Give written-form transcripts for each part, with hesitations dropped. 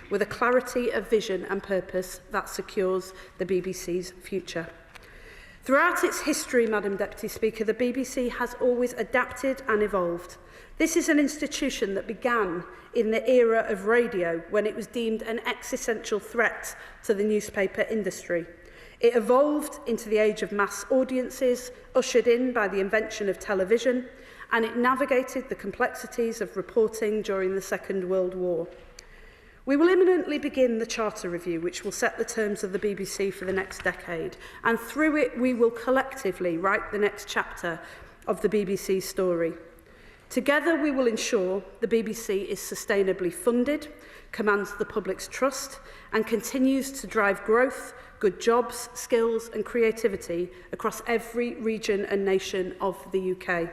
with a clarity of vision and purpose that secures the BBC's future. Throughout its history, Madam Deputy Speaker, the BBC has always adapted and evolved. This is an institution that began in the era of radio, when it was deemed an existential threat to the newspaper industry. It evolved into the age of mass audiences, ushered in by the invention of television, and it navigated the complexities of reporting during the Second World War. We will imminently begin the Charter Review, which will set the terms of the BBC for the next decade, and through it we will collectively write the next chapter of the BBC's story. Together we will ensure the BBC is sustainably funded, commands the public's trust, and continues to drive growth, good jobs, skills and creativity across every region and nation of the UK.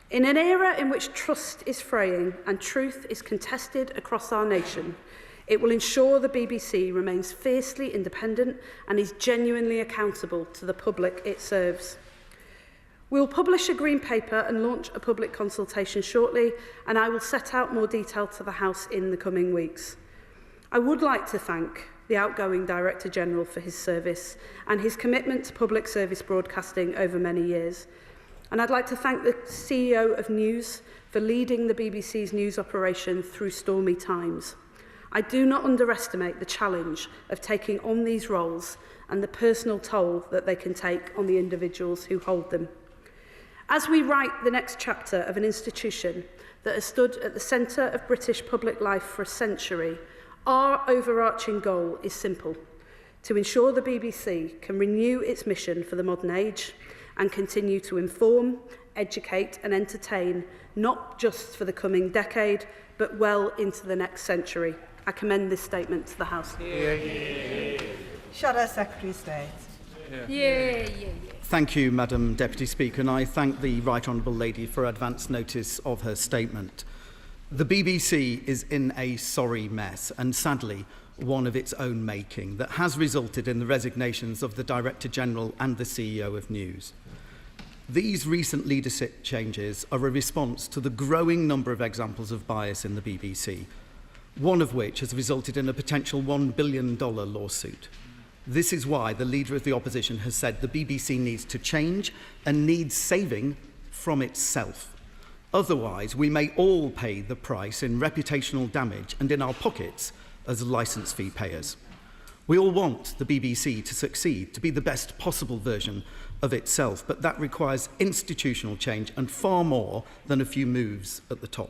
In an era in which trust is fraying and truth is contested across our nation, it will ensure the BBC remains fiercely independent and is genuinely accountable to the public it serves. We will publish a Green Paper and launch a public consultation shortly, and I will set out more detail to the House in the coming weeks. I would like to thank the outgoing Director General for his service and his commitment to public service broadcasting over many years. And I'd like to thank the CEO of News for leading the BBC's news operation through stormy times. I do not underestimate the challenge of taking on these roles and the personal toll that they can take on the individuals who hold them. As we write the next chapter of an institution that has stood at the centre of British public life for a century, our overarching goal is simple: to ensure the BBC can renew its mission for the modern age and continue to inform, educate and entertain, not just for the coming decade, but well into the next century. I commend this statement to the House. Shadow Secretary of State. Thank you, Madam Deputy Speaker, and I thank the Right Honourable Lady for advance notice of her statement. The BBC is in a sorry mess, and sadly, one of its own making, that has resulted in the resignations of the Director General and the CEO of News. These recent leadership changes are a response to the growing number of examples of bias in the BBC, one of which has resulted in a potential $1 billion lawsuit. This is why the Leader of the Opposition has said the BBC needs to change and needs saving from itself. Otherwise, we may all pay the price in reputational damage and in our pockets as licence fee payers. We all want the BBC to succeed, to be the best possible version of itself, but that requires institutional change and far more than a few moves at the top.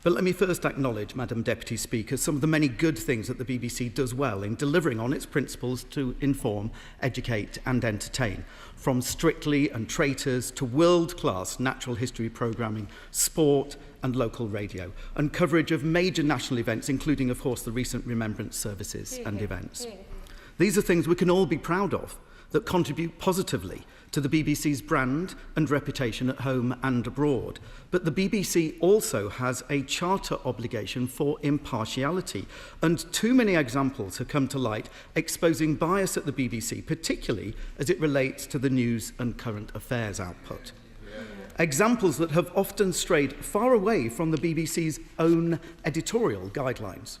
But let me first acknowledge, Madam Deputy Speaker, some of the many good things that the BBC does well in delivering on its principles to inform, educate and entertain, from Strictly and Traitors to world-class natural history programming, sport and local radio, and coverage of major national events, including, of course, the recent remembrance services and events. These are things we can all be proud of, that contribute positively to the BBC's brand and reputation at home and abroad. But the BBC also has a charter obligation for impartiality, and too many examples have come to light exposing bias at the BBC, particularly as it relates to the news and current affairs output. Examples that have often strayed far away from the BBC's own editorial guidelines.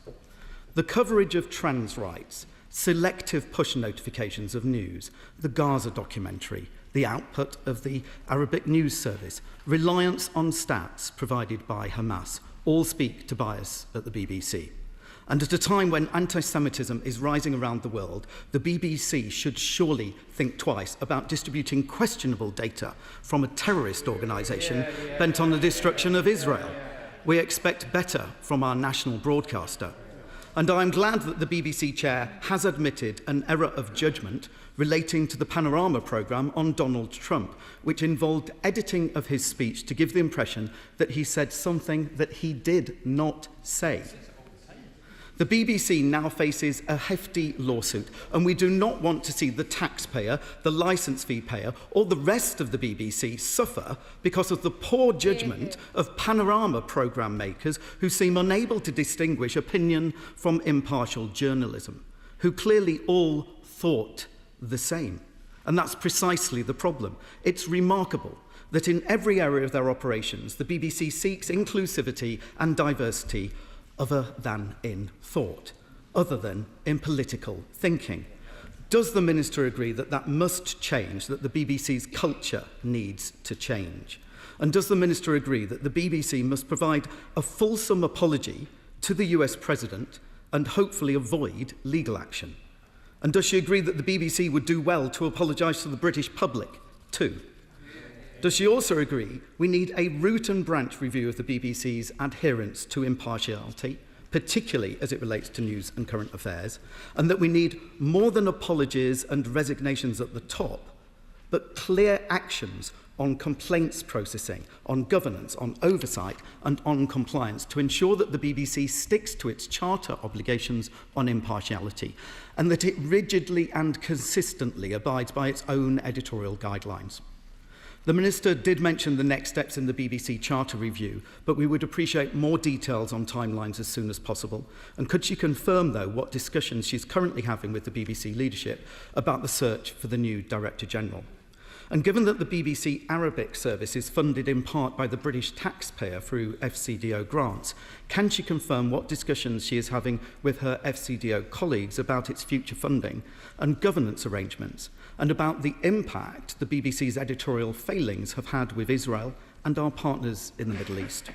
The coverage of trans rights, selective push notifications of news, the Gaza documentary, the output of the Arabic News Service, reliance on stats provided by Hamas, all speak to bias at the BBC. And at a time when anti-Semitism is rising around the world, the BBC should surely think twice about distributing questionable data from a terrorist organisation bent on the destruction of Israel. We expect better from our national broadcaster. And I'm glad that the BBC chair has admitted an error of judgment relating to the Panorama programme on Donald Trump, which involved editing of his speech to give the impression that he said something that he did not say. The BBC now faces a hefty lawsuit, and we do not want to see the taxpayer, the licence fee payer, or the rest of the BBC suffer because of the poor judgment of Panorama programme makers who seem unable to distinguish opinion from impartial journalism, who clearly all thought the same. And that's precisely the problem. It's remarkable that in every area of their operations, the BBC seeks inclusivity and diversity other than in thought, other than in political thinking. Does the Minister agree that that must change, that the BBC's culture needs to change? And does the Minister agree that the BBC must provide a fulsome apology to the US President and hopefully avoid legal action? And does she agree that the BBC would do well to apologise to the British public too? Does she also agree we need a root and branch review of the BBC's adherence to impartiality, particularly as it relates to news and current affairs, and that we need more than apologies and resignations at the top, but clear actions on complaints processing, on governance, on oversight, and on compliance to ensure that the BBC sticks to its charter obligations on impartiality and that it rigidly and consistently abides by its own editorial guidelines. The Minister did mention the next steps in the BBC Charter review, but we would appreciate more details on timelines as soon as possible. And could she confirm, though, what discussions she's currently having with the BBC leadership about the search for the new Director General? And given that the BBC Arabic service is funded in part by the British taxpayer through FCDO grants, can she confirm what discussions she is having with her FCDO colleagues about its future funding and governance arrangements, and about the impact the BBC's editorial failings have had with Israel and our partners in the Middle East?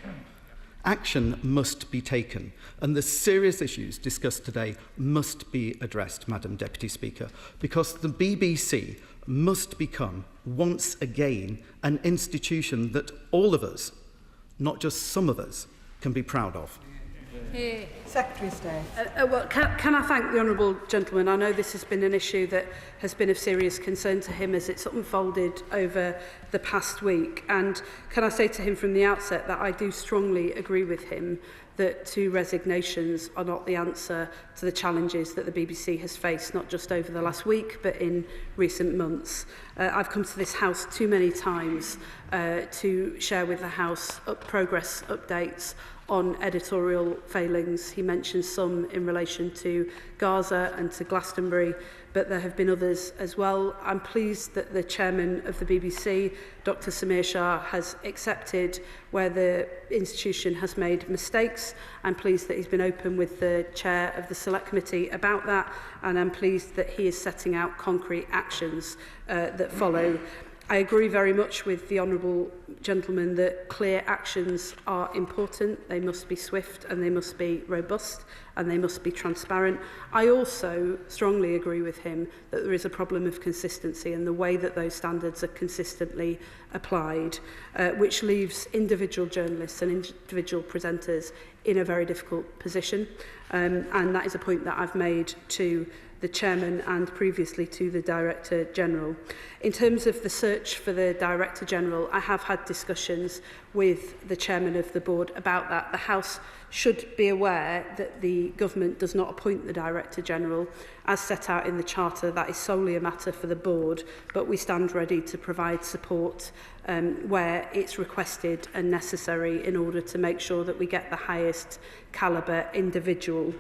Action must be taken, and the serious issues discussed today must be addressed, Madam Deputy Speaker, because the BBC must become, once again, an institution that all of us, not just some of us, can be proud of. Secretary of State. Well, can I thank the honourable gentleman? I know this has been an issue that has been of serious concern to him as it's unfolded over the past week. And can I say to him from the outset that I do strongly agree with him that 2 resignations are not the answer to the challenges that the BBC has faced, not just over the last week, but in recent months. I've come to this House too many times to share with the House progress updates on editorial failings. He mentioned some in relation to Gaza and to Glastonbury, but there have been others as well. I'm pleased that the chairman of the BBC, Dr. Samir Shah, has accepted where the institution has made mistakes. I'm pleased that he's been open with the chair of the Select Committee about that, and I'm pleased that he is setting out concrete actions that follow. I agree very much with the honourable gentleman that clear actions are important. They must be swift and they must be robust and they must be transparent. I also strongly agree with him that there is a problem of consistency in the way that those standards are consistently applied, which leaves individual journalists and individual presenters in a very difficult position. And that is a point that I've made to the Chairman and previously to the Director General. In terms of the search for the Director General, I have had discussions with the Chairman of the Board about that. The House should be aware that the Government does not appoint the Director General. As set out in the Charter, that is solely a matter for the Board, but we stand ready to provide support where it's requested and necessary in order to make sure that we get the highest calibre individual.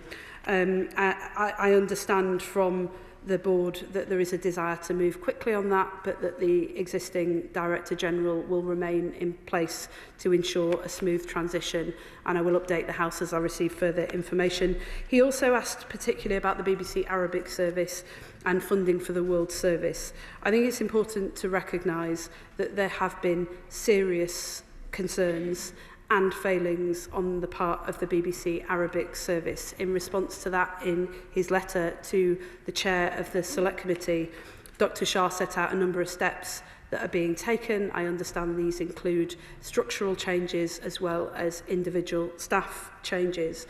I understand from the board that there is a desire to move quickly on that, but that the existing Director General will remain in place to ensure a smooth transition, and I will update the House as I receive further information. He also asked particularly about the BBC Arabic service and funding for the World Service. I think it's important to recognise that there have been serious concerns and failings on the part of the BBC Arabic service. In response to that, in his letter to the chair of the Select Committee, Dr. Shah set out a number of steps that are being taken. I understand these include structural changes as well as individual staff changes.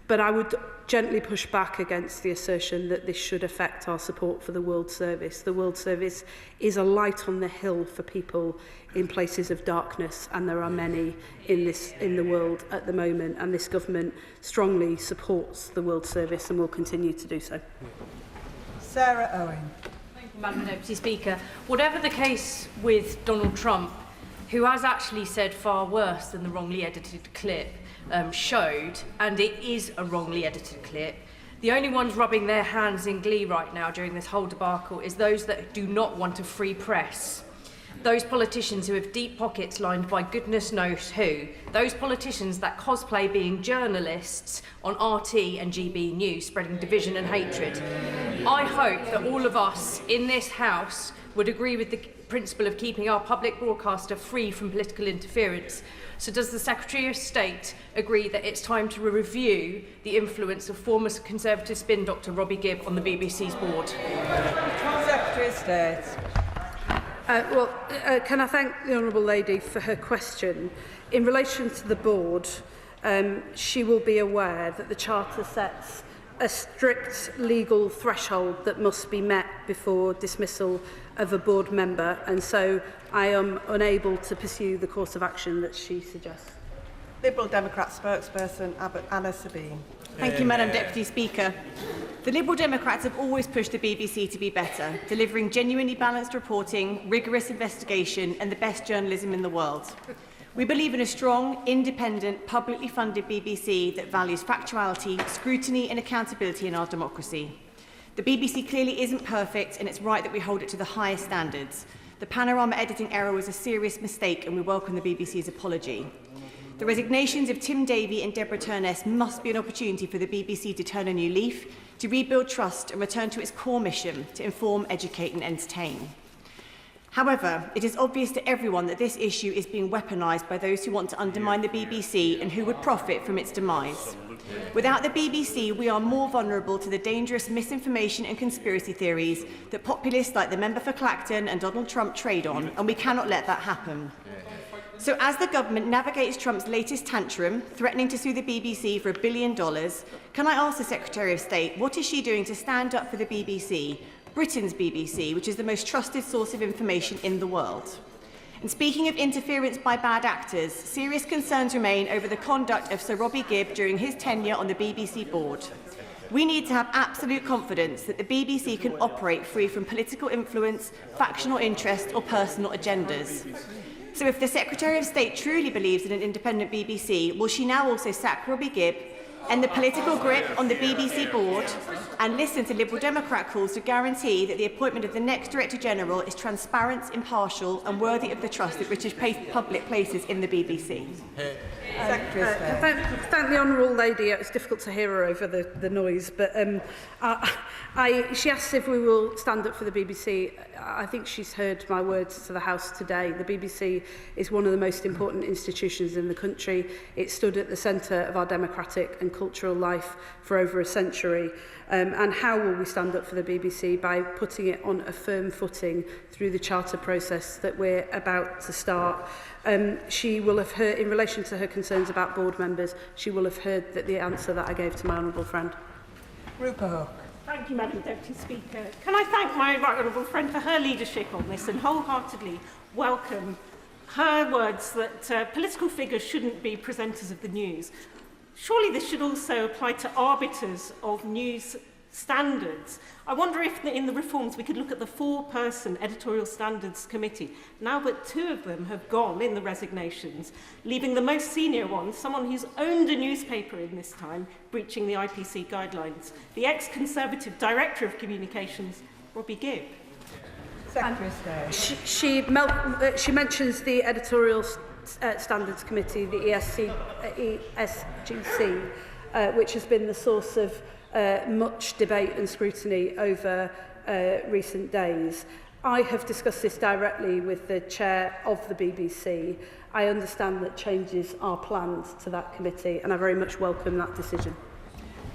But I would gently push back against the assertion that this should affect our support for the World Service. The World Service is a light on the hill for people in places of darkness, and there are many in the world at the moment, and this government strongly supports the World Service and will continue to do so. Sarah Owen. Thank you, Madam Deputy Speaker. Whatever the case with Donald Trump, who has actually said far worse than the wrongly edited clip showed, and it is a wrongly edited clip, the only ones rubbing their hands in glee right now during this whole debacle is those that do not want a free press. Those politicians who have deep pockets lined by goodness knows who. Those politicians that cosplay being journalists on RT and GB News, spreading division and hatred. I hope that all of us in this House would agree with the principle of keeping our public broadcaster free from political interference. So does the Secretary of State agree that it's time to review the influence of former Conservative spin doctor Robbie Gibb on the BBC's board? Secretary of State. Can I thank the Honourable Lady for her question? In relation to the board, she will be aware that the Charter sets a strict legal threshold that must be met before dismissal of a board member, and so I am unable to pursue the course of action that she suggests. Liberal Democrat spokesperson Anna Sabine. Thank you, Madam Deputy Speaker. The Liberal Democrats have always pushed the BBC to be better, delivering genuinely balanced reporting, rigorous investigation and the best journalism in the world. We believe in a strong, independent, publicly funded BBC that values factuality, scrutiny and accountability in our democracy. The BBC clearly isn't perfect, and it's right that we hold it to the highest standards. The Panorama editing error was a serious mistake, and we welcome the BBC's apology. The resignations of Tim Davie and Deborah Turness must be an opportunity for the BBC to turn a new leaf, to rebuild trust and return to its core mission to inform, educate and entertain. However, it is obvious to everyone that this issue is being weaponised by those who want to undermine the BBC and who would profit from its demise. Without the BBC, we are more vulnerable to the dangerous misinformation and conspiracy theories that populists like the member for Clacton and Donald Trump trade on, and we cannot let that happen. So as the government navigates Trump's latest tantrum, threatening to sue the BBC for $1 billion, can I ask the Secretary of State, what is she doing to stand up for the BBC, Britain's BBC, which is the most trusted source of information in the world? And speaking of interference by bad actors, serious concerns remain over the conduct of Sir Robbie Gibb during his tenure on the BBC board. We need to have absolute confidence that the BBC can operate free from political influence, factional interest or personal agendas. So if the Secretary of State truly believes in an independent BBC, will she now also sack Robbie Gibb, end the political grip on the BBC board and listen to Liberal Democrat calls to guarantee that the appointment of the next Director General is transparent, impartial and worthy of the trust that British public places in the BBC? Secretary of State. Thank the Honourable Lady. It's difficult to hear her over the noise, but she asked if we will stand up for the BBC. I think she's heard my words to the House today. The BBC is one of the most important institutions in the country. It stood at the centre of our democratic and cultural life for over a century. And how will we stand up for the BBC? By putting it on a firm footing through the charter process that we're about to start. She will have heard, in relation to her concerns about board members, she will have heard that the answer that I gave to my honourable friend. Rupert Hook. Thank you, Madam Deputy Speaker. Can I thank my right honourable friend for her leadership on this and wholeheartedly welcome her words that political figures shouldn't be presenters of the news. Surely this should also apply to arbiters of news standards. I wonder if in the reforms we could look at the 4-person editorial standards committee, now that 2 of them have gone in the resignations, leaving the most senior one, someone who's owned a newspaper in this time, breaching the IPC guidelines, the ex-Conservative Director of Communications, Robbie Gibb. Secretary of State. She mentions the editorial standards committee, the ESGC, which has been the source of much debate and scrutiny over recent days. I have discussed this directly with the chair of the BBC. I understand that changes are planned to that committee, and I very much welcome that decision.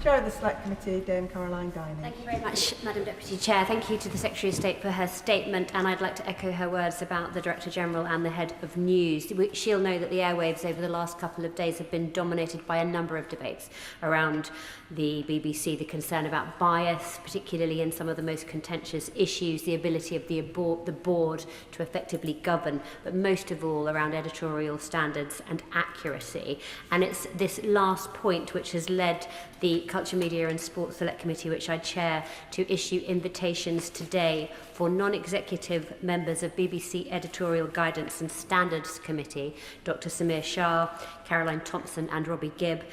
Chair of the Select Committee, Dame Caroline Diney. Thank you very much, Madam Deputy Chair. Thank you to the Secretary of State for her statement, and I'd like to echo her words about the Director General and the Head of News. She'll know that the airwaves over the last couple of days have been dominated by a number of debates around the BBC, the concern about bias, particularly in some of the most contentious issues, the ability of the board to effectively govern, but most of all around editorial standards and accuracy. And it's this last point which has led the Culture, Media and Sports Select Committee, which I chair, to issue invitations today for non-executive members of BBC Editorial Guidance and Standards Committee, Dr. Samir Shah, Caroline Thompson and Robbie Gibb,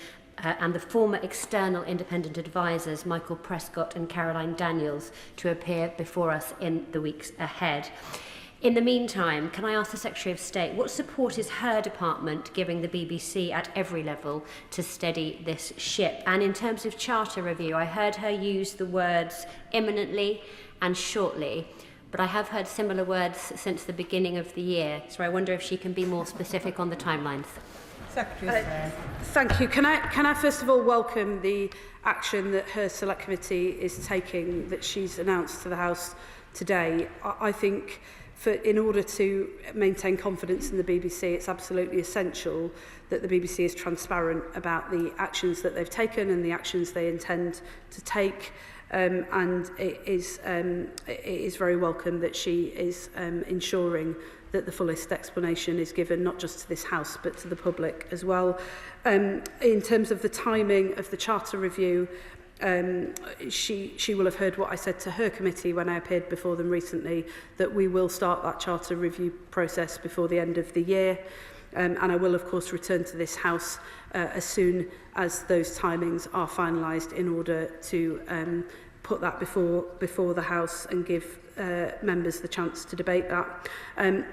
and the former external independent advisors, Michael Prescott and Caroline Daniels, to appear before us in the weeks ahead. In the meantime, can I ask the Secretary of State, what support is her department giving the BBC at every level to steady this ship? And in terms of charter review, I heard her use the words imminently and shortly, but I have heard similar words since the beginning of the year, so I wonder if she can be more specific on the timelines. Secretary of State. Thank you. Can I first of all welcome the action that her Select Committee is taking, that she's announced to the House today. I think in order to maintain confidence in the BBC, it's absolutely essential that the BBC is transparent about the actions that they've taken and the actions they intend to take. And it is very welcome that she is ensuring that the fullest explanation is given, not just to this House, but to the public as well. In terms of the timing of the Charter Review, she will have heard what I said to her committee when I appeared before them recently, that we will start that Charter Review process before the end of the year. And I will, of course, return to this House as soon as those timings are finalised in order to put that before the House and give members the chance to debate that.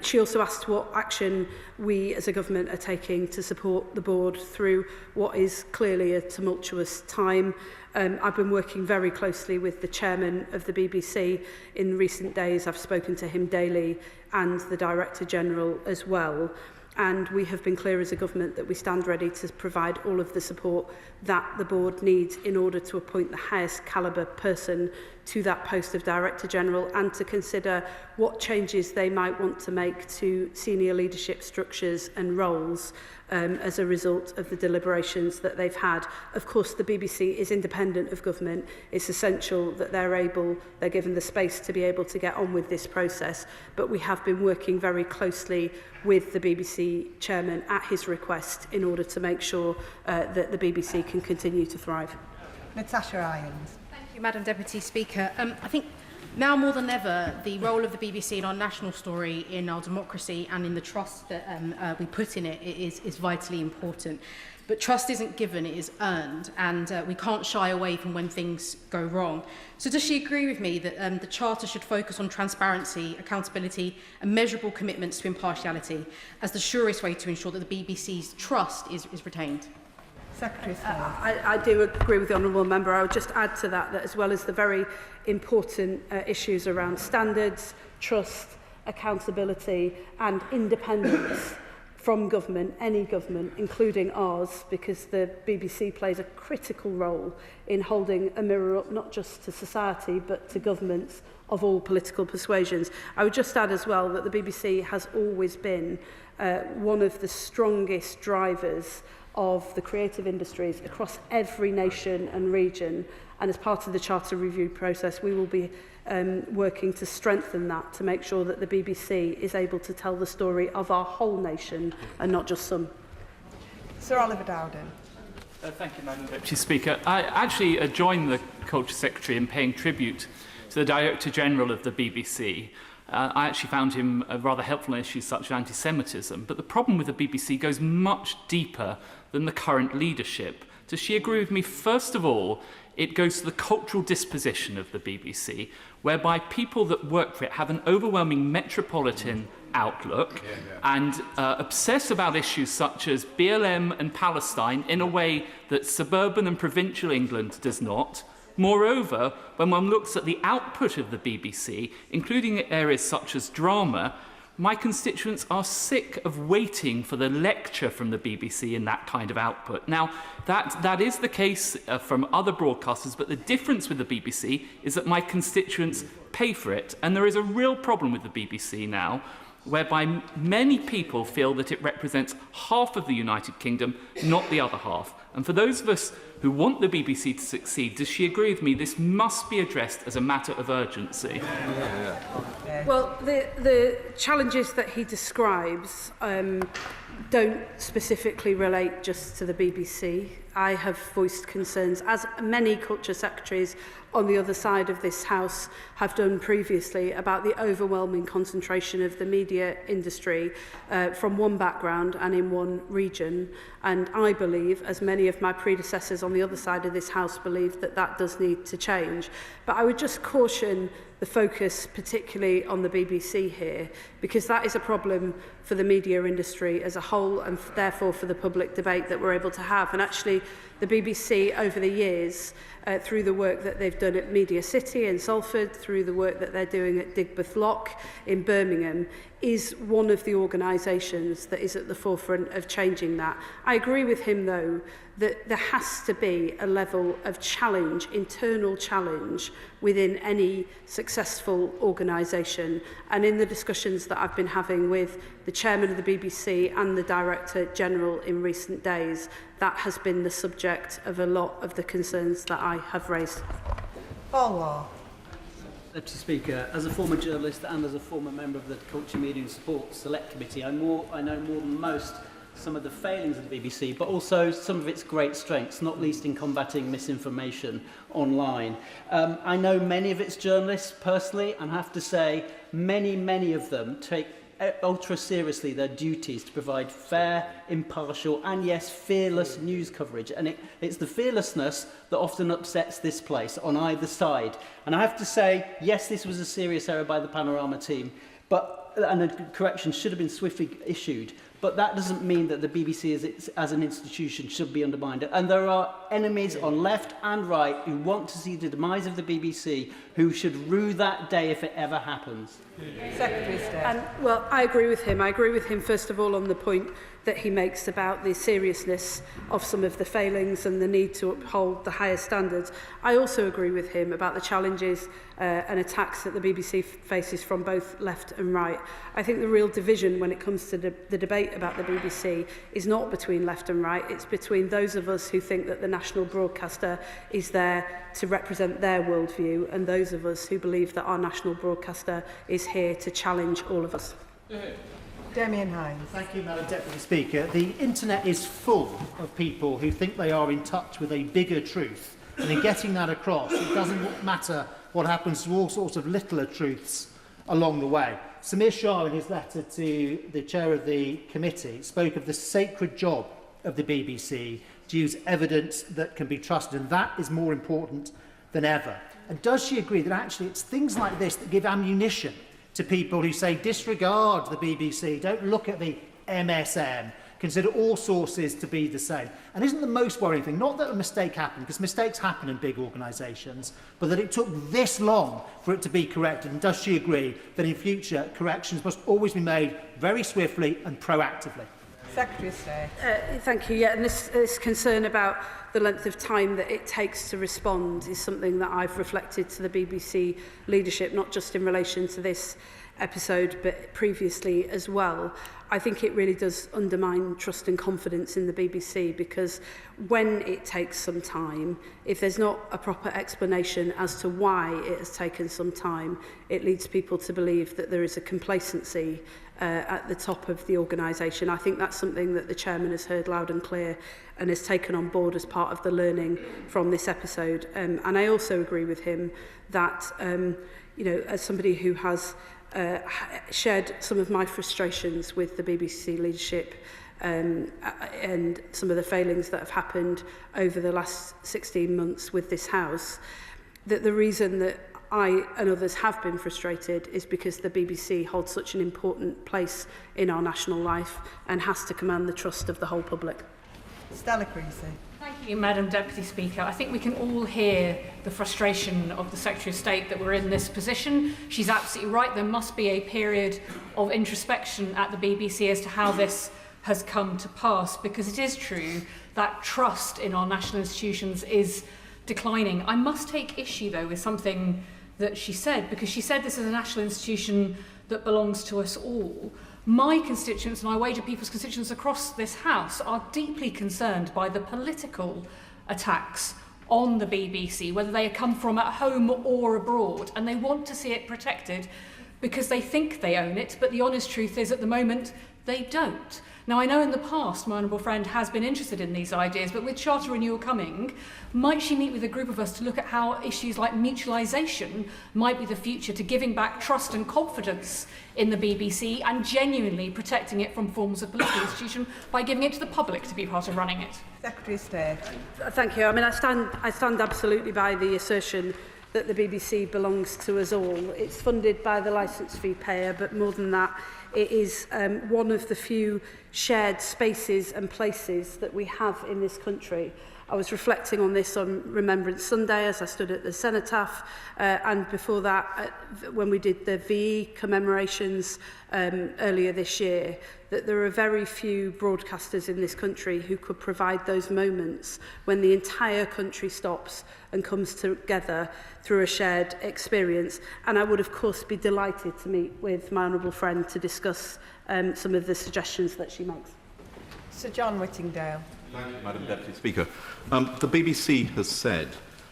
She also asked what action we as a government are taking to support the board through what is clearly a tumultuous time. I've been working very closely with the chairman of the BBC in recent days. I've spoken to him daily and the Director General as well. And we have been clear as a government that we stand ready to provide all of the support that the board needs in order to appoint the highest calibre person to that post of Director General and to consider what changes they might want to make to senior leadership structures and roles as a result of the deliberations that they've had. Of course, the BBC is independent of government. It's essential that they're given the space to be able to get on with this process. But we have been working very closely with the BBC chairman at his request in order to make sure that the BBC can continue to thrive. Natasha Irons. Thank you, Madam Deputy Speaker. I think now more than ever, the role of the BBC in our national story, in our democracy and in the trust that we put in it is vitally important. But trust isn't given, it is earned, and we can't shy away from when things go wrong. So does she agree with me that the Charter should focus on transparency, accountability and measurable commitments to impartiality as the surest way to ensure that the BBC's trust is retained? Secretary of State. I do agree with the Honourable Member. I would just add to that as well as the very important issues around standards, trust, accountability and independence from government, any government, including ours, because the BBC plays a critical role in holding a mirror up not just to society but to governments of all political persuasions. I would just add as well that the BBC has always been one of the strongest drivers of the creative industries across every nation and region, and as part of the Charter Review process we will be working to strengthen that, to make sure that the BBC is able to tell the story of our whole nation and not just some. Sir Oliver Dowden. Thank you, Madam Deputy Speaker. I actually join the Culture Secretary in paying tribute to the Director General of the BBC. I actually found him rather helpful on issues such as anti-Semitism, but the problem with the BBC goes much deeper than the current leadership. Does she agree with me? First of all, it goes to the cultural disposition of the BBC, whereby people that work for it have an overwhelming metropolitan outlook and obsess about issues such as BLM and Palestine in a way that suburban and provincial England does not. Moreover, when one looks at the output of the BBC, including areas such as drama, my constituents are sick of waiting for the lecture from the BBC in that kind of output. Now, that is the case from other broadcasters, but the difference with the BBC is that my constituents pay for it. And there is a real problem with the BBC now, whereby many people feel that it represents half of the United Kingdom, not the other half. And for those of us who want the BBC to succeed, does she agree with me this must be addressed as a matter of urgency? Well, the challenges that he describes don't specifically relate just to the BBC. I have voiced concerns, as many culture secretaries on the other side of this House have done previously, about the overwhelming concentration of the media industry from one background and in one region. And I believe, as many of my predecessors on the other side of this House believe, that that does need to change. But I would just caution the focus particularly on the BBC here, because that is a problem for the media industry as a whole, and therefore for the public debate that we're able to have. And actually the BBC over the years, through the work that they've done at Media City in Salford, through the work that they're doing at Digbeth Lock in Birmingham, is one of the organisations that is at the forefront of changing that. I agree with him, though, that there has to be a level of challenge, internal challenge, within any successful organisation. And in the discussions that I've been having with the chairman of the BBC and the Director General in recent days, that has been the subject of a lot of the concerns that I have raised. Balwar. Deputy Speaker, as a former journalist and as a former member of the Culture, Media and Sport Select Committee, I know more than most some of the failings of the BBC, but also some of its great strengths, not least in combating misinformation online. I know many of its journalists personally, and have to say many of them take ultra seriously their duties to provide fair, impartial and, yes, fearless news coverage. And it's the fearlessness that often upsets this place on either side. And I have to say, yes, this was a serious error by the Panorama team, and a correction should have been swiftly issued. But that doesn't mean that the BBC as an institution should be undermined. And there are enemies on left and right who want to see the demise of the BBC, who should rue that day if it ever happens. Secretary of State. Well, I agree with him. I agree with him, first of all, on the point that he makes about the seriousness of some of the failings and the need to uphold the higher standards. I also agree with him about the challenges and attacks that the BBC faces from both left and right. I think the real division when it comes to the debate about the BBC is not between left and right, it's between those of us who think that the national broadcaster is there to represent their worldview and those of us who believe that our national broadcaster is here to challenge all of us. Damian Hines. Thank you, Madam Deputy Speaker. The internet is full of people who think they are in touch with a bigger truth, and in getting that across, it doesn't matter what happens to all sorts of littler truths along the way. Samir Shah, in his letter to the chair of the committee, spoke of the sacred job of the BBC to use evidence that can be trusted, and that is more important than ever. And does she agree that actually it's things like this that give ammunition to people who say disregard the BBC, don't look at the MSM, consider all sources to be the same? And isn't the most worrying thing, not that a mistake happened, because mistakes happen in big organisations, but that it took this long for it to be corrected? And does she agree that in future corrections must always be made very swiftly and proactively? Secretary of State. Thank you. Yeah, and this concern about the length of time that it takes to respond is something that I've reflected to the BBC leadership, not just in relation to this episode, but previously as well. I think it really does undermine trust and confidence in the BBC, because when it takes some time, if there's not a proper explanation as to why it has taken some time, it leads people to believe that there is a complacency at the top of the organisation. I think that's something that the chairman has heard loud and clear and has taken on board as part of the learning from this episode. And I also agree with him that, you know, as somebody who has shared some of my frustrations with the BBC leadership and some of the failings that have happened over the last 16 months with this House, that the reason that I and others have been frustrated is because the BBC holds such an important place in our national life and has to command the trust of the whole public. Stella Creasy. Thank you, Madam Deputy Speaker. I think we can all hear the frustration of the Secretary of State that we're in this position. She's absolutely right. There must be a period of introspection at the BBC as to how this has come to pass, because it is true that trust in our national institutions is declining. I must take issue, though, with something that she said, because she said this is a national institution that belongs to us all. My constituents, and I wager people's constituents across this House, are deeply concerned by the political attacks on the BBC, whether they come from at home or abroad, and they want to see it protected because they think they own it, but the honest truth is at the moment they don't. Now, I know in the past my honourable friend has been interested in these ideas, but with Charter Renewal coming, might she meet with a group of us to look at how issues like mutualisation might be the future to giving back trust and confidence in the BBC and genuinely protecting it from forms of political institution by giving it to the public to be part of running it? Secretary of State. Thank you. I mean, I stand absolutely by the assertion that the BBC belongs to us all. It's funded by the licence fee payer, but more than that, it is one of the few shared spaces and places that we have in this country. I was reflecting on this on Remembrance Sunday as I stood at the cenotaph, and before that, when we did the VE commemorations earlier this year, that there are very few broadcasters in this country who could provide those moments when the entire country stops and comes together through a shared experience. And I would, of course, be delighted to meet with my honourable friend to discuss some of the suggestions that she makes. Sir John Whittingdale. Thank you, Madam Deputy Speaker. The BBC has said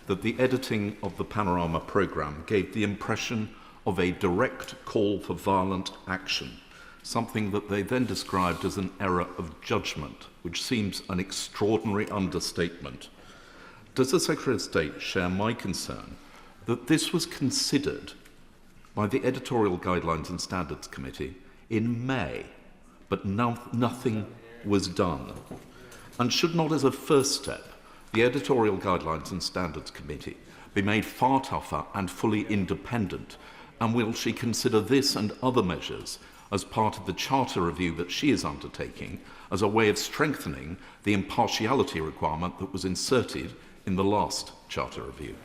that the editing of the Panorama programme gave the impression of a direct call for violent action, something that they then described as an error of judgment, which seems an extraordinary understatement. Does the Secretary of State share my concern that this was considered by the Editorial Guidelines and Standards Committee in May, but nothing was done? And should not, as a first step, the Editorial Guidelines and Standards Committee be made far tougher and fully independent? And will she consider this and other measures as part of the Charter review that she is undertaking as a way of strengthening the impartiality requirement that was inserted in the last Charter review?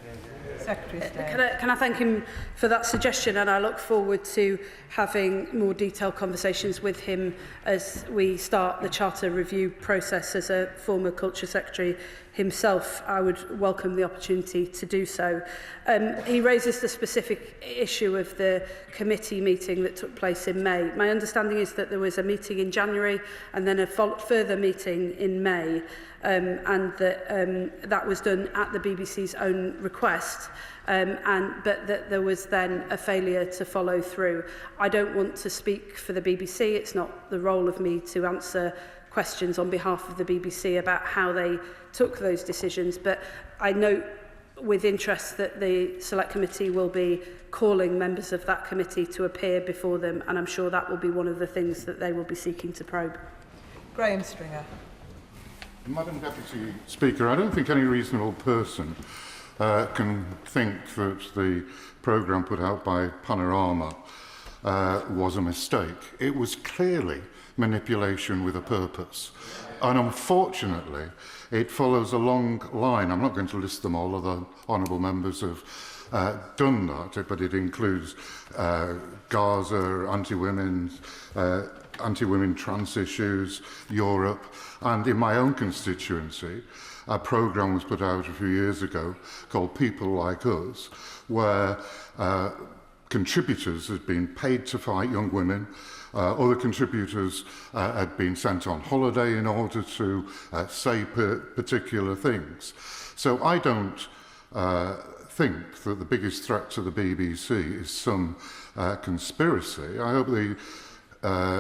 Secretary of State. Can I thank him for that suggestion, and I look forward to having more detailed conversations with him as we start the Charter review process. As a former Culture Secretary himself, I would welcome the opportunity to do so. He raises the specific issue of the committee meeting that took place in May. My understanding is that there was a meeting in January and then a further meeting in May, and that that was done at the BBC's own request, but that there was then a failure to follow through. I don't want to speak for the BBC. It's not the role of me to answer questions on behalf of the BBC about how they took those decisions, but I note with interest that the Select Committee will be calling members of that committee to appear before them, and I'm sure that will be one of the things that they will be seeking to probe. Graham Stringer. Madam Deputy Speaker, I don't think any reasonable person can think that the programme put out by Panorama was a mistake. It was clearly manipulation with a purpose. And unfortunately, it follows a long line. I'm not going to list them all, other honourable members have done that, but it includes Gaza, anti-women trans issues, Europe, and in my own constituency, a programme was put out a few years ago called People Like Us, where contributors had been paid to fight young women. Other contributors had been sent on holiday in order to say particular things. So I don't think that the biggest threat to the BBC is some conspiracy. I hope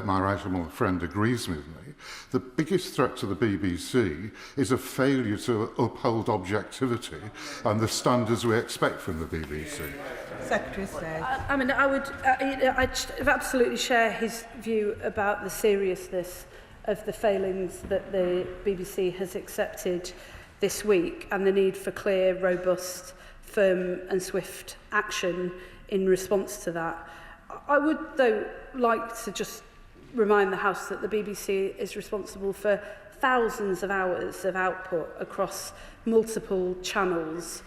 my right honourable friend agrees with me. The biggest threat to the BBC is a failure to uphold objectivity and the standards we expect from the BBC. Secretary of State. I mean, I absolutely share his view about the seriousness of the failings that the BBC has accepted this week and the need for clear, robust, firm and swift action in response to that. I would, though, like to just remind the House that the BBC is responsible for thousands of hours of output across multiple channels,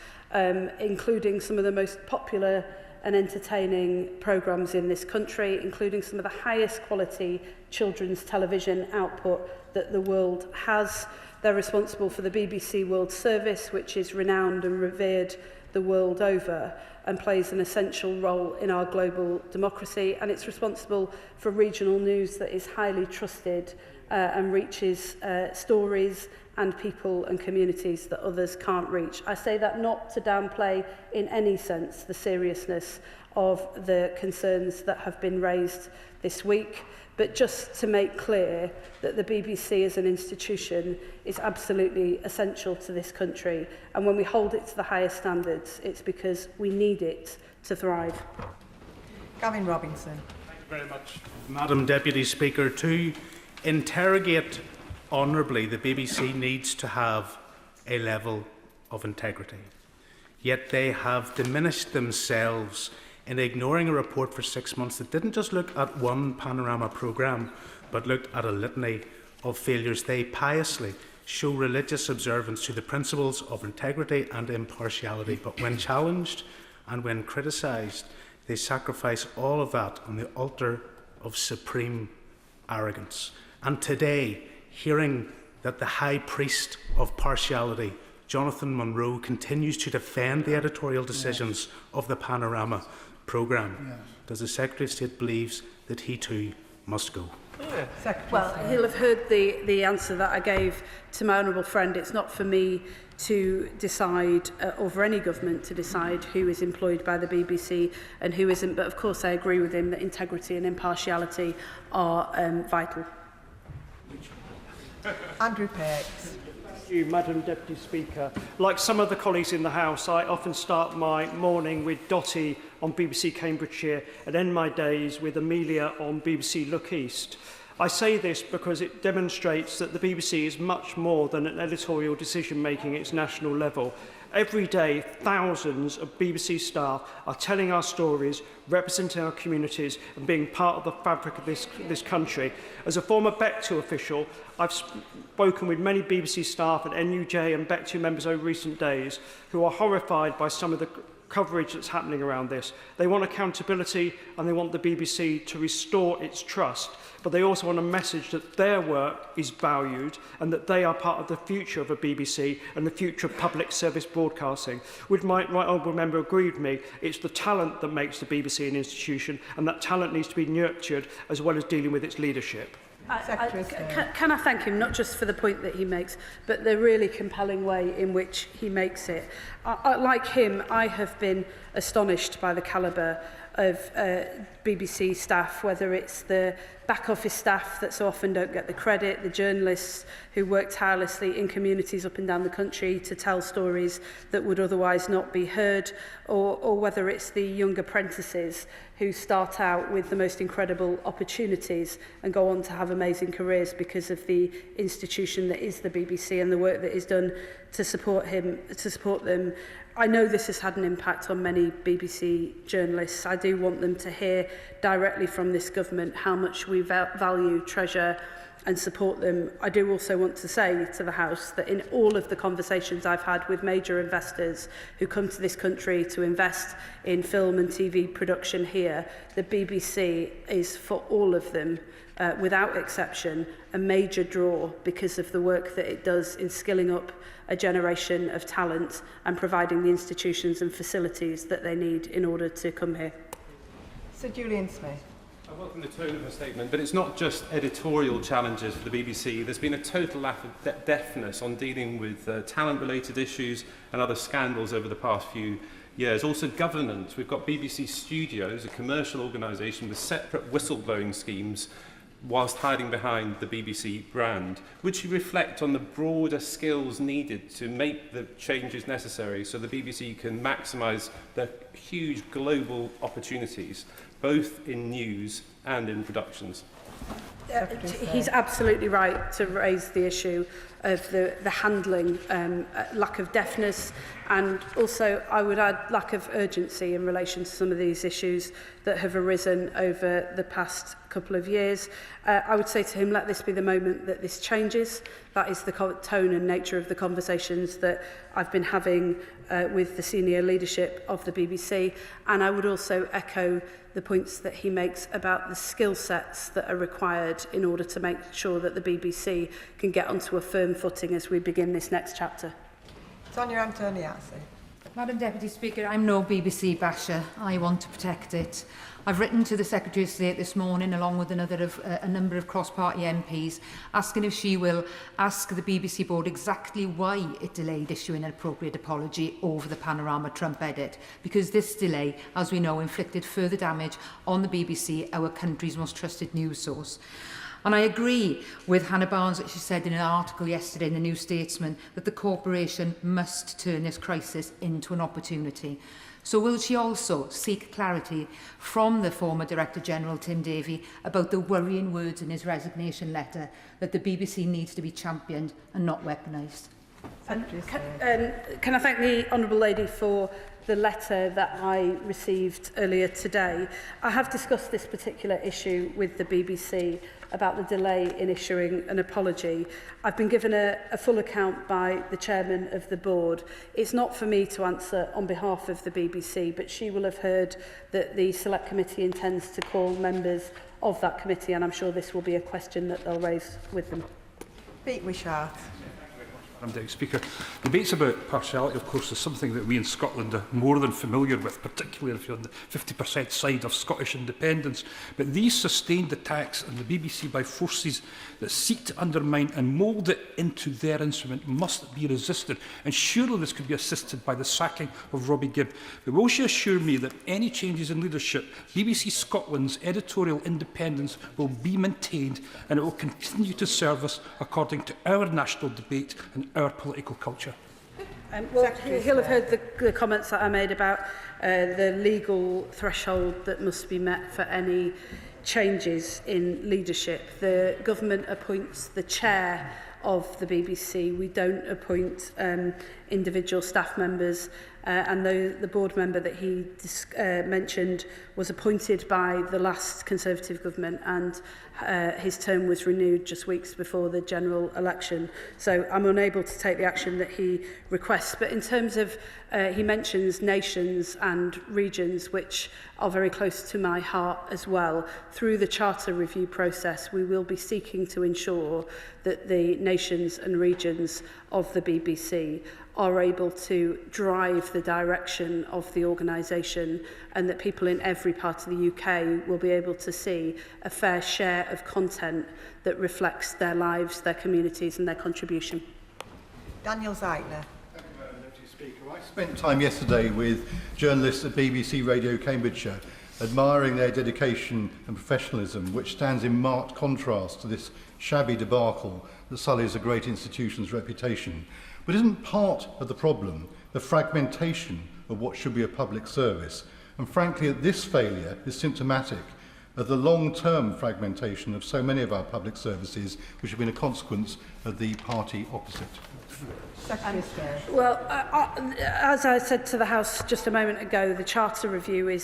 including some of the most popular and entertaining programmes in this country, including some of the highest quality children's television output that the world has. They're responsible for the BBC World Service, which is renowned and revered the world over and plays an essential role in our global democracy, and it's responsible for regional news that is highly trusted and reaches stories and people and communities that others can't reach. I say that not to downplay in any sense the seriousness of the concerns that have been raised this week, but just to make clear that the BBC as an institution is absolutely essential to this country, and when we hold it to the highest standards, it's because we need it to thrive. Gavin Robinson. Thank you very much, Madam Deputy Speaker. To interrogate honourably, the BBC needs to have a level of integrity. Yet they have diminished themselves in ignoring a report for 6 months that didn't just look at one Panorama programme, but looked at a litany of failures. They piously show religious observance to the principles of integrity and impartiality, but when challenged and when criticised, they sacrifice all of that on the altar of supreme arrogance. And today, hearing that the high priest of partiality, Jonathan Munro, continues to defend the editorial decisions of the Panorama programme, does the Secretary of State believe that he too must go? Well, he'll have heard the answer that I gave to my honourable friend. It's not for me to decide, or for any government to decide, who is employed by the BBC and who isn't. But of course I agree with him that integrity and impartiality are vital. Andrew Pakes. Thank you, Madam Deputy Speaker. Like some of the colleagues in the House, I often start my morning with Dottie on BBC Cambridgeshire and end my days with Amelia on BBC Look East. I say this because it demonstrates that the BBC is much more than an editorial decision-making at its national level. Every day, thousands of BBC staff are telling our stories, representing our communities and being part of the fabric of this country. As a former BECTU official, I've spoken with many BBC staff at NUJ and BECTU members over recent days who are horrified by some of the coverage that's happening around this. They want accountability and they want the BBC to restore its trust, but they also want a message that their work is valued and that they are part of the future of a BBC and the future of public service broadcasting. Would my right honourable member agree with me? It's the talent that makes the BBC an institution, and that talent needs to be nurtured as well as dealing with its leadership. Can I thank him, not just for the point that he makes, but the really compelling way in which he makes it. Like him, I have been astonished by the calibre of BBC staff, whether it's the back office staff that so often don't get the credit, the journalists who work tirelessly in communities up and down the country to tell stories that would otherwise not be heard, or whether it's the young apprentices who start out with the most incredible opportunities and go on to have amazing careers because of the institution that is the BBC and the work that is done to support them. I know this has had an impact on many BBC journalists. I do want them to hear directly from this government how much we value, treasure and support them. I do also want to say to the House that in all of the conversations I've had with major investors who come to this country to invest in film and TV production here, the BBC is for all of them, without exception, a major draw because of the work that it does in skilling up a generation of talent and providing the institutions and facilities that they need in order to come here. Sir Julian Smith. I welcome the tone of her statement, but it's not just editorial challenges for the BBC. There's been a total lack of deftness on dealing with talent-related issues and other scandals over the past few years. Also governance. We've got BBC Studios, a commercial organisation with separate whistleblowing schemes whilst hiding behind the BBC brand. Would you reflect on the broader skills needed to make the changes necessary so the BBC can maximise the huge global opportunities, both in news and in productions? He's absolutely right to raise the issue of the handling, lack of deftness, and also I would add lack of urgency in relation to some of these issues that have arisen over the past couple of years. I would say to him, let this be the moment that this changes. That is the tone and nature of the conversations that I've been having with the senior leadership of the BBC, and I would also echo the points that he makes about the skill sets that are required in order to make sure that the BBC can get onto a firm footing as we begin this next chapter. Sonia Antoniazzi. Madam Deputy Speaker, I'm no BBC basher. I want to protect it. I've written to the Secretary of State this morning, along with a number of cross-party MPs, asking if she will ask the BBC board exactly why it delayed issuing an appropriate apology over the Panorama Trump edit, because this delay, as we know, inflicted further damage on the BBC, our country's most trusted news source. And I agree with Hannah Barnes, that she said in an article yesterday in the New Statesman, that the corporation must turn this crisis into an opportunity. So will she also seek clarity from the former Director General Tim Davie about the worrying words in his resignation letter that the BBC needs to be championed and not weaponised? Can I thank the Honourable Lady for the letter that I received earlier today. I have discussed this particular issue with the BBC about the delay in issuing an apology. I've been given a full account by the chairman of the board. It's not for me to answer on behalf of the BBC, but she will have heard that the Select Committee intends to call members of that committee, and I'm sure this will be a question that they'll raise with them. Pete Wishart. Madam Deputy Speaker. Debates about partiality, of course, is something that we in Scotland are more than familiar with, particularly if you're on the 50% side of Scottish independence. But these sustained attacks on the BBC by forces that seek to undermine and mould it into their instrument must be resisted. And surely this could be assisted by the sacking of Robbie Gibb. But will she assure me that any changes in leadership, BBC Scotland's editorial independence will be maintained and it will continue to serve us according to our national debate and our political culture? Well, he'll have heard the comments that I made about the legal threshold that must be met for any changes in leadership. The government appoints the chair of the BBC. We don't appoint individual staff members, and the board member that he mentioned was appointed by the last Conservative government, and his term was renewed just weeks before the general election. So I'm unable to take the action that he requests. But in terms of, he mentions nations and regions, which are very close to my heart as well. Through the Charter review process, we will be seeking to ensure that the nations and regions of the BBC are able to drive the direction of the organisation, and that people in every part of the UK will be able to see a fair share of content that reflects their lives, their communities and their contribution. Daniel Zeitler. Thank you, Madam Deputy Speaker. I spent time yesterday with journalists at BBC Radio Cambridgeshire, admiring their dedication and professionalism, which stands in marked contrast to this shabby debacle that sullies a great institution's reputation. But isn't part of the problem the fragmentation of what should be a public service? And frankly, this failure is symptomatic of the long-term fragmentation of so many of our public services, which have been a consequence of the party opposite. Well, as I said to the House just a moment ago, the Charter review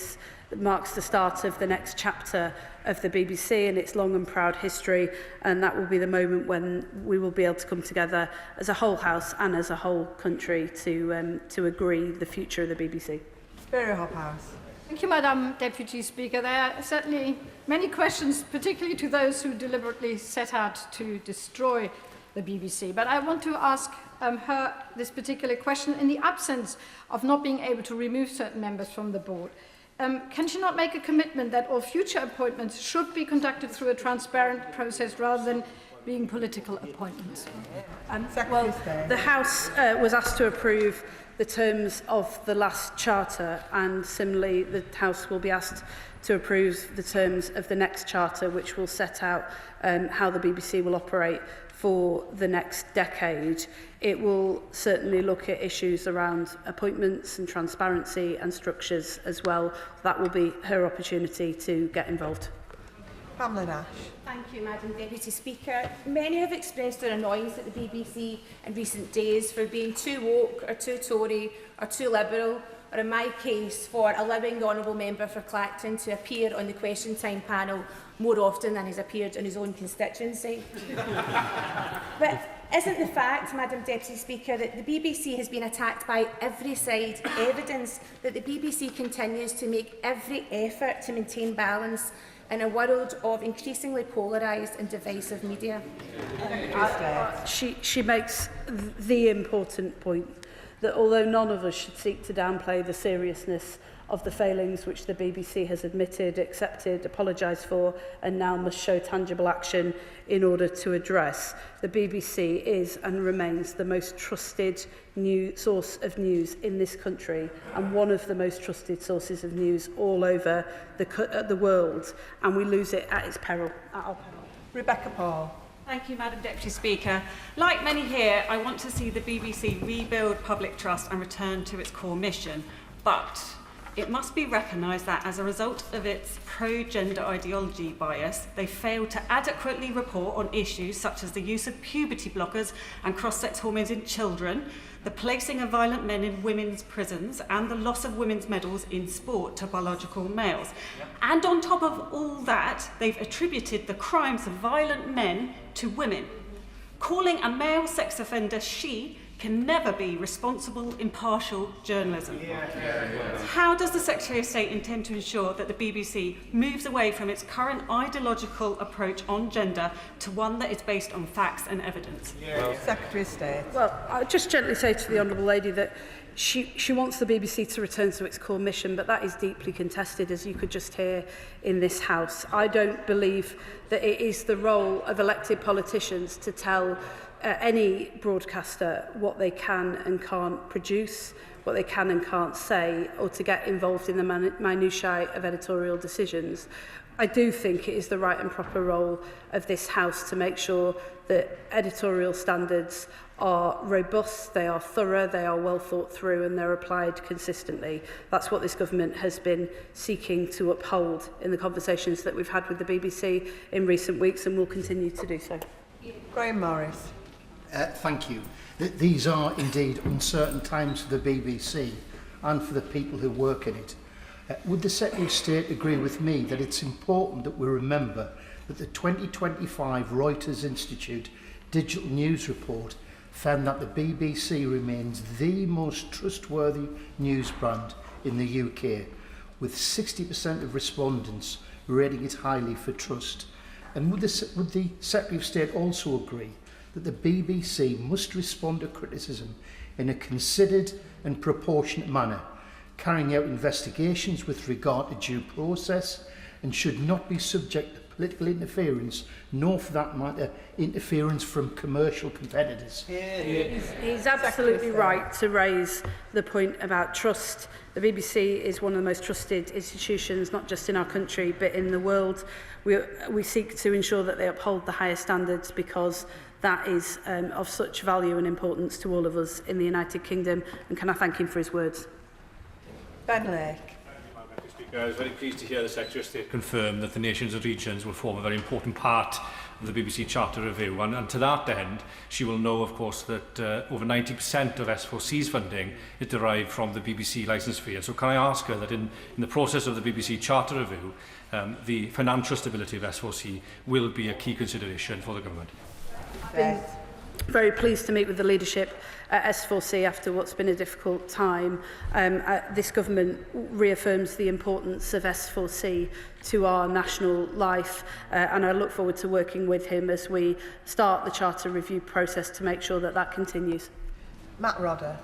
marks the start of the next chapter of the BBC and its long and proud history, and that will be the moment when we will be able to come together as a whole House and as a whole country to agree the future of the BBC. Spirit Hophouse. Thank you, Madam Deputy Speaker. There are certainly many questions, particularly to those who deliberately set out to destroy the BBC. But I want to ask her this particular question in the absence of not being able to remove certain members from the board. Can she not make a commitment that all future appointments should be conducted through a transparent process rather than being political appointments? Well, the House was asked to approve the terms of the last Charter, and similarly the House will be asked to approve the terms of the next Charter, which will set out how the BBC will operate for the next decade. It will certainly look at issues around appointments and transparency and structures as well. That will be her opportunity to get involved. Pamela Nash. Thank you, Madam Deputy Speaker. Many have expressed their annoyance at the BBC in recent days for being too woke or too Tory or too liberal, or in my case for allowing the Honourable Member for Clacton to appear on the Question Time panel more often than he's appeared in his own constituency. But isn't the fact, Madam Deputy Speaker, that the BBC has been attacked by every side evidence that the BBC continues to make every effort to maintain balance in a world of increasingly polarised and divisive media? She makes the important point that although none of us should seek to downplay the seriousness of the failings which the BBC has admitted, accepted, apologised for and now must show tangible action in order to address, the BBC is and remains the most trusted source of news in this country and one of the most trusted sources of news all over the world, and we lose it at its peril. At our peril. Rebecca Paul. Thank you, Madam Deputy Speaker. Like many here, I want to see the BBC rebuild public trust and return to its core mission. But it must be recognised that as a result of its pro-gender ideology bias, they failed to adequately report on issues such as the use of puberty blockers and cross-sex hormones in children, the placing of violent men in women's prisons, and the loss of women's medals in sport to biological males. And on top of all that, they've attributed the crimes of violent men to women. Calling a male sex offender she can never be responsible, impartial journalism. How does the Secretary of State intend to ensure that the BBC moves away from its current ideological approach on gender to one that is based on facts and evidence? Secretary of State. Well, I'll just gently say to the Honourable Lady that she wants the BBC to return to its core mission, but that is deeply contested, as you could just hear in this House. I don't believe that it is the role of elected politicians to tell any broadcaster what they can and can't produce, what they can and can't say, or to get involved in the minutiae of editorial decisions. I do think it is the right and proper role of this House to make sure that editorial standards are robust, they are thorough, they are well thought through, and they're applied consistently. That's what this government has been seeking to uphold in the conversations that we've had with the BBC in recent weeks, and will continue to do so. Graham Morris. Thank you. These are indeed uncertain times for the BBC and for the people who work in it. Would the Secretary of State agree with me that it's important that we remember that the 2025 Reuters Institute Digital News Report found that the BBC remains the most trustworthy news brand in the UK, with 60% of respondents rating it highly for trust? And would the Secretary of State also agree that the BBC must respond to criticism in a considered and proportionate manner, carrying out investigations with regard to due process, and should not be subject to political interference, nor for that matter interference from commercial competitors? He's absolutely right to raise the point about trust. The BBC is one of the most trusted institutions, not just in our country, but in the world. We seek to ensure that they uphold the highest standards because that is of such value and importance to all of us in the United Kingdom. And can I thank him for his words? Ben Lake. I was very pleased to hear the Secretary of State confirm that the nations and regions will form a very important part of the BBC Charter Review. And to that end, she will know, of course, that over 90% of S4C's funding is derived from the BBC licence fee. And so can I ask her that in the process of the BBC Charter Review, the financial stability of S4C will be a key consideration for the government? Been very pleased to meet with the leadership at S4C after what's been a difficult time. This government reaffirms the importance of S4C to our national life, and I look forward to working with him as we start the Charter Review process to make sure that that continues. Matt Rodder.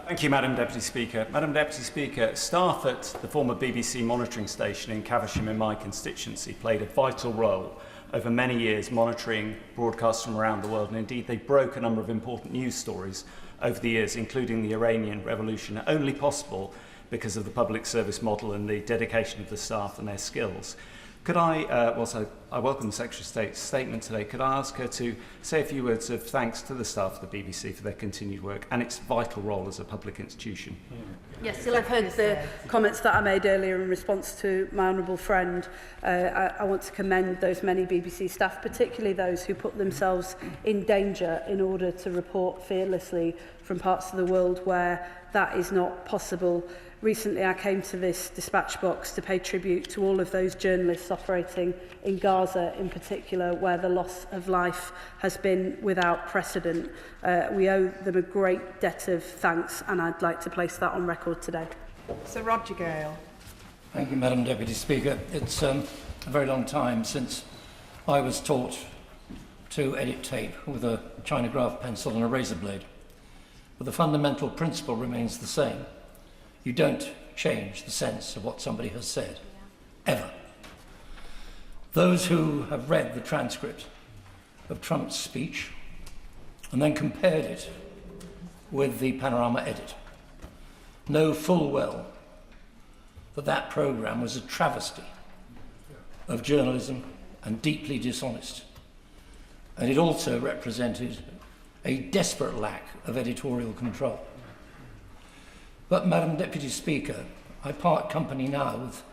Thank you, Madam Deputy Speaker. Madam Deputy Speaker, staff at the former BBC monitoring station in Caversham in my constituency played a vital role over many years monitoring broadcasts from around the world, and indeed they broke a number of important news stories over the years, including the Iranian Revolution, only possible because of the public service model and the dedication of the staff and their skills. Could I, also, I welcome the Secretary of State's statement today. Could I ask her to say a few words of thanks to the staff of the BBC for their continued work and its vital role as a public institution? Yes, you'll have heard the comments that I made earlier in response to my honourable friend. I want to commend those many BBC staff, particularly those who put themselves in danger in order to report fearlessly from parts of the world where that is not possible. Recently, I came to this dispatch box to pay tribute to all of those journalists operating in Gaza in particular, where the loss of life has been without precedent. We owe them a great debt of thanks, and I'd like to place that on record today. Sir Roger Gale. Thank you, Madam Deputy Speaker. It's a very long time since I was taught to edit tape with a China graph pencil and a razor blade. but the fundamental principle remains the same. You don't change the sense of what somebody has said, ever. Those who have read the transcript of Trump's speech and then compared it with the Panorama edit know full well that that programme was a travesty of journalism and deeply dishonest. And it also represented a desperate lack of editorial control. But, Madam Deputy Speaker, I part company now with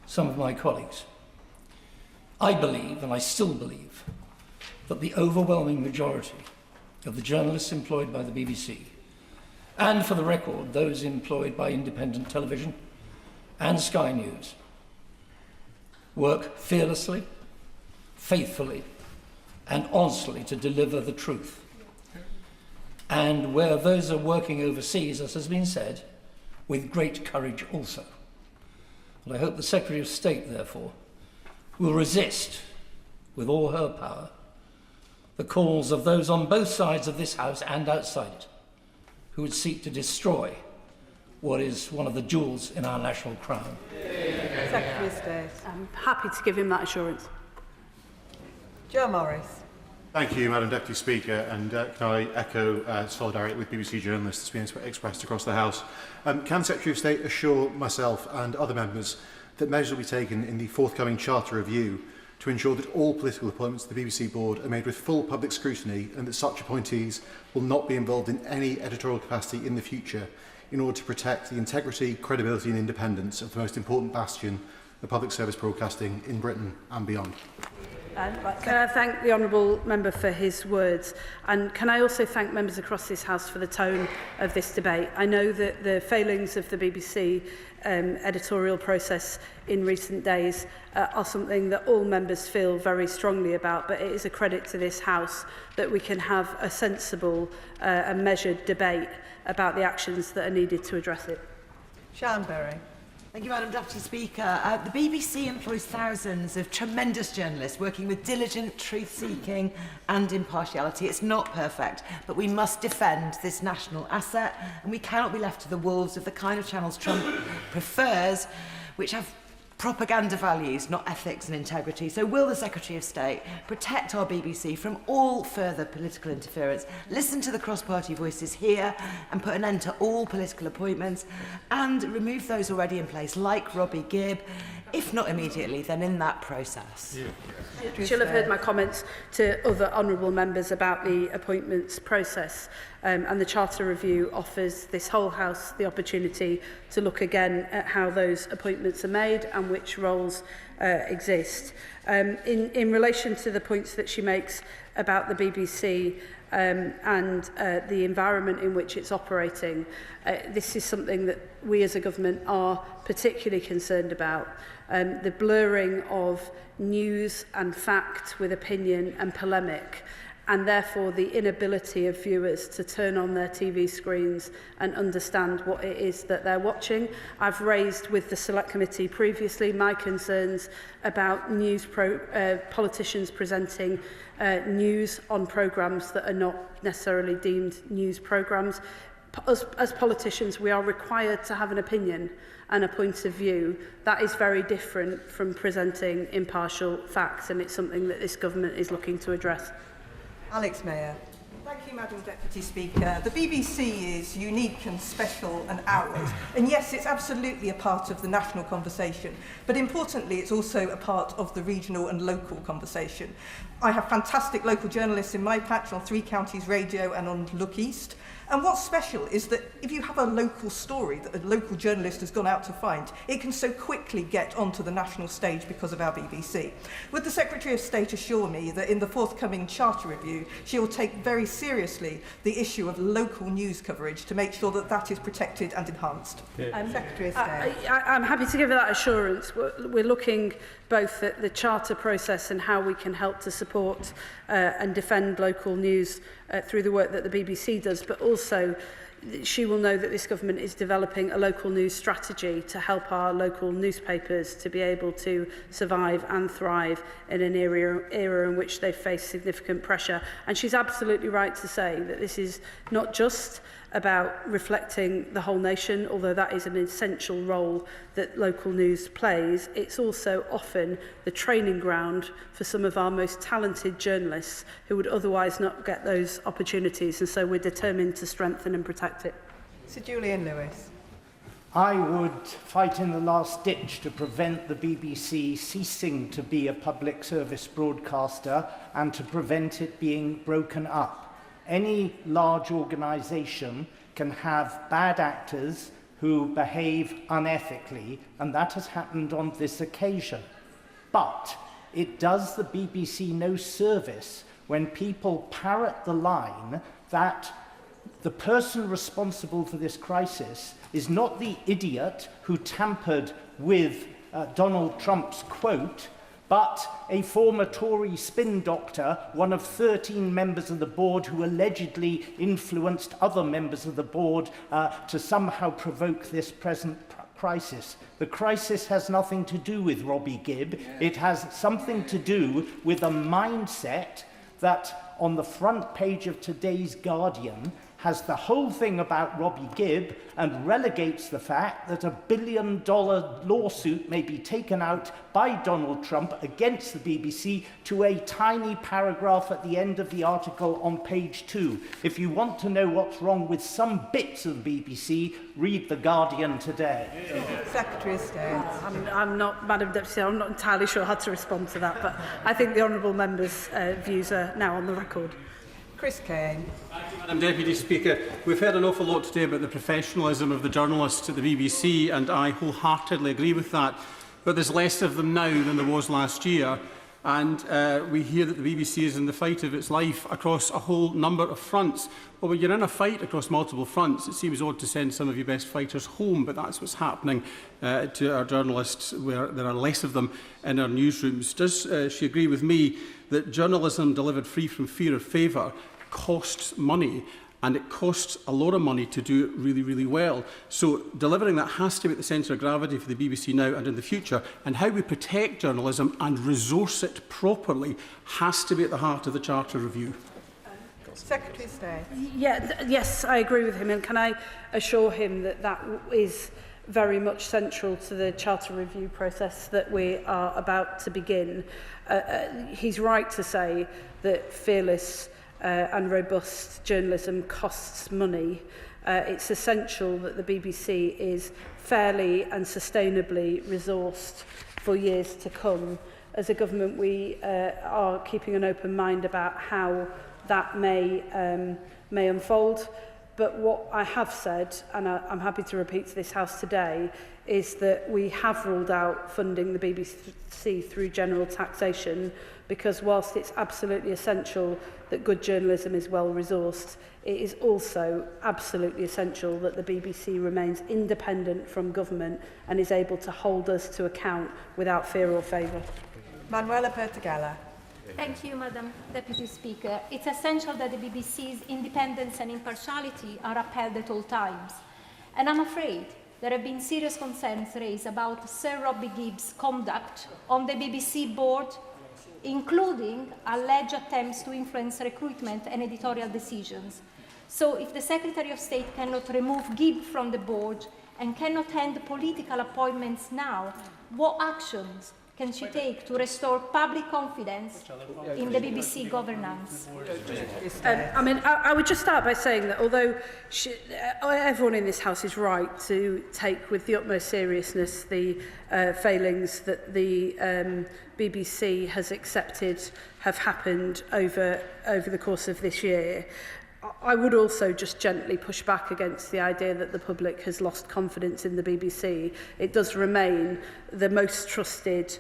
some of my colleagues. I believe, and I still believe, that the overwhelming majority of the journalists employed by the BBC, and for the record, those employed by independent television and Sky News, work fearlessly, faithfully, and honestly to deliver the truth. And where those are working overseas, as has been said, with great courage also. And I hope the Secretary of State, therefore, will resist, with all her power, the calls of those on both sides of this House and outside it, who would seek to destroy what is one of the jewels in our national crown. Secretary of State. I'm happy to give him that assurance. Joe Morris. Thank you, Madam Deputy Speaker, and can I echo solidarity with BBC journalists that's been expressed across the House. Can the Secretary of State assure myself and other members that measures will be taken in the forthcoming Charter Review to ensure that all political appointments to the BBC Board are made with full public scrutiny and that such appointees will not be involved in any editorial capacity in the future in order to protect the integrity, credibility and independence of the most important bastion of public service broadcasting in Britain and beyond? Can I thank the Honourable Member for his words, and can I also thank members across this House for the tone of this debate. I know that the failings of the BBC editorial process in recent days are something that all members feel very strongly about, but it is a credit to this House that we can have a sensible and measured debate about the actions that are needed to address it. Sian Berry. Thank you, Madam Deputy Speaker. The BBC employs thousands of tremendous journalists working with diligent truth-seeking and impartiality. It's not perfect, but we must defend this national asset, and we cannot be left to the wolves of the kind of channels Trump prefers, which have propaganda values, not ethics and integrity. So will the Secretary of State protect our BBC from all further political interference, listen to the cross-party voices here and put an end to all political appointments and remove those already in place, like Robbie Gibb, if not immediately, then in that process? She'll have heard my comments to other honourable members about the appointments process, and the Charter Review offers this whole House the opportunity to look again at how those appointments are made and which roles exist. In relation to the points that she makes about the BBC and the environment in which it's operating, this is something that we as a government are particularly concerned about. The blurring of news and fact with opinion and polemic, and therefore the inability of viewers to turn on their TV screens and understand what it is that they're watching. I've raised with the Select Committee previously my concerns about politicians presenting news on programmes that are not necessarily deemed news programmes. As politicians, we are required to have an opinion and a point of view. That is very different from presenting impartial facts, and it's something that this government is looking to address. Alex Mayer. Thank you, Madam Deputy Speaker. The BBC is unique and special and ours. And yes, it's absolutely a part of the national conversation. But importantly, it's also a part of the regional and local conversation. I have fantastic local journalists in my patch on 3 Counties Radio and on Look East. And what's special is that if you have a local story that a local journalist has gone out to find, it can so quickly get onto the national stage because of our BBC. Would the Secretary of State assure me that in the forthcoming Charter Review, she will take very seriously the issue of local news coverage to make sure that that is protected and enhanced? Secretary of State. I'm happy to give her that assurance. We're looking both at the charter process and how we can help to support and defend local news through the work that the BBC does, but also she will know that this government is developing a local news strategy to help our local newspapers to be able to survive and thrive in an era in which they face significant pressure. And she's absolutely right to say that this is not just about reflecting the whole nation, although that is an essential role that local news plays. It's also often the training ground for some of our most talented journalists who would otherwise not get those opportunities, and so we're determined to strengthen and protect it. Sir Julian Lewis. I would fight in the last ditch to prevent the BBC ceasing to be a public service broadcaster and to prevent it being broken up. Any large organisation can have bad actors who behave unethically, and that has happened on this occasion. But it does the BBC no service when people parrot the line that the person responsible for this crisis is not the idiot who tampered with Donald Trump's quote, but a former Tory spin doctor, one of 13 members of the board who allegedly influenced other members of the board to somehow provoke this present crisis. The crisis has nothing to do with Robbie Gibb. It has something to do with a mindset that on the front page of today's Guardian has the whole thing about Robbie Gibb and relegates the fact that $1 billion lawsuit may be taken out by Donald Trump against the BBC to a tiny paragraph at the end of the article on page 2. If you want to know what's wrong with some bits of the BBC, read The Guardian today. Secretary of State. I'm not, Madam Deputy, I'm not entirely sure how to respond to that, but I think the honourable member's views are now on the record. Chris Kane. Madam Deputy Speaker, we've heard an awful lot today about the professionalism of the journalists at the BBC, and I wholeheartedly agree with that. But there's less of them now than there was last year, and we hear that the BBC is in the fight of its life across a whole number of fronts. Well, when you're in a fight across multiple fronts, it seems odd to send some of your best fighters home, but that's what's happening to our journalists, where there are less of them in our newsrooms. Does she agree with me that journalism delivered free from fear or favour costs money, and it costs a lot of money to do it really, really well? So delivering that has to be at the centre of gravity for the BBC now and in the future, and how we protect journalism and resource it properly has to be at the heart of the Charter Review. Secretary of State. Yes, I agree with him, and can I assure him that that is very much central to the Charter Review process that we are about to begin. He's right to say that fearless and robust journalism costs money. It's essential that the BBC is fairly and sustainably resourced for years to come. As a government, we are keeping an open mind about how that may unfold. But what I have said, and I'm happy to repeat to this House today, is that we have ruled out funding the BBC through general taxation, because whilst it's absolutely essential that good journalism is well resourced, it is also absolutely essential that the BBC remains independent from government and is able to hold us to account without fear or favour. Manuela Pertegala. Thank you, Madam Deputy Speaker. It's essential that the BBC's independence and impartiality are upheld at all times. And I'm afraid there have been serious concerns raised about Sir Robbie Gibb's conduct on the BBC board, including alleged attempts to influence recruitment and editorial decisions. So if the Secretary of State cannot remove Gibb from the board and cannot end political appointments now, what actions can she take to restore public confidence in the BBC governance? I would just start by saying that although everyone in this House is right to take with the utmost seriousness the failings that the BBC has accepted have happened over the course of this year, I would also just gently push back against the idea that the public has lost confidence in the BBC. It does remain the most trusted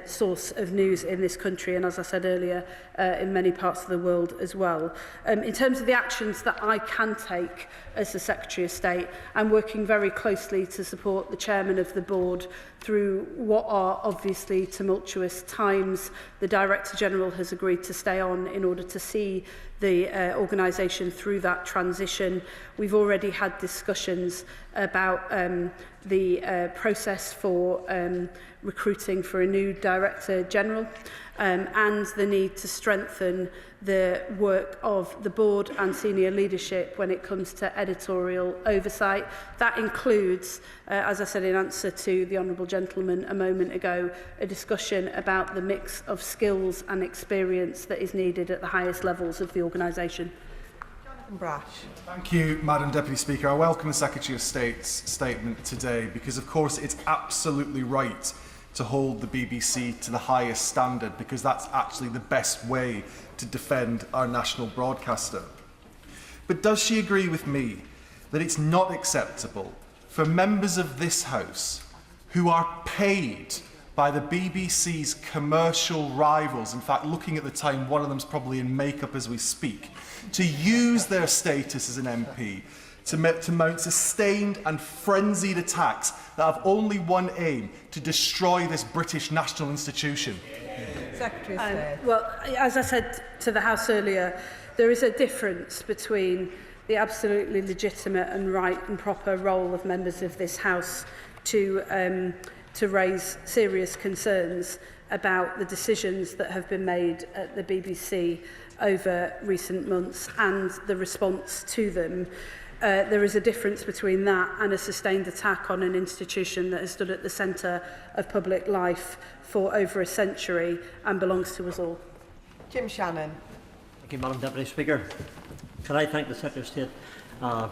source of news in this country, and as I said earlier, in many parts of the world as well. In terms of the actions that I can take as the Secretary of State, I'm working very closely to support the Chairman of the Board through what are obviously tumultuous times. The Director General has agreed to stay on in order to see the organisation organisation through that transition. We've already had discussions about the process for recruiting for a new Director General and the need to strengthen the work of the board and senior leadership when it comes to editorial oversight. That includes, as I said in answer to the Honourable Gentleman a moment ago, a discussion about the mix of skills and experience that is needed at the highest levels of the organisation. Brash. Thank you, Madam Deputy Speaker. I welcome the Secretary of State's statement today because, of course, it's absolutely right to hold the BBC to the highest standard because that's actually the best way to defend our national broadcaster. But does she agree with me that it's not acceptable for members of this House who are paid by the BBC's commercial rivals, in fact, looking at the time, one of them's probably in makeup as we speak, to use their status as an MP to mount sustained and frenzied attacks that have only one aim, to destroy this British national institution? Secretary of State. Well, as I said to the House earlier, there is a difference between the absolutely legitimate and right and proper role of members of this House to raise serious concerns about the decisions that have been made at the BBC over recent months and the response to them. There is a difference between that and a sustained attack on an institution that has stood at the centre of public life for over a century and belongs to us all. Jim Shannon. Thank you, Madam Deputy Speaker. Can I thank the Secretary of State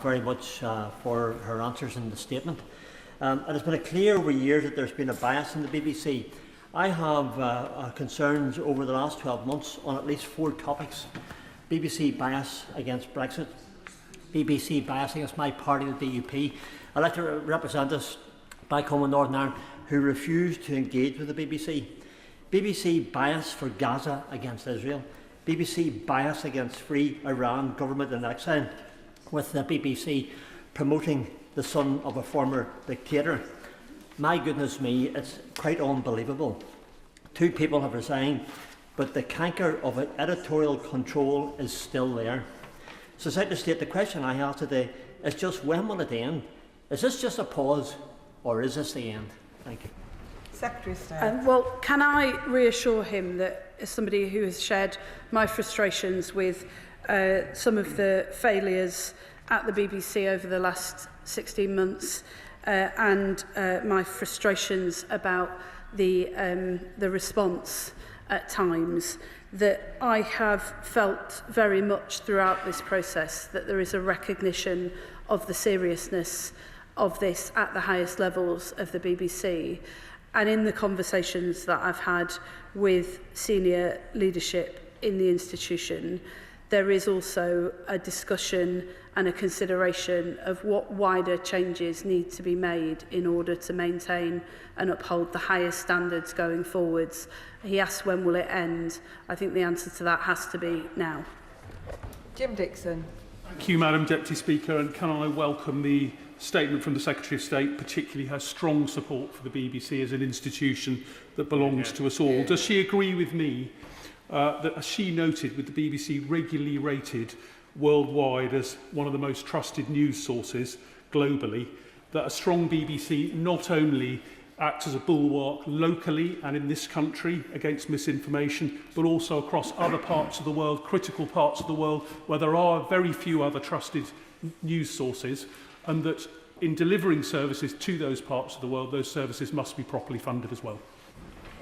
very much for her answers in the statement. It has been clear over years that there's been a bias in the BBC. I have concerns over the last 12 months on at least 4 topics. BBC bias against Brexit, BBC bias against my party, the DUP, elected representatives back home in Northern Ireland who refused to engage with the BBC. BBC bias for Gaza against Israel. BBC bias against Free Iran government in exile, with the BBC promoting the son of a former dictator. My goodness me, it's quite unbelievable. 2 people have resigned, but the canker of editorial control is still there. So, Secretary of State, the question I have today is just when will it end? Is this just a pause, or is this the end? Thank you. Secretary of State. Well, can I reassure him that, as somebody who has shared my frustrations with some of the failures at the BBC over the last 16 months and my frustrations about the response at times, that I have felt very much throughout this process that there is a recognition of the seriousness of this at the highest levels of the BBC. And in the conversations that I've had with senior leadership in the institution, there is also a discussion and a consideration of what wider changes need to be made in order to maintain and uphold the highest standards going forwards. He asked when will it end. I think the answer to that has to be now. Jim Dixon. Thank you, Madam Deputy Speaker, and can I welcome the statement from the Secretary of State, particularly her strong support for the BBC as an institution that belongs to us all. Does she agree with me that, as she noted, with the BBC regularly rated worldwide as one of the most trusted news sources globally, that a strong BBC not only acts as a bulwark locally and in this country against misinformation, but also across other parts of the world, critical parts of the world, where there are very few other trusted news sources, and that in delivering services to those parts of the world, those services must be properly funded as well.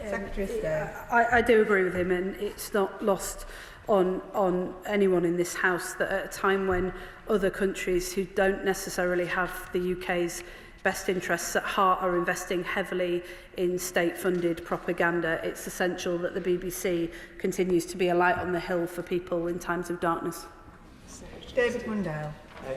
Secretary of State. I do agree with him, and it's not lost on anyone in this House that at a time when other countries who don't necessarily have the UK's best interests at heart are investing heavily in state-funded propaganda, it's essential that the BBC continues to be a light on the hill for people in times of darkness. David Mundell.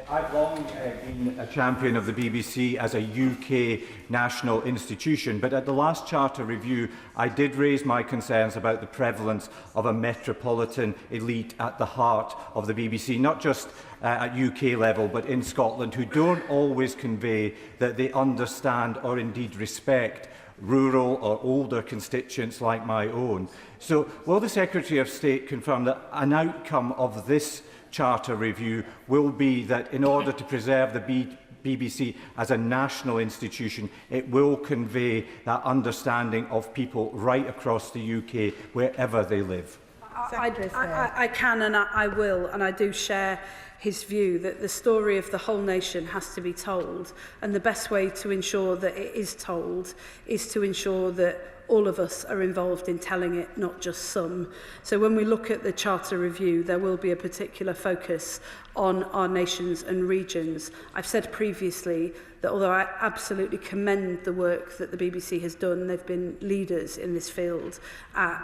I've long been a champion of the BBC as a UK national institution, but at the last Charter review I did raise my concerns about the prevalence of a metropolitan elite at the heart of the BBC, not just at UK level but in Scotland, who don't always convey that they understand or indeed respect rural or older constituents like my own. So will the Secretary of State confirm that an outcome of this Charter review will be that in order to preserve the BBC as a national institution, it will convey that understanding of people right across the UK, wherever they live. I can and I will, and I do share his view that the story of the whole nation has to be told, and the best way to ensure that it is told is to ensure that all of us are involved in telling it, not just some. So when we look at the Charter Review, there will be a particular focus on our nations and regions. I've said previously that although I absolutely commend the work that the BBC has done, they've been leaders in this field at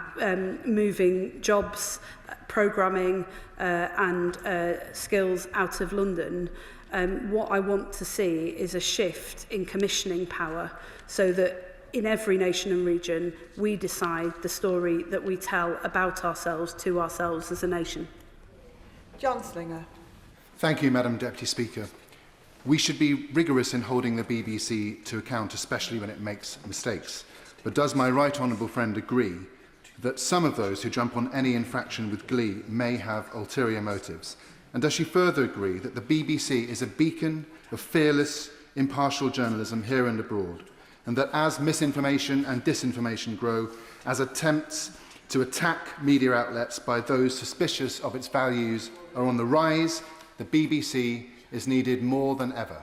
moving jobs, programming and skills out of London. What I want to see is a shift in commissioning power so that in every nation and region, we decide the story that we tell about ourselves to ourselves as a nation. John Slinger. Thank you, Madam Deputy Speaker. We should be rigorous in holding the BBC to account, especially when it makes mistakes. But does my right honourable friend agree that some of those who jump on any infraction with glee may have ulterior motives? And does she further agree that the BBC is a beacon of fearless, impartial journalism here and abroad, and that as misinformation and disinformation grow, as attempts to attack media outlets by those suspicious of its values are on the rise, the BBC is needed more than ever?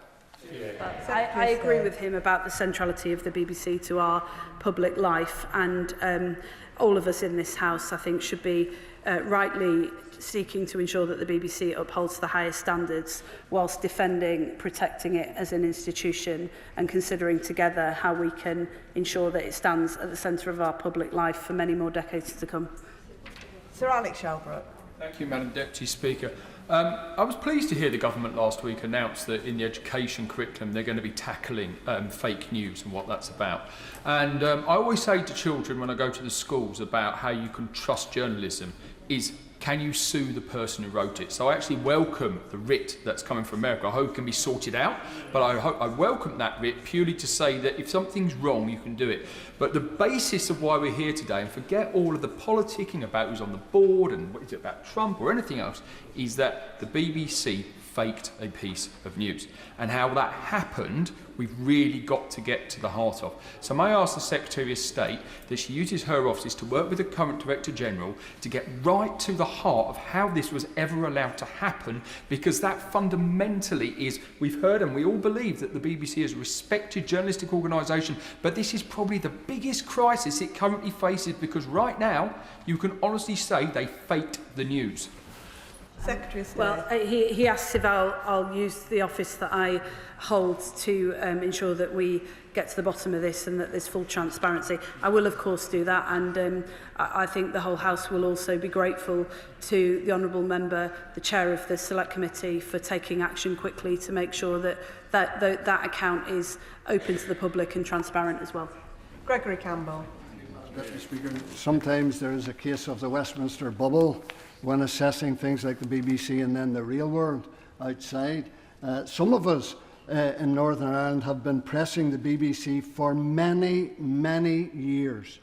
I agree with him about the centrality of the BBC to our public life, and all of us in this House, I think, should be rightly seeking to ensure that the BBC upholds the highest standards whilst defending, protecting it as an institution and considering together how we can ensure that it stands at the centre of our public life for many more decades to come. Sir Alex Shelbrooke. Thank you, Madam Deputy Speaker. I was pleased to hear the government last week announce that in the education curriculum they're going to be tackling fake news and what that's about. And I always say to children when I go to the schools about how you can trust journalism is, can you sue the person who wrote it? So I actually welcome the writ that's coming from America. I hope it can be sorted out, but I welcome that writ purely to say that if something's wrong, you can do it. But the basis of why we're here today, and forget all of the politicking about who's on the board and what is it about Trump or anything else, is that the BBC faked a piece of news. And how that happened, we've really got to get to the heart of. So may I ask the Secretary of State that she uses her office to work with the current Director General to get right to the heart of how this was ever allowed to happen, because that fundamentally is, we've heard and we all believe that the BBC is a respected journalistic organisation, but this is probably the biggest crisis it currently faces, because right now you can honestly say they faked the news. Secretary of State. Well, he asks if I'll use the office that I hold to ensure that we get to the bottom of this and that there's full transparency. I will, of course, do that, and I think the whole House will also be grateful to the Honourable Member, the Chair of the Select Committee, for taking action quickly to make sure that account is open to the public and transparent as well. Gregory Campbell. Deputy Speaker, sometimes there is a case of the Westminster bubble when assessing things like the BBC and then the real world outside. Some of us in Northern Ireland have been pressing the BBC for many, many years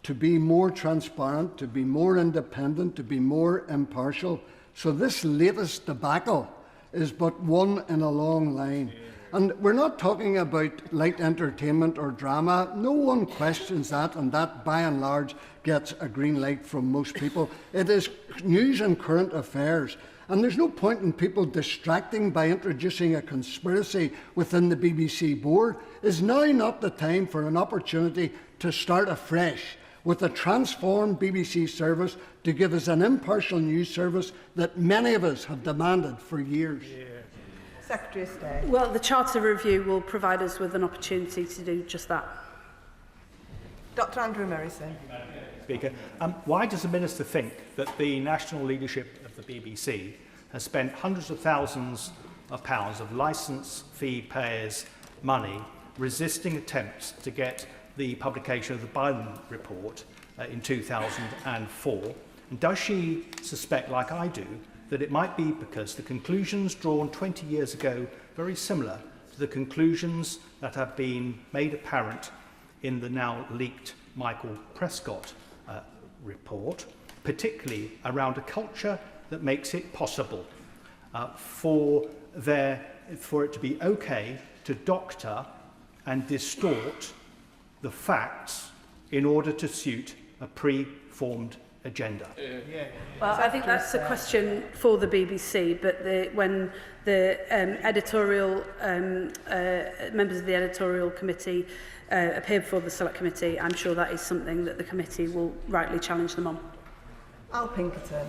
to be more transparent, to be more independent, to be more impartial. So this latest debacle is but one in a long line. And we're not talking about light entertainment or drama. No one questions that, and that by and large gets a green light from most people. It is news and current affairs. And there's no point in people distracting by introducing a conspiracy within the BBC board. Is now not the time for an opportunity to start afresh with a transformed BBC service to give us an impartial news service that many of us have demanded for years? Secretary of State. Well, the Charter Review will provide us with an opportunity to do just that. Dr Andrew Murrison. Speaker, why does the Minister think that the national leadership of the BBC has spent hundreds of thousands of pounds of licence fee payers' money resisting attempts to get the publication of the Biden report in 2004? And does she suspect, like I do, that it might be because the conclusions drawn 20 years ago very similar to the conclusions that have been made apparent in the now leaked Michael Prescott report, particularly around a culture that makes it possible for it to be okay to doctor and distort the facts in order to suit a pre-formed agenda? Well, I think that's a question for the BBC, but when the editorial members of the editorial committee appear before the Select Committee, I'm sure that is something that the committee will rightly challenge them on. Al Pinkerton.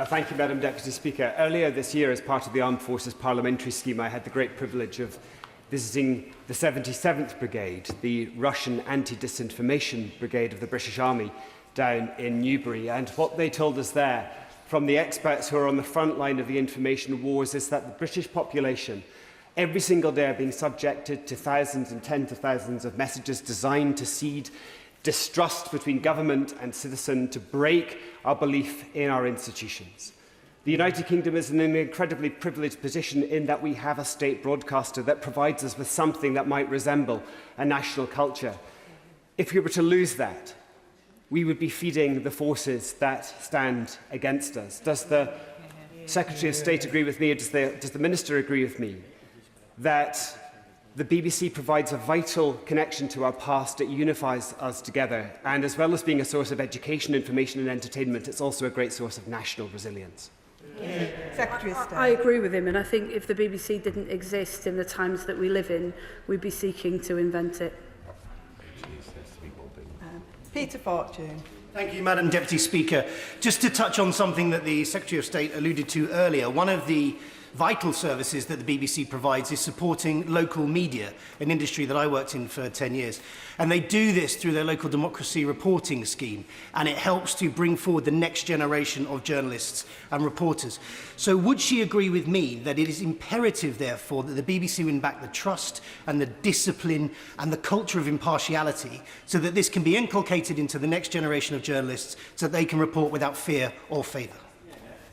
Thank you, Madam Deputy Speaker. Earlier this year, as part of the Armed Forces Parliamentary Scheme, I had the great privilege of visiting the 77th Brigade, the Russian anti-disinformation brigade of the British Army, down in Newbury. And what they told us there, from the experts who are on the front line of the information wars, is that the British population, every single day, are being subjected to thousands and tens of thousands of messages designed to seed distrust between government and citizen, to break our belief in our institutions. The United Kingdom is in an incredibly privileged position in that we have a state broadcaster that provides us with something that might resemble a national culture. If we were to lose that, we would be feeding the forces that stand against us. Does the Secretary of State agree with me, or does the Minister agree with me, that the BBC provides a vital connection to our past? It unifies us together, and as well as being a source of education, information and entertainment, it's also a great source of national resilience. Secretary of State. I agree with him, and I think if the BBC didn't exist in the times that we live in, we'd be seeking to invent it. Peter Fortune. Thank you, Madam Deputy Speaker. Just to touch on something that the Secretary of State alluded to earlier, one of the vital services that the BBC provides is supporting local media, an industry that I worked in for 10 years. And they do this through their local democracy reporting scheme, and it helps to bring forward the next generation of journalists and reporters. So would she agree with me that it is imperative, therefore, that the BBC win back the trust and the discipline and the culture of impartiality, so that this can be inculcated into the next generation of journalists, so that they can report without fear or favour?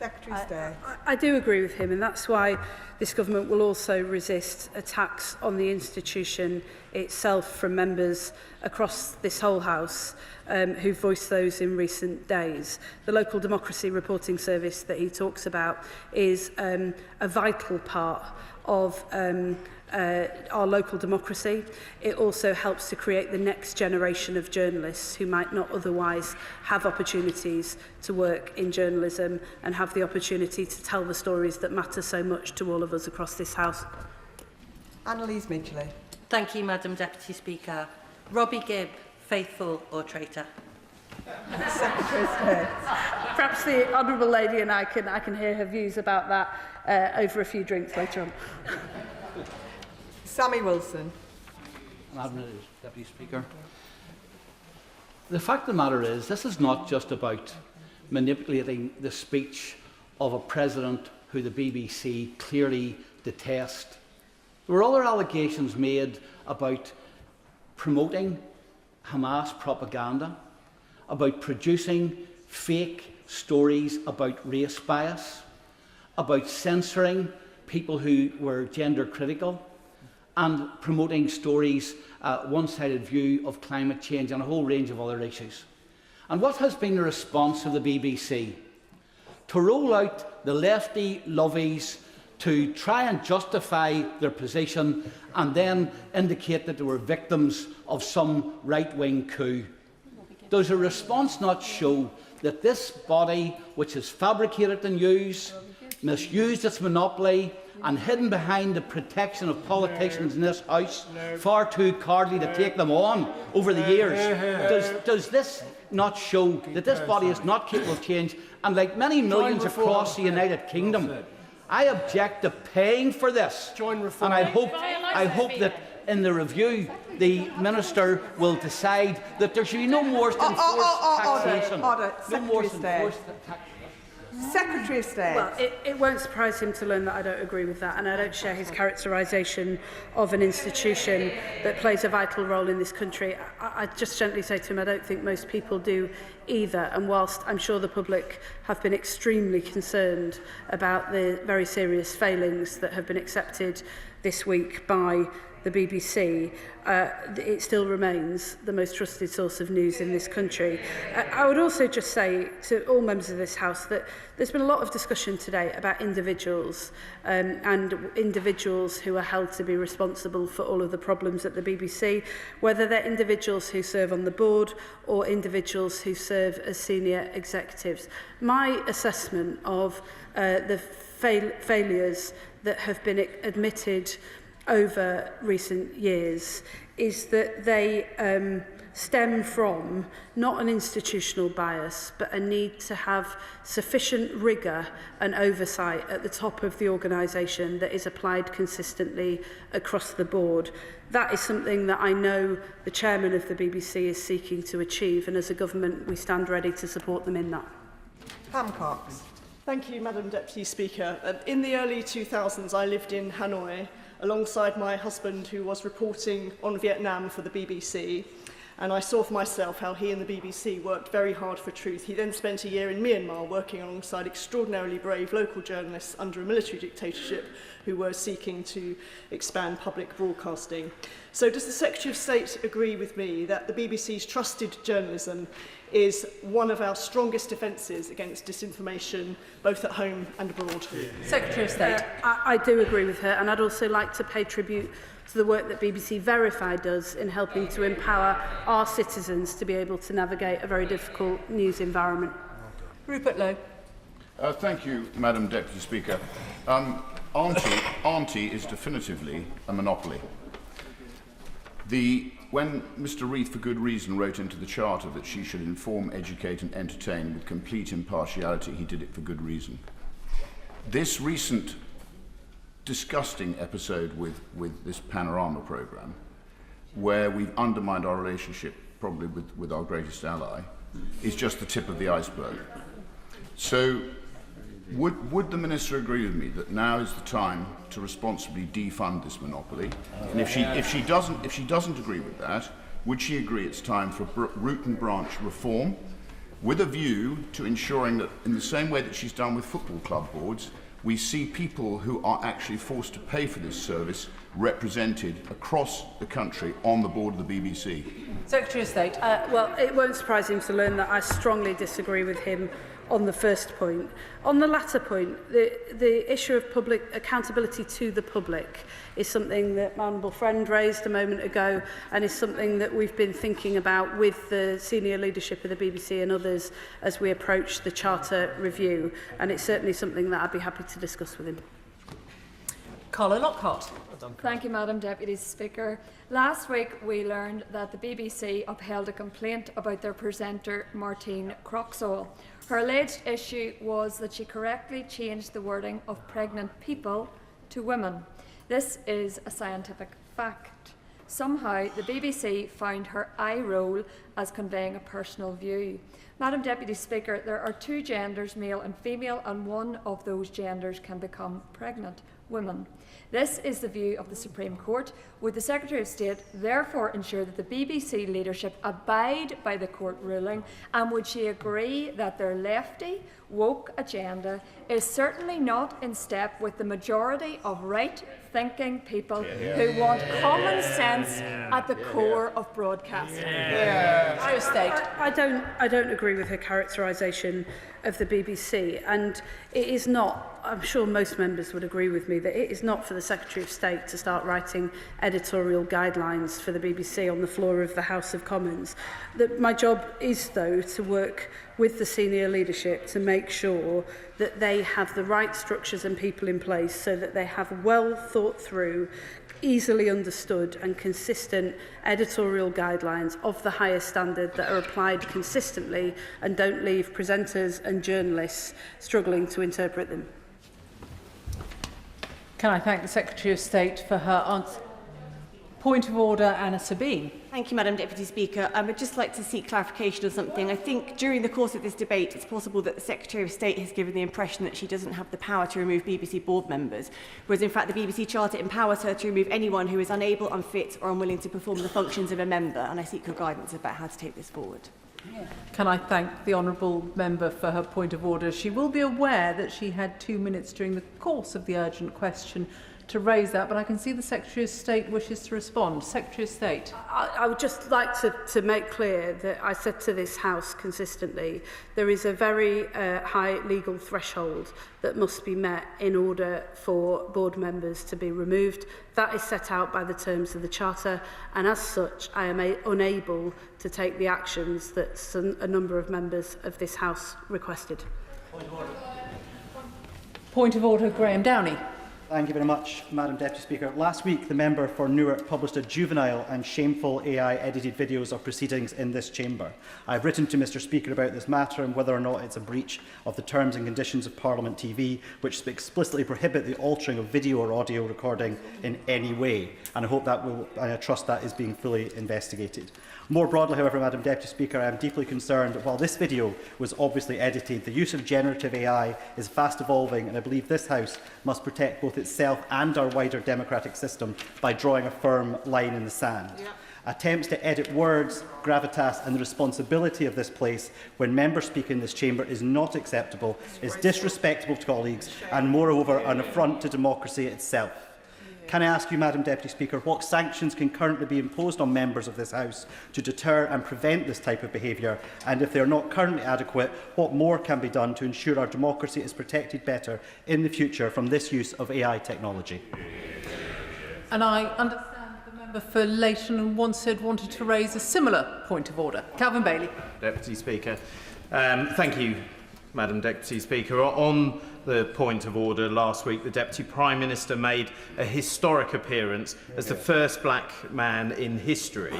Secretary of State. I do agree with him, and that's why this government will also resist attacks on the institution itself from members across this whole House who've voiced those in recent days. The local democracy reporting service that he talks about is a vital part of our local democracy. It also helps to create the next generation of journalists who might not otherwise have opportunities to work in journalism and have the opportunity to tell the stories that matter so much to all of us across this House. Annalise Midgley. Thank you, Madam Deputy Speaker. Robbie Gibb, faithful or traitor? Secretary of State. Perhaps the Honourable Lady and I can hear her views about that over a few drinks later on. Sammy Wilson. Madam Deputy Speaker. The fact of the matter is, this is not just about manipulating the speech of a president who the BBC clearly detest. There were other allegations made about promoting Hamas propaganda, about producing fake stories about race bias, about censoring people who were gender critical, and promoting stories, one-sided view of climate change and a whole range of other issues. And what has been the response of the BBC? To roll out the lefty lovies to try and justify their position and then indicate that they were victims of some right-wing coup. Does a response not show that this body, which has fabricated the news, misused its monopoly, and hidden behind the protection of politicians in this House, far too cowardly to take them on over the years? Does this not show that this body is not capable of change? And like many millions across the United Kingdom, I object to paying for this. And I hope that in the review, the Minister will decide that there should be no more enforced taxation. Order. No more Secretary of State. enforced taxation. Secretary of State. Well, it won't surprise him to learn that I don't agree with that, and I don't share his characterisation of an institution that plays a vital role in this country. I just gently say to him, I don't think most people do either, and whilst I'm sure the public have been extremely concerned about the very serious failings that have been accepted this week by the BBC, it still remains the most trusted source of news in this country. I would also just say to all members of this House that there's been a lot of discussion today about individuals and individuals who are held to be responsible for all of the problems at the BBC, whether they're individuals who serve on the board or individuals who serve as senior executives. My assessment of the failures that have been admitted over recent years is that they stem from not an institutional bias, but a need to have sufficient rigour and oversight at the top of the organisation that is applied consistently across the board. That is something that I know the chairman of the BBC is seeking to achieve, and as a government we stand ready to support them in that. Pam Cox. Thank you, Madam Deputy Speaker. In the early 2000s, I lived in Hanoi alongside my husband, who was reporting on Vietnam for the BBC, and I saw for myself how he and the BBC worked very hard for truth. He then spent a year in Myanmar working alongside extraordinarily brave local journalists under a military dictatorship who were seeking to expand public broadcasting. So does the Secretary of State agree with me that the BBC's trusted journalism is one of our strongest defences against disinformation, both at home and abroad? Secretary of State. I do agree with her, and I'd also like to pay tribute to the work that BBC Verify does in helping to empower our citizens to be able to navigate a very difficult news environment. Rupert Lowe. Thank you, Madam Deputy Speaker. Auntie is definitively a monopoly. When Mr. Reith, for good reason, wrote into the Charter that she should inform, educate and entertain with complete impartiality, he did it for good reason. This recent disgusting episode with this Panorama programme, where we've undermined our relationship probably with our greatest ally, is just the tip of the iceberg. So would the Minister agree with me that now is the time to responsibly defund this monopoly? And if she doesn't agree with that, would she agree it's time for root and branch reform, with a view to ensuring that, in the same way that she's done with football club boards, we see people who are actually forced to pay for this service represented across the country on the board of the BBC? Secretary of State. Well, it won't surprise him to learn that I strongly disagree with him on the first point. On the latter point, the issue of public accountability to the public is something that my honourable friend raised a moment ago, and is something that we've been thinking about with the senior leadership of the BBC and others as we approach the Charter review, and it's certainly something that I'd be happy to discuss with him. Carla Lockhart. Thank you, Madam Deputy Speaker. Last week we learned that the BBC upheld a complaint about their presenter Martine Croxall. Her alleged issue was that she correctly changed the wording of pregnant people to women. This is a scientific fact. Somehow the BBC found her eye roll as conveying a personal view. Madam Deputy Speaker, there are two genders, male and female, and one of those genders can become pregnant, women. This is the view of the Supreme Court. Would the Secretary of State therefore ensure that the BBC leadership abide by the court ruling, and would she agree that their lefty, woke agenda is certainly not in step with the majority of right-thinking people who want common sense at the core of broadcasting? I don't agree with her characterisation of the BBC, and it is not, I'm sure most members would agree with me, that it is not for the Secretary of State to start writing editorial guidelines for the BBC on the floor of the House of Commons. My job is, though, to work with the senior leadership to make sure that they have the right structures and people in place so that they have well thought through, easily understood and consistent editorial guidelines of the highest standard that are applied consistently and don't leave presenters and journalists struggling to interpret them. Can I thank the Secretary of State for her answer? Point of order, Anna Sabine. Thank you, Madam Deputy Speaker. I would just like to seek clarification on something. I think during the course of this debate, it's possible that the Secretary of State has given the impression that she doesn't have the power to remove BBC board members, whereas in fact the BBC Charter empowers her to remove anyone who is unable, unfit or unwilling to perform the functions of a member, and I seek your guidance about how to take this forward. Can I thank the honourable member for her point of order? She will be aware that she had 2 minutes during the course of the urgent question to raise that, but I can see the Secretary of State wishes to respond. Secretary of State. I would just like to make clear that I said to this House consistently, there is a very high legal threshold that must be met in order for board members to be removed. That is set out by the terms of the Charter, and as such, I am unable to take the actions that a number of members of this House requested. Point of order, Graham Downey. Thank you very much, Madam Deputy Speaker. Last week, the member for Newark published a juvenile and shameful AI-edited videos of proceedings in this chamber. I've written to Mr Speaker about this matter and whether or not it's a breach of the terms and conditions of Parliament TV, which explicitly prohibit the altering of video or audio recording in any way. And I trust that is being fully investigated. More broadly, however, Madam Deputy Speaker, I am deeply concerned that while this video was obviously edited, the use of generative AI is fast evolving, and I believe this House must protect both itself and our wider democratic system by drawing a firm line in the sand. Yeah. Attempts to edit words, gravitas and the responsibility of this place when members speak in this chamber is not acceptable, is disrespectful to colleagues and moreover an affront to democracy itself. Can I ask you, Madam Deputy Speaker, what sanctions can currently be imposed on members of this House to deter and prevent this type of behaviour? And if they are not currently adequate, what more can be done to ensure our democracy is protected better in the future from this use of AI technology? And I understand the member for Leighton and Wanstead wanted to raise a similar point of order. Calvin Bailey. Deputy Speaker. Thank you, Madam Deputy Speaker. On the point of order, last week the Deputy Prime Minister made a historic appearance as the first black man in history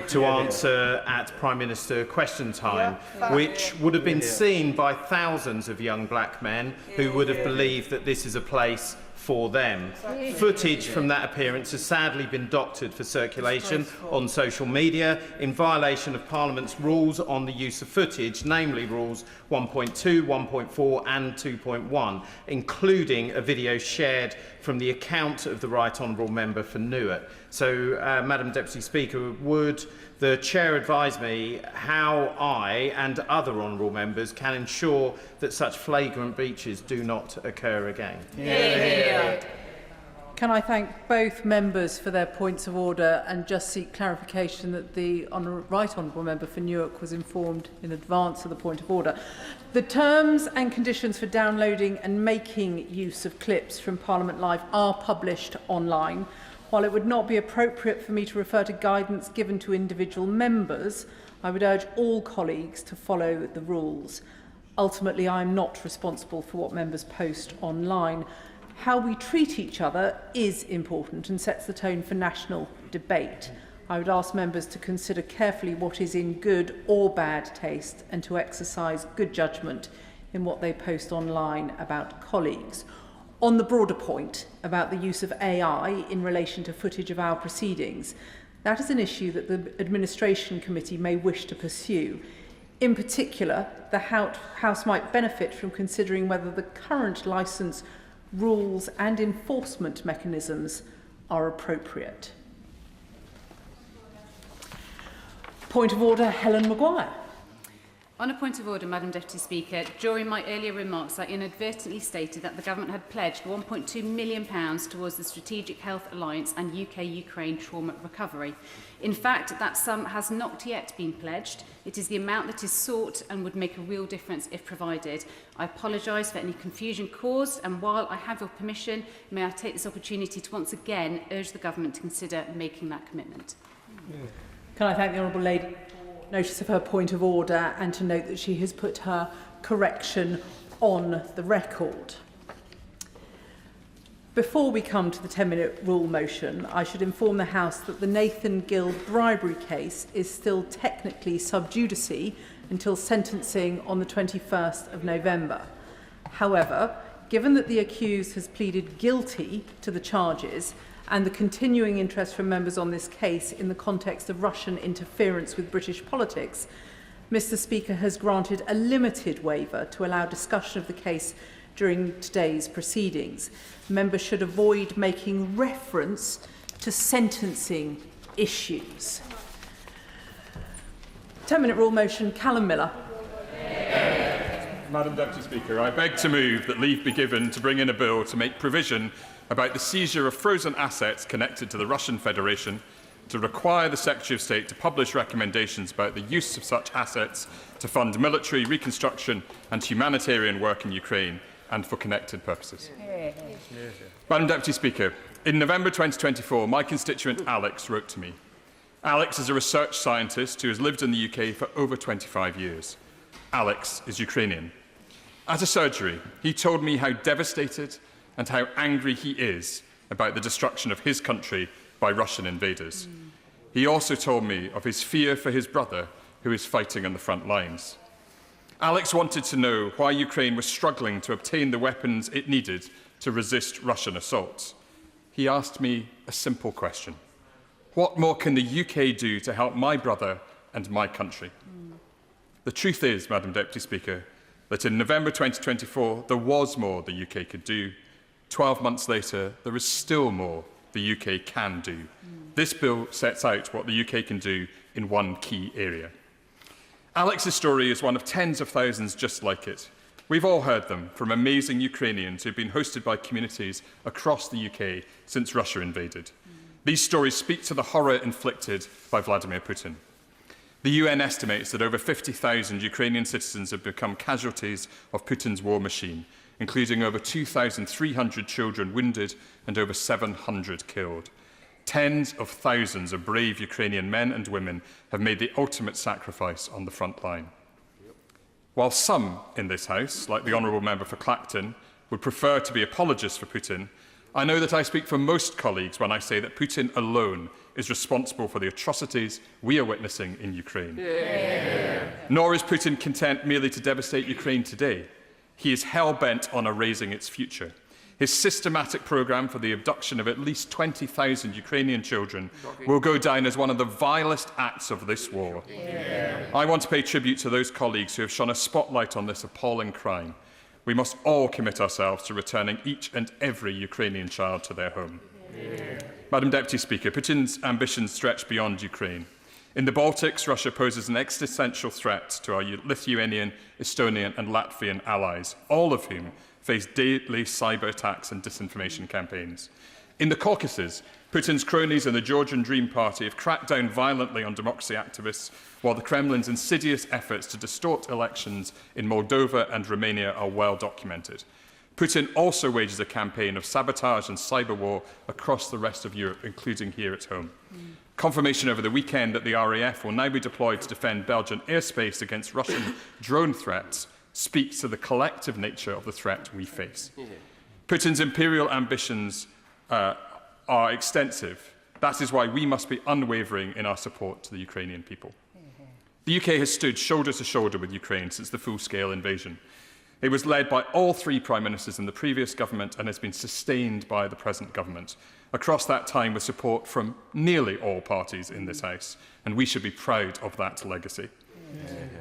to answer at Prime Minister Question Time, which would have been seen by thousands of young black men who would have believed that this is a place for them. Footage from that appearance has sadly been doctored for circulation on social media in violation of Parliament's rules on the use of footage, namely rules 1.2, 1.4 and 2.1, including a video shared from the account of the Right Honourable Member for Newark. So, Madam Deputy Speaker, would the Chair advise me how I and other honourable members can ensure that such flagrant breaches do not occur again? Can I thank both members for their points of order and just seek clarification that the Right Honourable Member for Newark was informed in advance of the point of order. The terms and conditions for downloading and making use of clips from Parliament Live are published online. While it would not be appropriate for me to refer to guidance given to individual members, I would urge all colleagues to follow the rules. Ultimately, I am not responsible for what members post online. How we treat each other is important and sets the tone for national debate. I would ask members to consider carefully what is in good or bad taste and to exercise good judgment in what they post online about colleagues. On the broader point about the use of AI in relation to footage of our proceedings, that is an issue that the Administration Committee may wish to pursue. In particular, the House might benefit from considering whether the current licence, rules and enforcement mechanisms are appropriate. Point of order, Helen Maguire. On a point of order, Madam Deputy Speaker, during my earlier remarks, I inadvertently stated that the Government had pledged £1.2 million towards the Strategic Health Alliance and UK-Ukraine trauma recovery. In fact, that sum has not yet been pledged. It is the amount that is sought and would make a real difference if provided. I apologise for any confusion caused, and while I have your permission, may I take this opportunity to once again urge the Government to consider making that commitment. Can I thank the Honourable Lady notice of her point of order and to note that she has put her correction on the record. Before we come to the 10-minute rule motion, I should inform the House that the Nathan Gill bribery case is still technically sub judice until sentencing on the 21st of November. However, given that the accused has pleaded guilty to the charges and the continuing interest from members on this case in the context of Russian interference with British politics, Mr Speaker has granted a limited waiver to allow discussion of the case during today's proceedings. Members should avoid making reference to sentencing issues. 10-minute rule motion, Callum Miller. Madam Deputy Speaker, I beg to move that leave be given to bring in a bill to make provision about the seizure of frozen assets connected to the Russian Federation, to require the Secretary of State to publish recommendations about the use of such assets to fund military reconstruction and humanitarian work in Ukraine and for connected purposes. Madam Deputy Speaker, in November 2024, my constituent Alex wrote to me. Alex is a research scientist who has lived in the UK for over 25 years. Alex is Ukrainian. At a surgery, he told me how devastated and how angry he is about the destruction of his country by Russian invaders. He also told me of his fear for his brother, who is fighting on the front lines. Alex wanted to know why Ukraine was struggling to obtain the weapons it needed to resist Russian assaults. He asked me a simple question. What more can the UK do to help my brother and my country? The truth is, Madam Deputy Speaker, that in November 2024, there was more the UK could do. 12 months later, there is still more the UK can do. This bill sets out what the UK can do in one key area. Alex's story is one of tens of thousands just like it. We've all heard them from amazing Ukrainians who've been hosted by communities across the UK since Russia invaded. These stories speak to the horror inflicted by Vladimir Putin. The UN estimates that over 50,000 Ukrainian citizens have become casualties of Putin's war machine, including over 2,300 children wounded and over 700 killed. Tens of thousands of brave Ukrainian men and women have made the ultimate sacrifice on the front line. While some in this House, like the Honourable Member for Clacton, would prefer to be apologists for Putin, I know that I speak for most colleagues when I say that Putin alone is responsible for the atrocities we are witnessing in Ukraine. Nor is Putin content merely to devastate Ukraine today. He is hell-bent on erasing its future. His systematic programme for the abduction of at least 20,000 Ukrainian children will go down as one of the vilest acts of this war. I want to pay tribute to those colleagues who have shone a spotlight on this appalling crime. We must all commit ourselves to returning each and every Ukrainian child to their home. Madam Deputy Speaker, Putin's ambitions stretch beyond Ukraine. In the Baltics, Russia poses an existential threat to our Lithuanian, Estonian and Latvian allies, all of whom face daily cyber attacks and disinformation campaigns. In the Caucasus, Putin's cronies and the Georgian Dream Party have cracked down violently on democracy activists, while the Kremlin's insidious efforts to distort elections in Moldova and Romania are well documented. Putin also wages a campaign of sabotage and cyber war across the rest of Europe, including here at home. Confirmation over the weekend that the RAF will now be deployed to defend Belgian airspace against Russian drone threats speaks to the collective nature of the threat we face. Putin's imperial ambitions are extensive. That is why we must be unwavering in our support to the Ukrainian people. The UK has stood shoulder to shoulder with Ukraine since the full-scale invasion. It was led by all three Prime Ministers in the previous government and has been sustained by the present government. Across that time with support from nearly all parties in this House, and we should be proud of that legacy.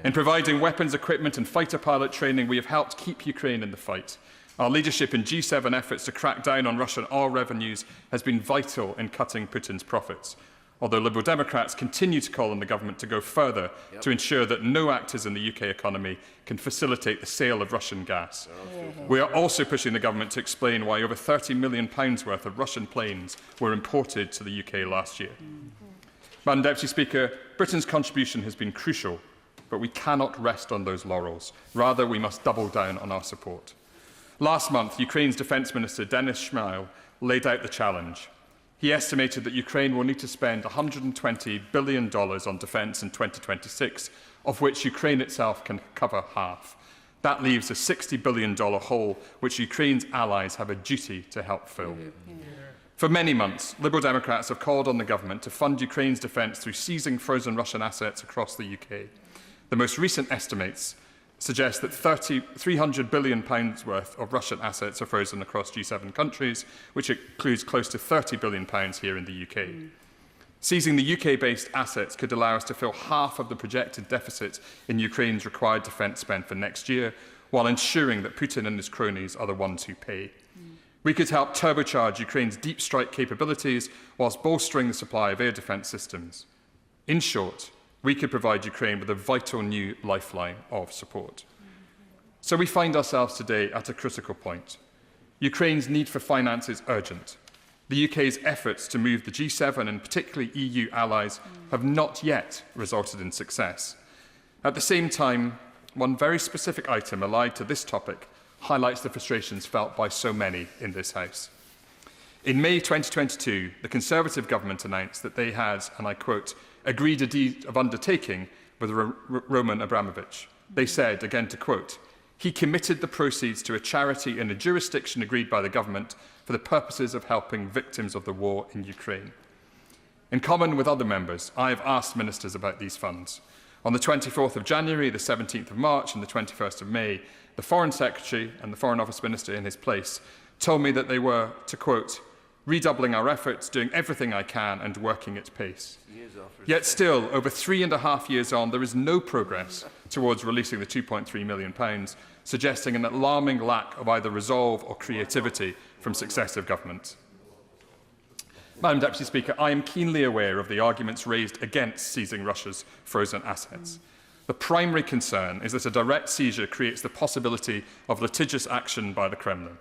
In providing weapons, equipment and fighter pilot training, we have helped keep Ukraine in the fight. Our leadership in G7 efforts to crack down on Russian oil revenues has been vital in cutting Putin's profits, although Liberal Democrats continue to call on the government to go further to ensure that no actors in the UK economy can facilitate the sale of Russian gas. We are also pushing the government to explain why over £30 million worth of Russian planes were imported to the UK last year. Madam Deputy Speaker, Britain's contribution has been crucial, but we cannot rest on those laurels. Rather, we must double down on our support. Last month, Ukraine's Defence Minister Denis Shmyhal laid out the challenge. He estimated that Ukraine will need to spend $120 billion on defence in 2026, of which Ukraine itself can cover half. That leaves a $60 billion hole, which Ukraine's allies have a duty to help fill. For many months, Liberal Democrats have called on the government to fund Ukraine's defence through seizing frozen Russian assets across the UK. The most recent estimates suggest that £300 billion worth of Russian assets are frozen across G7 countries, which includes close to £30 billion here in the UK. Seizing the UK-based assets could allow us to fill half of the projected deficit in Ukraine's required defence spend for next year, while ensuring that Putin and his cronies are the ones who pay. We could help turbocharge Ukraine's deep strike capabilities whilst bolstering the supply of air defence systems. In short, we could provide Ukraine with a vital new lifeline of support. So we find ourselves today at a critical point. Ukraine's need for finance is urgent. The UK's efforts to move the G7 and particularly EU allies have not yet resulted in success. At the same time, one very specific item allied to this topic highlights the frustrations felt by so many in this House. In May 2022, the Conservative government announced that they had, and I quote, agreed a deed of undertaking with Roman Abramovich. They said, again to quote, he committed the proceeds to a charity in a jurisdiction agreed by the government for the purposes of helping victims of the war in Ukraine. In common with other members, I have asked ministers about these funds. On the 24th of January, the 17th of March and the 21st of May, the Foreign Secretary and the Foreign Office Minister in his place told me that they were, to quote, redoubling our efforts, doing everything I can and working at pace. Yet still, over 3.5 years on, there is no progress towards releasing the £2.3 million, suggesting an alarming lack of either resolve or creativity from successive governments. Madam Deputy Speaker, I am keenly aware of the arguments raised against seizing Russia's frozen assets. The primary concern is that a direct seizure creates the possibility of litigious action by the Kremlin.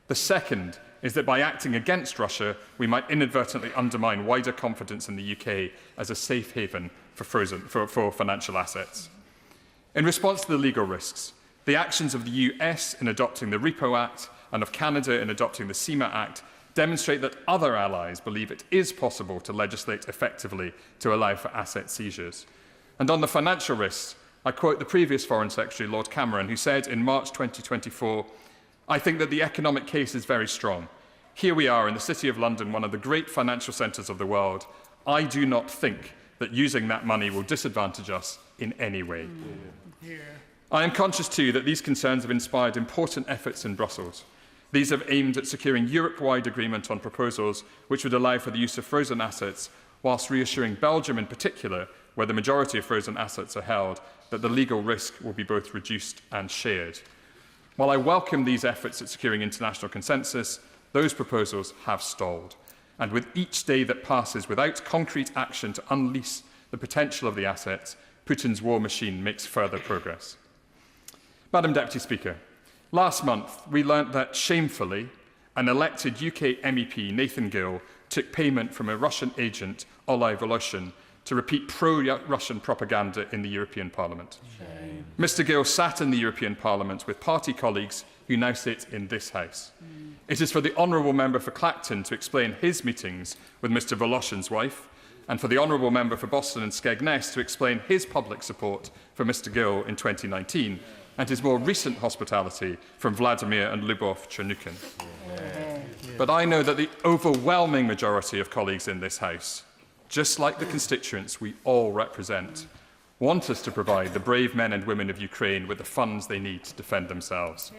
The second is that by acting against Russia, we might inadvertently undermine wider confidence in the UK as a safe haven for financial assets. In response to the legal risks, the actions of the US in adopting the Repo Act and of Canada in adopting the CIMA Act demonstrate that other allies believe it is possible to legislate effectively to allow for asset seizures. And on the financial risks, I quote the previous Foreign Secretary, Lord Cameron, who said in March 2024, I think that the economic case is very strong. Here we are in the City of London, one of the great financial centres of the world. I do not think that using that money will disadvantage us in any way. I am conscious too that these concerns have inspired important efforts in Brussels. These have aimed at securing Europe-wide agreement on proposals which would allow for the use of frozen assets, whilst reassuring Belgium in particular, where the majority of frozen assets are held, that the legal risk will be both reduced and shared. While I welcome these efforts at securing international consensus, those proposals have stalled. And with each day that passes without concrete action to unleash the potential of the assets, Putin's war machine makes further progress. Madam Deputy Speaker, last month we learnt that, shamefully, an elected UK MEP, Nathan Gill, took payment from a Russian agent, Olay Voloshin, to repeat pro-Russian propaganda in the European Parliament. Shame. Mr Gill sat in the European Parliament with party colleagues who now sit in this House. It is for the Honourable Member for Clacton to explain his meetings with Mr Voloshin's wife, and for the Honourable Member for Boston and Skegness to explain his public support for Mr Gill in 2019, and his more recent hospitality from Vladimir and Lyubov Chernukin. But I know that the overwhelming majority of colleagues in this House, just like the constituents we all represent, want us to provide the brave men and women of Ukraine with the funds they need to defend themselves.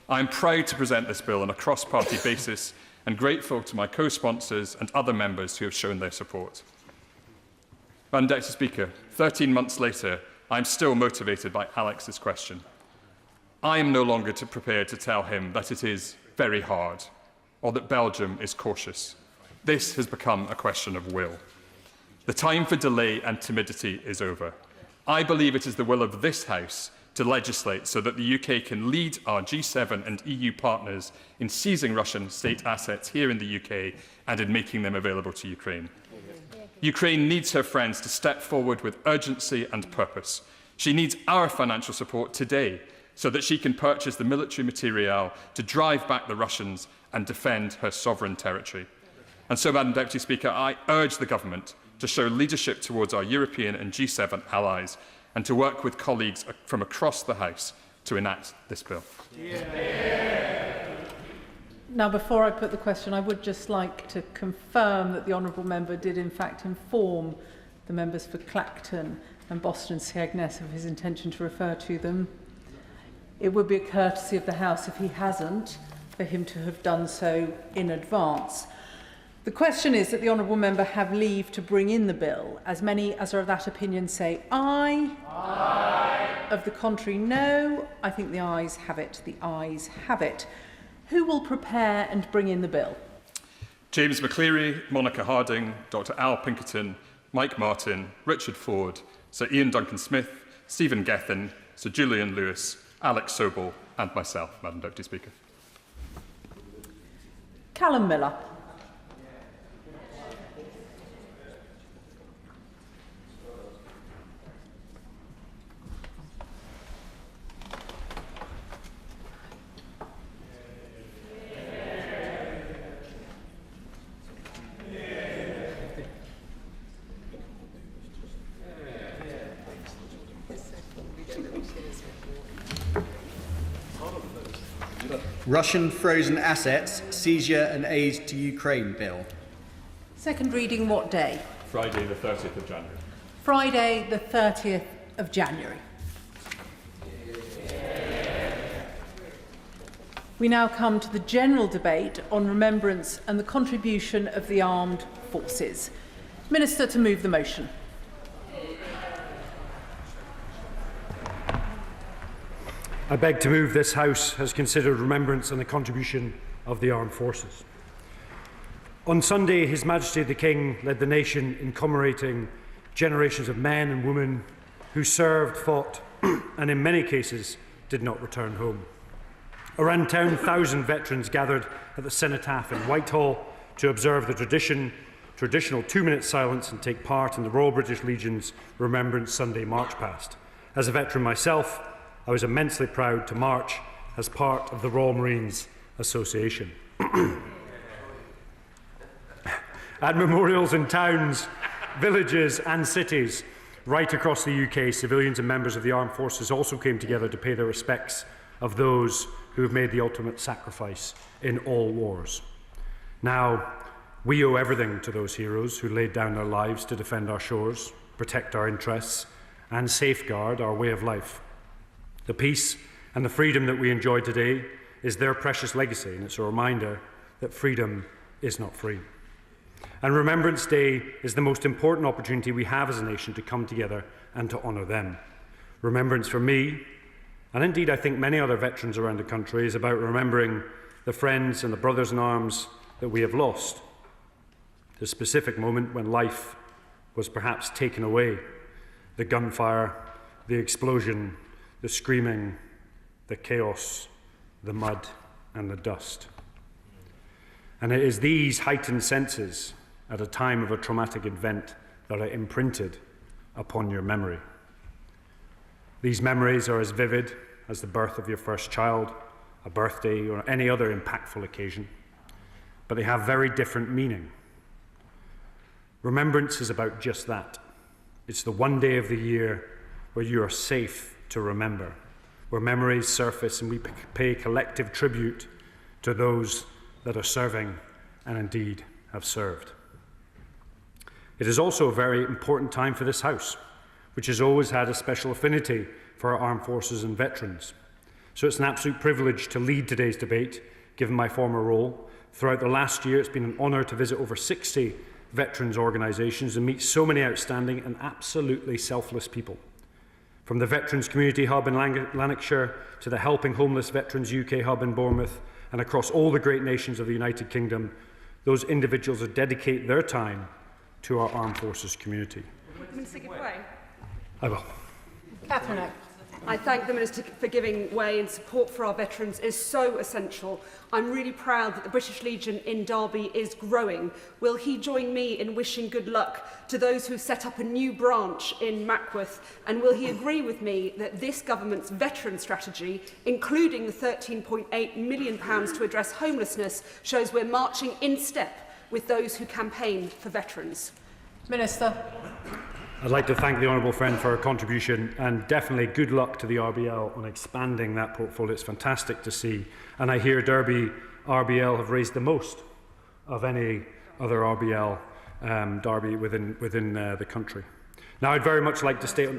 I am proud to present this bill on a cross-party basis and grateful to my co-sponsors and other members who have shown their support. Madam Deputy Speaker, 13 months later, I am still motivated by Alex's question. I am no longer prepared to tell him that it is very hard or that Belgium is cautious. This has become a question of will. The time for delay and timidity is over. I believe it is the will of this House to legislate so that the UK can lead our G7 and EU partners in seizing Russian state assets here in the UK and in making them available to Ukraine. Ukraine needs her friends to step forward with urgency and purpose. She needs our financial support today so that she can purchase the military material to drive back the Russians and defend her sovereign territory. And so, Madam Deputy Speaker, I urge the government to show leadership towards our European and G7 allies and to work with colleagues from across the House to enact this bill. Now, before I put the question, I would just like to confirm that the honourable member did in fact inform the members for Clacton and Boston and Skegness of his intention to refer to them. It would be a courtesy of the House, if he hasn't, for him to have done so in advance. The question is that the honourable member have leave to bring in the bill. As many as are of that opinion say aye. Aye. Of the contrary, no. I think the ayes have it. The ayes have it. Who will prepare and bring in the bill? James McCleary, Monica Harding, Dr Al Pinkerton, Mike Martin, Richard Ford, Sir Ian Duncan-Smith, Stephen Gethin, Sir Julian Lewis, Alex Sobel and myself, Madam Deputy Speaker. Callum Miller. Russian frozen assets, seizure and aid to Ukraine bill. Second reading what day? Friday the 30th of January. Friday the 30th of January. We now come to the general debate on remembrance and the contribution of the armed forces. Minister to move the motion. I beg to move this House has considered remembrance and the contribution of the armed forces. On Sunday, His Majesty the King led the nation in commemorating generations of men and women who served, fought, and in many cases did not return home. Around 10,000 veterans gathered at the Cenotaph in Whitehall to observe the traditional 2-minute silence and take part in the Royal British Legion's Remembrance Sunday March Past. As a veteran myself, I was immensely proud to march as part of the Royal Marines Association. At memorials in towns, villages and cities right across the UK, civilians and members of the armed forces also came together to pay their respects of those who have made the ultimate sacrifice in all wars. Now, we owe everything to those heroes who laid down their lives to defend our shores, protect our interests, and safeguard our way of life. The peace and the freedom that we enjoy today is their precious legacy, and it's a reminder that freedom is not free. And Remembrance Day is the most important opportunity we have as a nation to come together and to honour them. Remembrance for me, and indeed I think many other veterans around the country, is about remembering the friends and the brothers in arms that we have lost. The specific moment when life was perhaps taken away, the gunfire, the explosion, the screaming, the chaos, the mud and the dust. And it is these heightened senses at a time of a traumatic event that are imprinted upon your memory. These memories are as vivid as the birth of your first child, a birthday, or any other impactful occasion, but they have very different meaning. Remembrance is about just that. It's the one day of the year where you are safe to remember, where memories surface and we pay collective tribute to those that are serving and indeed have served. It is also a very important time for this House, which has always had a special affinity for our armed forces and veterans. So it's an absolute privilege to lead today's debate, given my former role. Throughout the last year, it's been an honour to visit over 60 veterans' organisations and meet so many outstanding and absolutely selfless people. From the Veterans Community Hub in Lanarkshire to the Helping Homeless Veterans UK Hub in Bournemouth and across all the great nations of the United Kingdom, those individuals that dedicate their time to our armed forces community. Minister, give way. I will. Catherine. I thank the Minister for giving way, and support for our veterans is so essential. I'm really proud that the British Legion in Derby is growing. Will he join me in wishing good luck to those who set up a new branch in Mackworth? And will he agree with me that this government's veteran strategy, including the £13.8 million to address homelessness, shows we're marching in step with those who campaigned for veterans? Minister. I'd like to thank the honourable friend for her contribution, and definitely good luck to the RBL on expanding that portfolio. It's fantastic to see. And I hear Derby RBL have raised the most of any other RBL Derby within the country. Now, I'd very much like to state...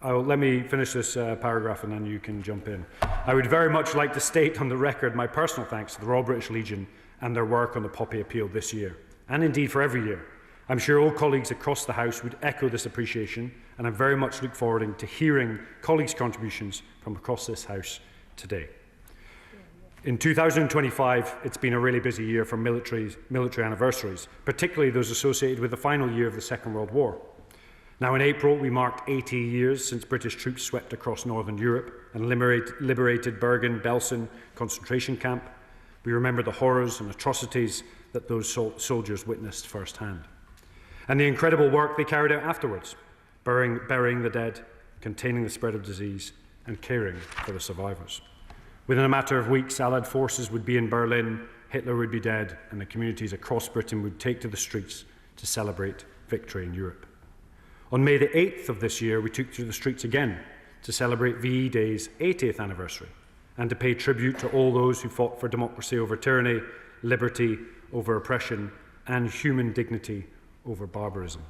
let me finish this paragraph and then you can jump in. I would very much like to state on the record my personal thanks to the Royal British Legion and their work on the Poppy Appeal this year, and indeed for every year. I'm sure all colleagues across the House would echo this appreciation, and I very much look forward to hearing colleagues' contributions from across this House today. In 2025, it's been a really busy year for military anniversaries, particularly those associated with the final year of the Second World War. Now, in April, we marked 80 years since British troops swept across Northern Europe and liberated Bergen-Belsen concentration camp. We remember the horrors and atrocities that those soldiers witnessed firsthand, and the incredible work they carried out afterwards, burying the dead, containing the spread of disease, and caring for the survivors. Within a matter of weeks, Allied forces would be in Berlin, Hitler would be dead, and the communities across Britain would take to the streets to celebrate victory in Europe. On May the 8th of this year, we took to the streets again to celebrate VE Day's 80th anniversary and to pay tribute to all those who fought for democracy over tyranny, liberty over oppression, and human dignity over barbarism.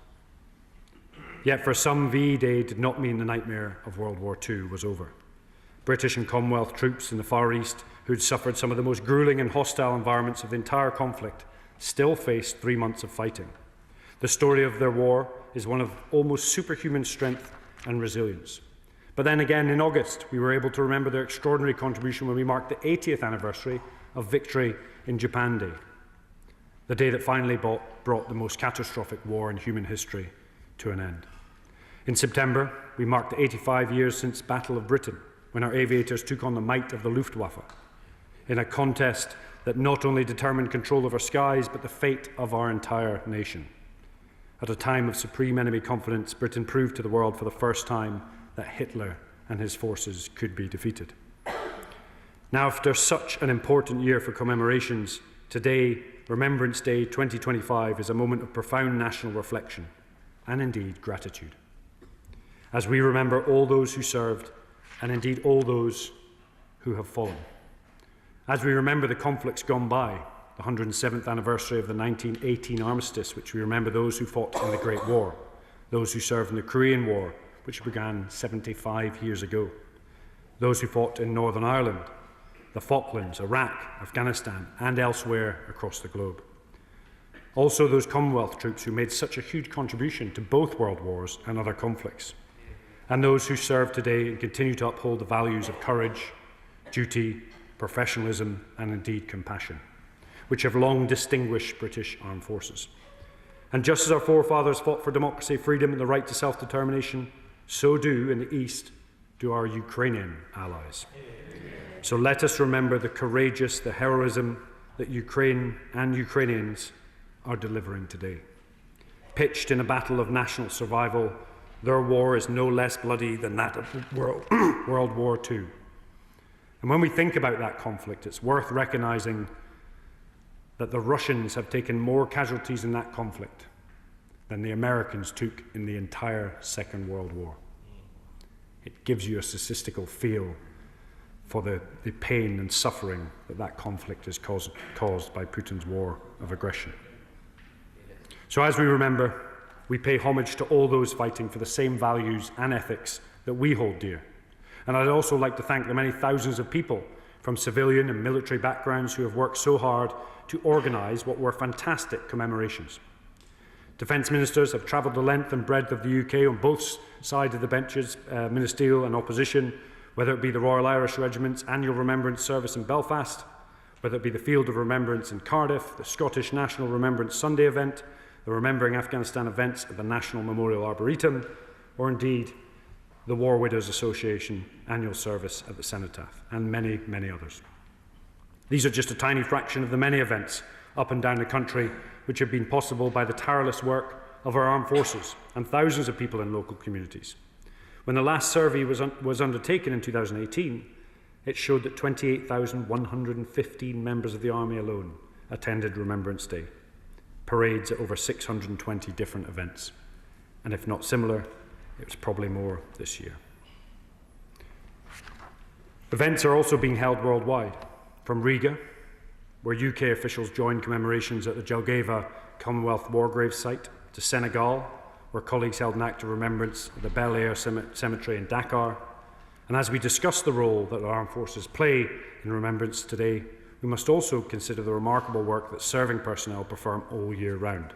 Yet for some, VE Day did not mean the nightmare of World War II was over. British and Commonwealth troops in the Far East, who'd suffered some of the most gruelling and hostile environments of the entire conflict, still faced 3 months of fighting. The story of their war is one of almost superhuman strength and resilience. But then again, in August, we were able to remember their extraordinary contribution when we marked the 80th anniversary of Victory in Japan Day, the day that finally brought the most catastrophic war in human history to an end. In September, we marked the 85 years since Battle of Britain, when our aviators took on the might of the Luftwaffe, in a contest that not only determined control of our skies, but the fate of our entire nation. At a time of supreme enemy confidence, Britain proved to the world for the first time that Hitler and his forces could be defeated. Now, after such an important year for commemorations, today, Remembrance Day 2025, is a moment of profound national reflection and indeed gratitude, as we remember all those who served and indeed all those who have fallen. As we remember the conflicts gone by, the 107th anniversary of the 1918 armistice, which we remember those who fought in the Great War, those who served in the Korean War, which began 75 years ago, those who fought in Northern Ireland, the Falklands, Iraq, Afghanistan, and elsewhere across the globe. Also those Commonwealth troops who made such a huge contribution to both world wars and other conflicts, and those who serve today and continue to uphold the values of courage, duty, professionalism, and indeed compassion, which have long distinguished British armed forces. And just as our forefathers fought for democracy, freedom, and the right to self-determination, so do, in the East, do our Ukrainian allies. So let us remember the heroism that Ukraine and Ukrainians are delivering today. Pitched in a battle of national survival, their war is no less bloody than that of World War II. And when we think about that conflict, it's worth recognizing that the Russians have taken more casualties in that conflict than the Americans took in the entire Second World War. It gives you a statistical feel for the pain and suffering that conflict is caused by Putin's war of aggression. So as we remember, we pay homage to all those fighting for the same values and ethics that we hold dear. And I'd also like to thank the many thousands of people from civilian and military backgrounds who have worked so hard to organise what were fantastic commemorations. Defence ministers have travelled the length and breadth of the UK on both sides of the benches, ministerial and opposition, whether it be the Royal Irish Regiment's annual Remembrance Service in Belfast, whether it be the Field of Remembrance in Cardiff, the Scottish National Remembrance Sunday event, the Remembering Afghanistan events at the National Memorial Arboretum, or indeed the War Widows Association annual service at the Cenotaph, and many, many others. These are just a tiny fraction of the many events up and down the country which have been possible by the tireless work of our armed forces and thousands of people in local communities. When the last survey was undertaken in 2018, it showed that 28,115 members of the Army alone attended Remembrance Day, parades at over 620 different events. And if not similar, it was probably more this year. Events are also being held worldwide, from Riga, where UK officials joined commemorations at the Jelgava Commonwealth War Graves site, to Senegal, where colleagues held an act of remembrance at the Bel Air Cemetery in Dakar. And as we discuss the role that our armed forces play in remembrance today, we must also consider the remarkable work that serving personnel perform all year round,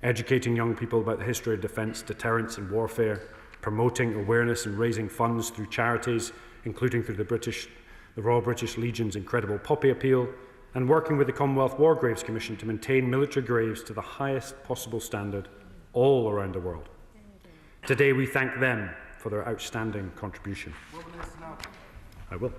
educating young people about the history of defence, deterrence and warfare, promoting awareness and raising funds through charities, including through the Royal British Legion's incredible Poppy Appeal, and working with the Commonwealth War Graves Commission to maintain military graves to the highest possible standard all around the world. Today we thank them for their outstanding contribution. I will.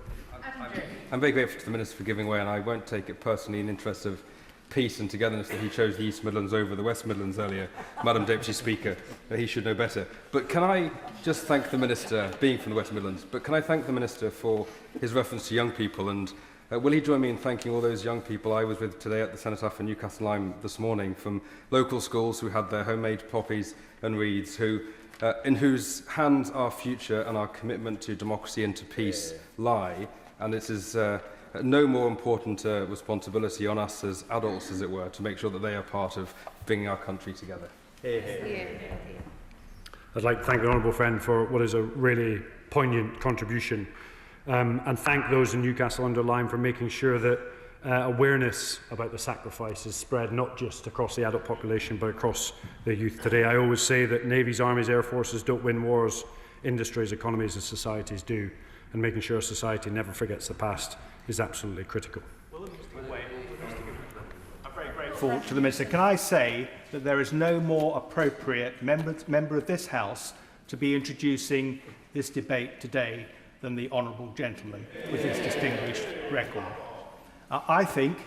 I'm very grateful to the Minister for giving way, and I won't take it personally in interest of peace and togetherness that he chose the East Midlands over the West Midlands earlier. Madam Deputy Speaker, he should know better. But can I just thank the Minister, being from the West Midlands, but can I thank the Minister for his reference to young people, and will he join me in thanking all those young people I was with today at the Cenotaph in Newcastle Lyme this morning, from local schools who had their homemade poppies and wreaths, in whose hands our future and our commitment to democracy and to peace lie, and it is no more important responsibility on us as adults, as it were, to make sure that they are part of bringing our country together. I'd like to thank the honourable friend for what is a really poignant contribution, and thank those in Newcastle under Lyme for making sure that awareness about the sacrifice is spread not just across the adult population but across the youth today. I always say that navies, armies, air forces don't win wars, industries, economies and societies do, and making sure society never forgets the past is absolutely critical. I'm very grateful to the Minister. Can I say that there is no more appropriate member of this House to be introducing this debate today than the honourable gentleman with his distinguished record. I think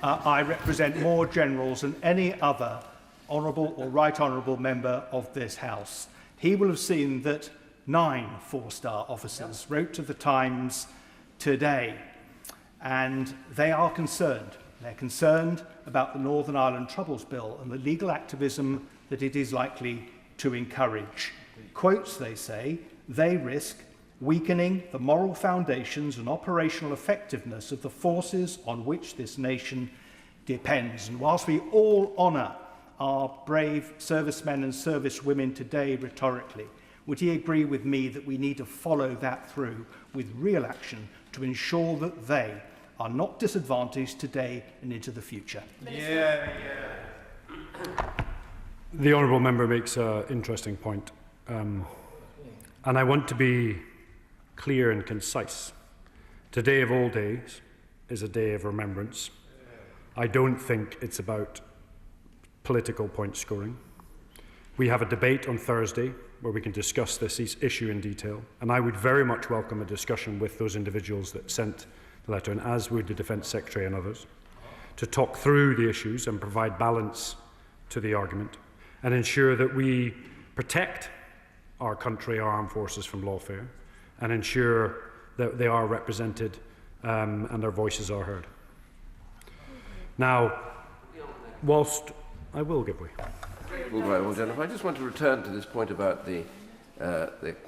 I represent more generals than any other honourable or right honourable member of this House. He will have seen that 9 four-star officers wrote to the Times today, and they are concerned. They're concerned about the Northern Ireland Troubles Bill and the legal activism that it is likely to encourage. Quotes, they say, they risk weakening the moral foundations and operational effectiveness of the forces on which this nation depends. And whilst we all honour our brave servicemen and servicewomen today rhetorically, would he agree with me that we need to follow that through with real action to ensure that they are not disadvantaged today and into the future? The honourable member makes an interesting point, and I want to be clear and concise. Today of all days is a day of remembrance. I don't think it's about political point scoring. We have a debate on Thursday where we can discuss this issue in detail, and I would very much welcome a discussion with those individuals that sent the letter, and as would the Defence Secretary and others, to talk through the issues and provide balance to the argument and ensure that we protect our country, our armed forces from lawfare, and ensure that they are represented and their voices are heard. Now, whilst I will give way. Well, Jennifer, I just want to return to this point about the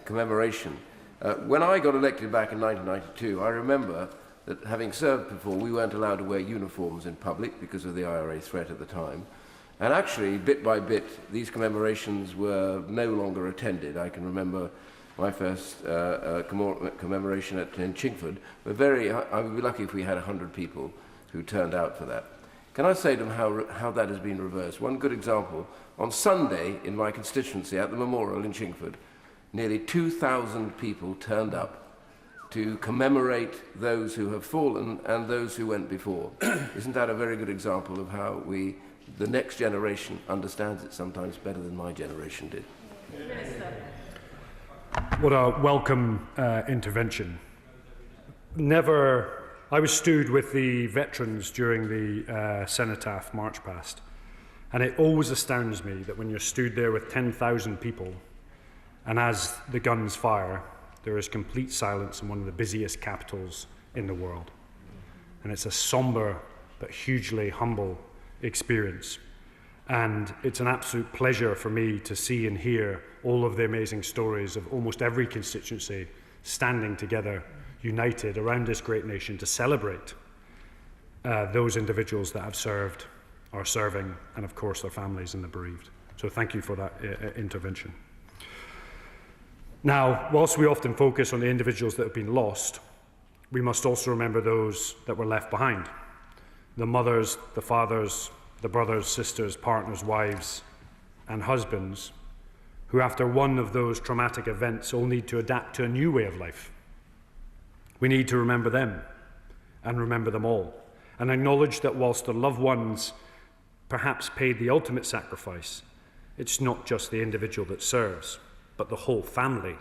commemoration. When I got elected back in 1992, I remember that having served before, we weren't allowed to wear uniforms in public because of the IRA threat at the time. And actually, bit by bit, these commemorations were no longer attended. I can remember my first commemoration in Chingford. I would be lucky if we had 100 people who turned out for that. Can I say to them how that has been reversed? One good example, on Sunday in my constituency at the memorial in Chingford, nearly 2,000 people turned up to commemorate those who have fallen and those who went before. Isn't that a very good example of how the next generation understands it sometimes better than my generation did? What a welcome intervention. I was stewed with the veterans during the Cenotaph march past, and it always astounds me that when you're stewed there with 10,000 people, and as the guns fire, there is complete silence in one of the busiest capitals in the world. And it's a sombre but hugely humble experience. And it's an absolute pleasure for me to see and hear all of the amazing stories of almost every constituency standing together, united around this great nation to celebrate those individuals that have served, are serving, and of course their families and the bereaved. So thank you for that intervention. Now, whilst we often focus on the individuals that have been lost, we must also remember those that were left behind. The mothers, the fathers, the brothers, sisters, partners, wives, and husbands, who after one of those traumatic events all need to adapt to a new way of life. We need to remember them and remember them all, and acknowledge that whilst the loved ones perhaps paid the ultimate sacrifice, it's not just the individual that serves, but the whole family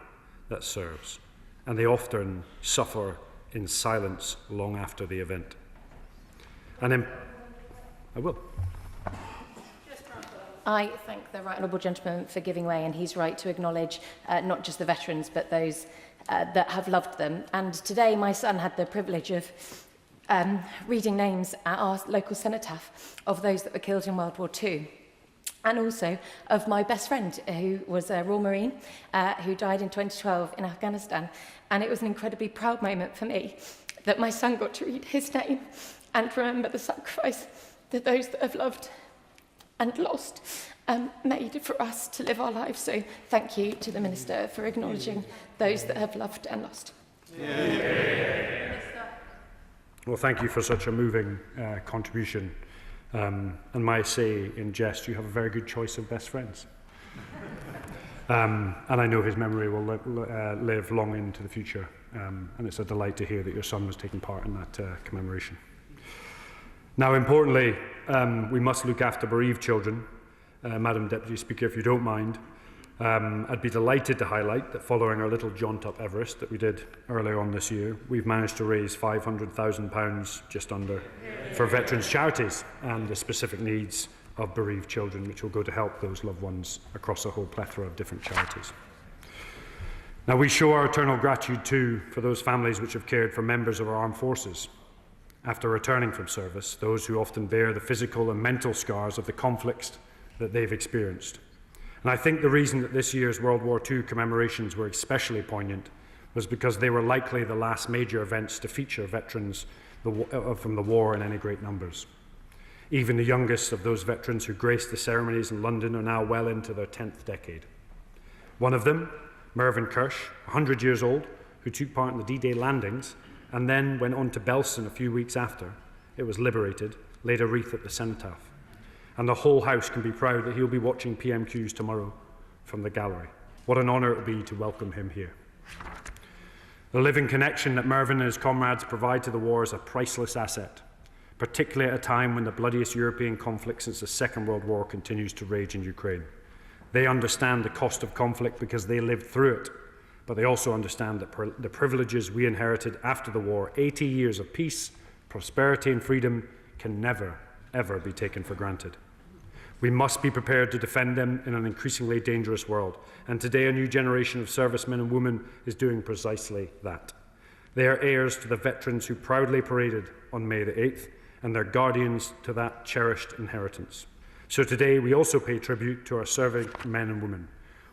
that serves, and they often suffer in silence long after the event. I will. I thank the right honourable gentleman for giving way, and he's right to acknowledge not just the veterans but those that have loved them. And today my son had the privilege of reading names at our local cenotaph of those that were killed in World War II, and also of my best friend who was a Royal Marine who died in 2012 in Afghanistan. And it was an incredibly proud moment for me that my son got to read his name and remember the sacrifice that those that have loved and lost made for us to live our lives. So thank you to the Minister for acknowledging those that have loved and lost. Well, thank you for such a moving contribution. And may I say, in jest, you have a very good choice of best friends. And I know his memory will live long into the future. And it's a delight to hear that your son was taking part in that commemoration. Now, importantly, we must look after bereaved children. Madam Deputy Speaker, if you don't mind, I'd be delighted to highlight that following our little jaunt up Everest that we did earlier on this year, we've managed to raise £500,000, just under, for veterans' charities and the specific needs of bereaved children, which will go to help those loved ones across a whole plethora of different charities. Now, we show our eternal gratitude too for those families which have cared for members of our armed forces after returning from service, those who often bear the physical and mental scars of the conflicts that they've experienced. And I think the reason that this year's World War II commemorations were especially poignant was because they were likely the last major events to feature veterans from the war in any great numbers. Even the youngest of those veterans who graced the ceremonies in London are now well into their 10th decade. One of them, Mervyn Kirsch, 100 years old, who took part in the D-Day landings and then went on to Belsen a few weeks after it was liberated, laid a wreath at the cenotaph. And the whole House can be proud that he'll be watching PMQs tomorrow from the gallery. What an honour it will be to welcome him here. The living connection that Mervyn and his comrades provide to the war is a priceless asset, particularly at a time when the bloodiest European conflict since the Second World War continues to rage in Ukraine. They understand the cost of conflict because they lived through it, but they also understand that the privileges we inherited after the war, 80 years of peace, prosperity and freedom, can never, ever be taken for granted. We must be prepared to defend them in an increasingly dangerous world, and today a new generation of servicemen and women is doing precisely that. They are heirs to the veterans who proudly paraded on May the 8th, and they're guardians to that cherished inheritance. So today we also pay tribute to our serving men and women,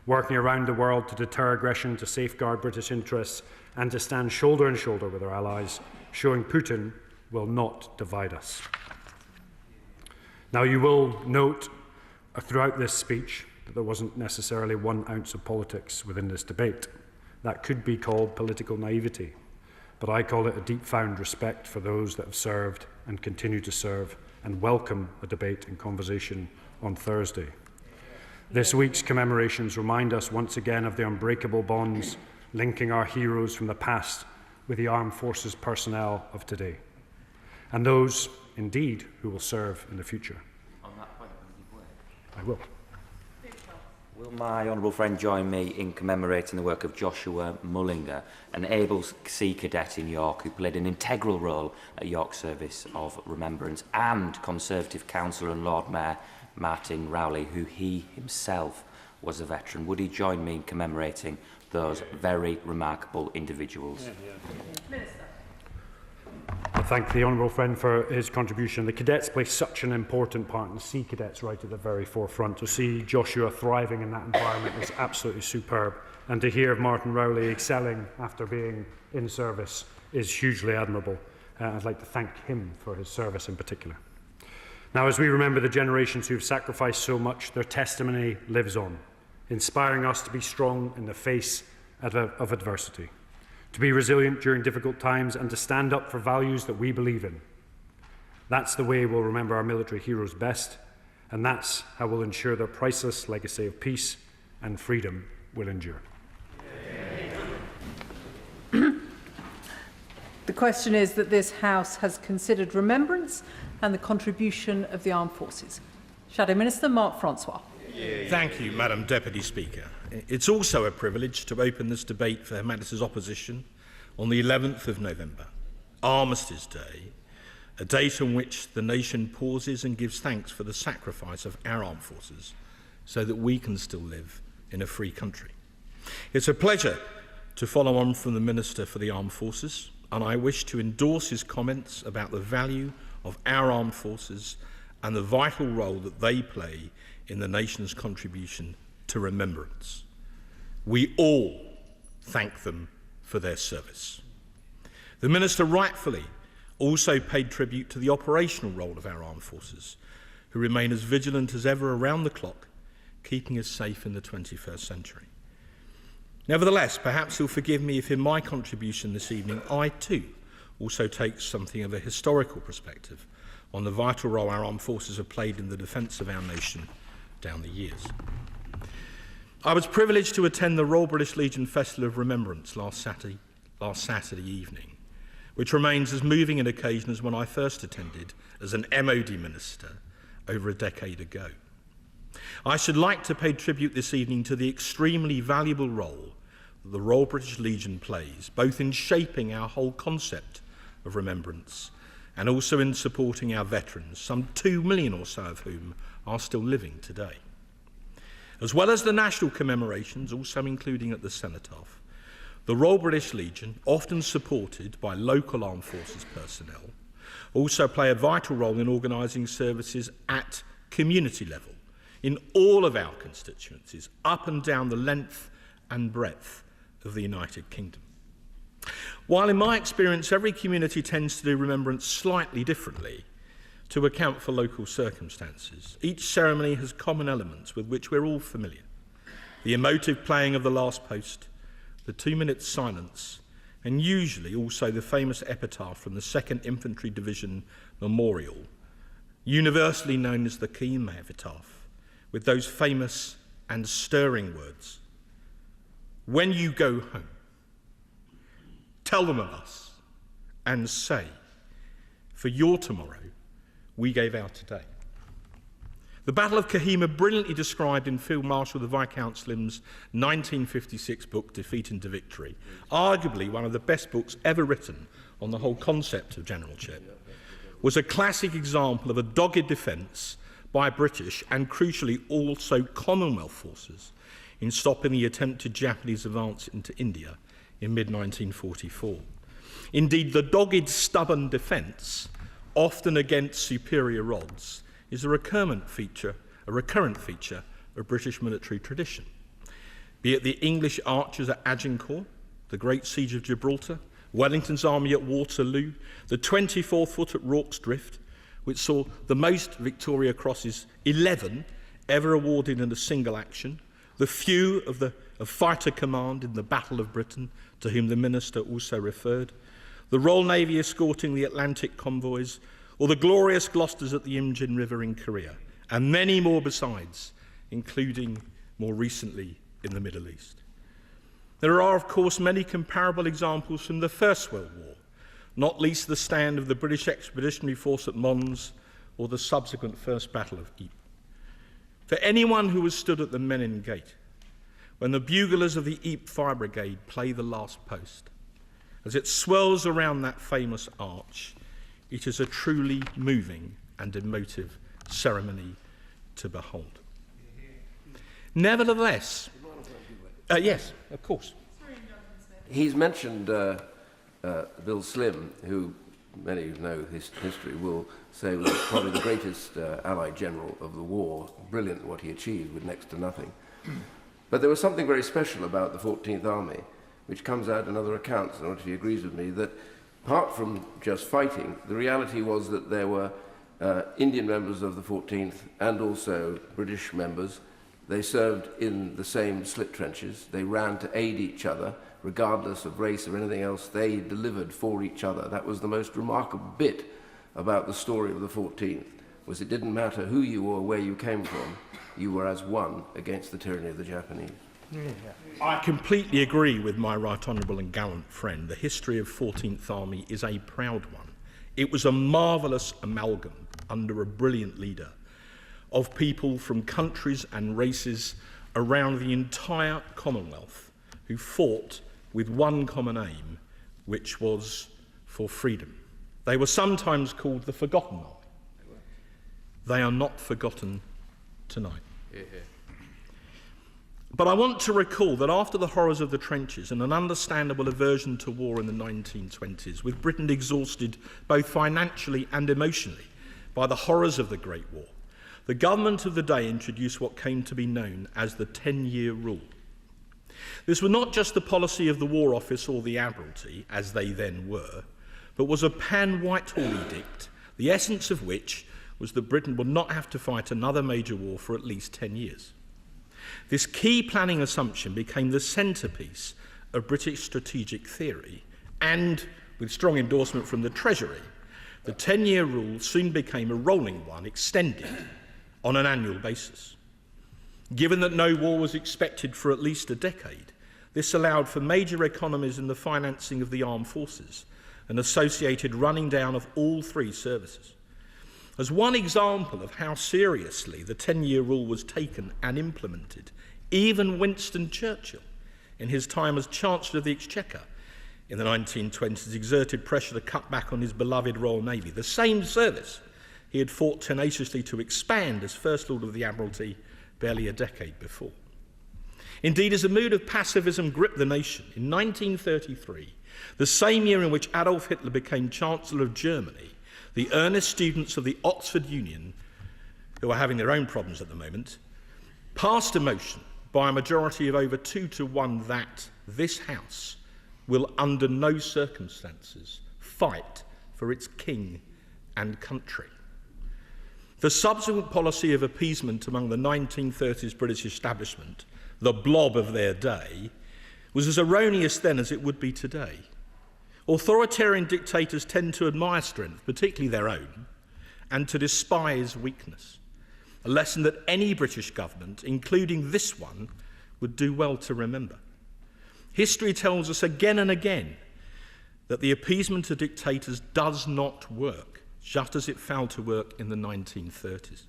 working around the world to deter aggression, to safeguard British interests, and to stand shoulder and shoulder with our allies, showing Putin will not divide us. Now, you will note throughout this speech that there wasn't necessarily 1 ounce of politics within this debate. That could be called political naivety, but I call it a deep-found respect for those that have served and continue to serve, and welcome a debate and conversation on Thursday. This week's commemorations remind us once again of the unbreakable bonds linking our heroes from the past with the armed forces personnel of today, and those, indeed, who will serve in the future. On that point, I will. Will my honourable friend join me in commemorating the work of Joshua Mullinger, an able Sea Cadet in York who played an integral role at York Service of Remembrance, and Conservative Councillor and Lord Mayor Martin Rowley, who he himself was a veteran? Would he join me in commemorating those very remarkable individuals? Minister. I thank the honourable friend for his contribution. The cadets play such an important part, and the Sea Cadets right at the very forefront. To see Joshua thriving in that environment is absolutely superb, and to hear of Martin Rowley excelling after being in service is hugely admirable. I'd like to thank him for his service in particular. Now, as we remember the generations who have sacrificed so much, their testimony lives on, inspiring us to be strong in the face of adversity, to be resilient during difficult times, and to stand up for values that we believe in. That's the way we'll remember our military heroes best, and that's how we'll ensure their priceless legacy of peace and freedom will endure. The question is that this House has considered remembrance and the contribution of the armed forces. Shadow Minister Mark Francois. Thank you, Madam Deputy Speaker. It's also a privilege to open this debate for Her Majesty's opposition on the 11th of November, Armistice Day, a date on which the nation pauses and gives thanks for the sacrifice of our armed forces so that we can still live in a free country. It's a pleasure to follow on from the Minister for the Armed Forces, and I wish to endorse his comments about the value of our armed forces and the vital role that they play in the nation's contribution to remembrance. We all thank them for their service. The Minister rightfully also paid tribute to the operational role of our armed forces, who remain as vigilant as ever around the clock, keeping us safe in the 21st century. Nevertheless, perhaps you'll forgive me if in my contribution this evening I too also take something of a historical perspective on the vital role our armed forces have played in the defence of our nation down the years. I was privileged to attend the Royal British Legion Festival of Remembrance last Saturday evening, which remains as moving an occasion as when I first attended as an MOD minister over a decade ago. I should like to pay tribute this evening to the extremely valuable role that the Royal British Legion plays, both in shaping our whole concept of remembrance and also in supporting our veterans, some 2 million or so of whom are still living today. As well as the national commemorations, also including at the Cenotaph, the Royal British Legion, often supported by local armed forces personnel, also play a vital role in organising services at community level in all of our constituencies, up and down the length and breadth of the United Kingdom. While in my experience every community tends to do remembrance slightly differently to account for local circumstances, each ceremony has common elements with which we're all familiar. The emotive playing of the last post, the 2-minute silence, and usually also the famous epitaph from the 2nd Infantry Division Memorial, universally known as the Keam Epitaph, with those famous and stirring words, "When you go home, tell them of us and say, for your tomorrow, we gave our today." The Battle of Kohima, brilliantly described in Field Marshal the Viscount Slim's 1956 book, Defeat into Victory, arguably one of the best books ever written on the whole concept of generalship, was a classic example of a dogged defence by British and, crucially, also Commonwealth forces in stopping the attempted Japanese advance into India in mid-1944. Indeed, the dogged, stubborn defence, often against superior odds, is a recurrent feature of British military tradition. Be it the English archers at Agincourt, the Great Siege of Gibraltar, Wellington's army at Waterloo, the 24th Foot at Rorke's Drift, which saw the most Victoria Crosses, 11, ever awarded in a single action, the few of Fighter Command in the Battle of Britain, to whom the Minister also referred, the Royal Navy escorting the Atlantic convoys, or the glorious Gloucesters at the Imjin River in Korea, and many more besides, including more recently in the Middle East. There are, of course, many comparable examples from the First World War, not least the stand of the British Expeditionary Force at Mons or the subsequent First Battle of Ypres. For anyone who has stood at the Menin Gate, when the buglers of the Ypres Fire Brigade play the last post, as it swirls around that famous arch, it is a truly moving and emotive ceremony to behold. Nevertheless, yes, of course. He's mentioned Bill Slim, who many who know his history will say was probably the greatest Allied general of the war. Brilliant what he achieved with next to nothing. But there was something very special about the 14th Army, which comes out in other accounts. I don't know if he agrees with me, that apart from just fighting, the reality was that there were Indian members of the 14th and also British members. They served in the same slit trenches. They ran to aid each other, regardless of race or anything else. They delivered for each other. That was the most remarkable bit about the story of the 14th, was it didn't matter who you were or where you came from, you were as one against the tyranny of the Japanese. I completely agree with my right honourable and gallant friend. The history of 14th Army is a proud one. It was a marvellous amalgam under a brilliant leader of people from countries and races around the entire Commonwealth who fought with one common aim, which was for freedom. They were sometimes called the Forgotten Army. They are not forgotten tonight. But I want to recall that after the horrors of the trenches and an understandable aversion to war in the 1920s, with Britain exhausted both financially and emotionally by the horrors of the Great War, the government of the day introduced what came to be known as the 10-year rule. This was not just the policy of the War Office or the Admiralty, as they then were, but was a pan-Whitehall edict, the essence of which was that Britain would not have to fight another major war for at least 10 years. This key planning assumption became the centrepiece of British strategic theory, and, with strong endorsement from the Treasury, the 10-year rule soon became a rolling one, extended on an annual basis. Given that no war was expected for at least a decade, this allowed for major economies in the financing of the armed forces and associated running down of all three services. As one example of how seriously the 10-year rule was taken and implemented, even Winston Churchill, in his time as Chancellor of the Exchequer in the 1920s, exerted pressure to cut back on his beloved Royal Navy, the same service he had fought tenaciously to expand as First Lord of the Admiralty barely a decade before. Indeed, as a mood of pacifism gripped the nation, in 1933, the same year in which Adolf Hitler became Chancellor of Germany, the earnest students of the Oxford Union, who are having their own problems at the moment, passed a motion by a majority of over 2-1 that this House will under no circumstances fight for its king and country. The subsequent policy of appeasement among the 1930s British establishment, the blob of their day, was as erroneous then as it would be today. Authoritarian dictators tend to admire strength, particularly their own, and to despise weakness, a lesson that any British government, including this one, would do well to remember. History tells us again and again that the appeasement of dictators does not work, just as it failed to work in the 1930s.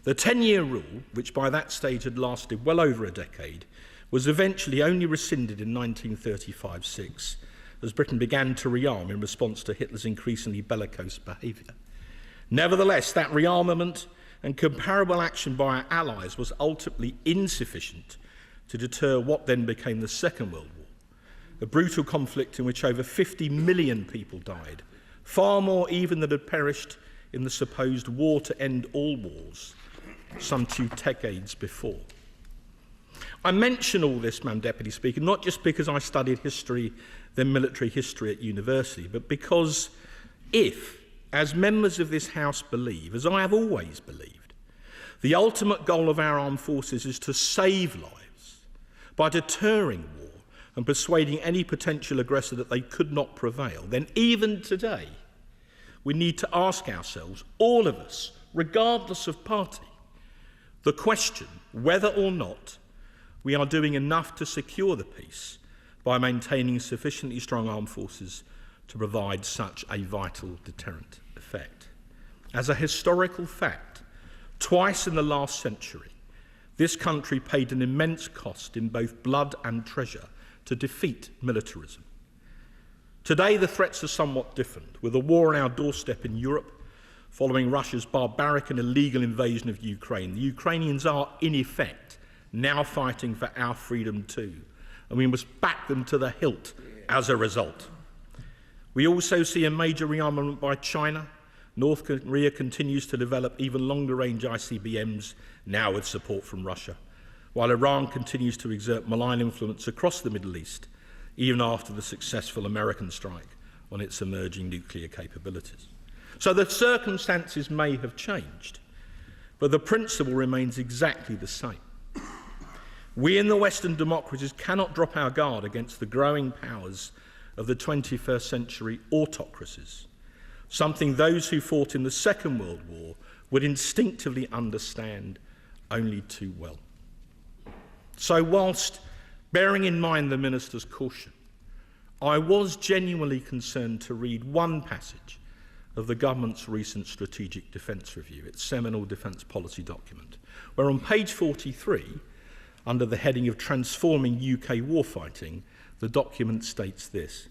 The 10-year rule, which by that stage had lasted well over a decade, was eventually only rescinded in 1935-6, as Britain began to rearm in response to Hitler's increasingly bellicose behaviour. Nevertheless, that rearmament and comparable action by our allies was ultimately insufficient to deter what then became the Second World War, a brutal conflict in which over 50 million people died, far more even than had perished in the supposed war to end all wars some 2 decades before. I mention all this, Madam Deputy Speaker, not just because I studied history, then military history at university, but because if, as members of this House believe, as I have always believed, the ultimate goal of our armed forces is to save lives by deterring war and persuading any potential aggressor that they could not prevail, then even today we need to ask ourselves, all of us, regardless of party, the question whether or not we are doing enough to secure the peace by maintaining sufficiently strong armed forces to provide such a vital deterrent effect. As a historical fact, twice in the last century, this country paid an immense cost in both blood and treasure to defeat militarism. Today, the threats are somewhat different, with a war on our doorstep in Europe following Russia's barbaric and illegal invasion of Ukraine. The Ukrainians are, in effect, now fighting for our freedom too, and we must back them to the hilt as a result. We also see a major rearmament by China. North Korea continues to develop even longer-range ICBMs, now with support from Russia, while Iran continues to exert malign influence across the Middle East, even after the successful American strike on its emerging nuclear capabilities. So the circumstances may have changed, but the principle remains exactly the same. We in the Western democracies cannot drop our guard against the growing powers of the 21st century autocracies, something those who fought in the Second World War would instinctively understand only too well. So whilst bearing in mind the Minister's caution, I was genuinely concerned to read one passage of the government's recent Strategic Defence Review, its seminal defence policy document, where on page 43, under the heading of Transforming UK Warfighting, the document states this: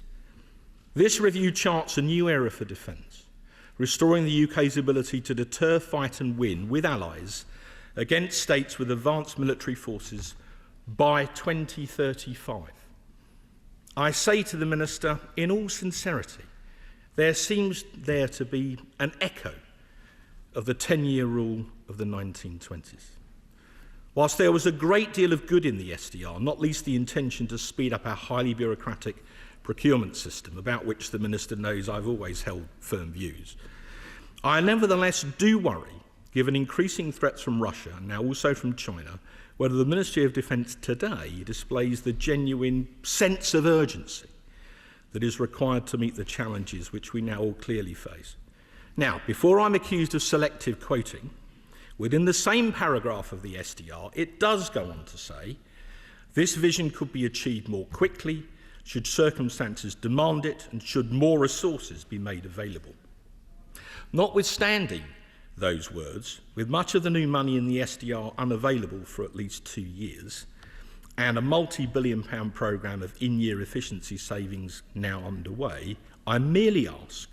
This review charts a new era for defence, restoring the UK's ability to deter, fight and win with allies against states with advanced military forces by 2035. I say to the Minister, in all sincerity, there seems there to be an echo of the 10-year rule of the 1920s. Whilst there was a great deal of good in the SDR, not least the intention to speed up our highly bureaucratic procurement system, about which the Minister knows I've always held firm views, I nevertheless do worry, given increasing threats from Russia and now also from China, whether the Ministry of Defence today displays the genuine sense of urgency that is required to meet the challenges which we now all clearly face. Now, before I'm accused of selective quoting, within the same paragraph of the SDR, it does go on to say, this vision could be achieved more quickly, should circumstances demand it, and should more resources be made available. Notwithstanding those words, with much of the new money in the SDR unavailable for at least 2 years, and a multi-billion-pound programme of in-year efficiency savings now underway, I merely ask,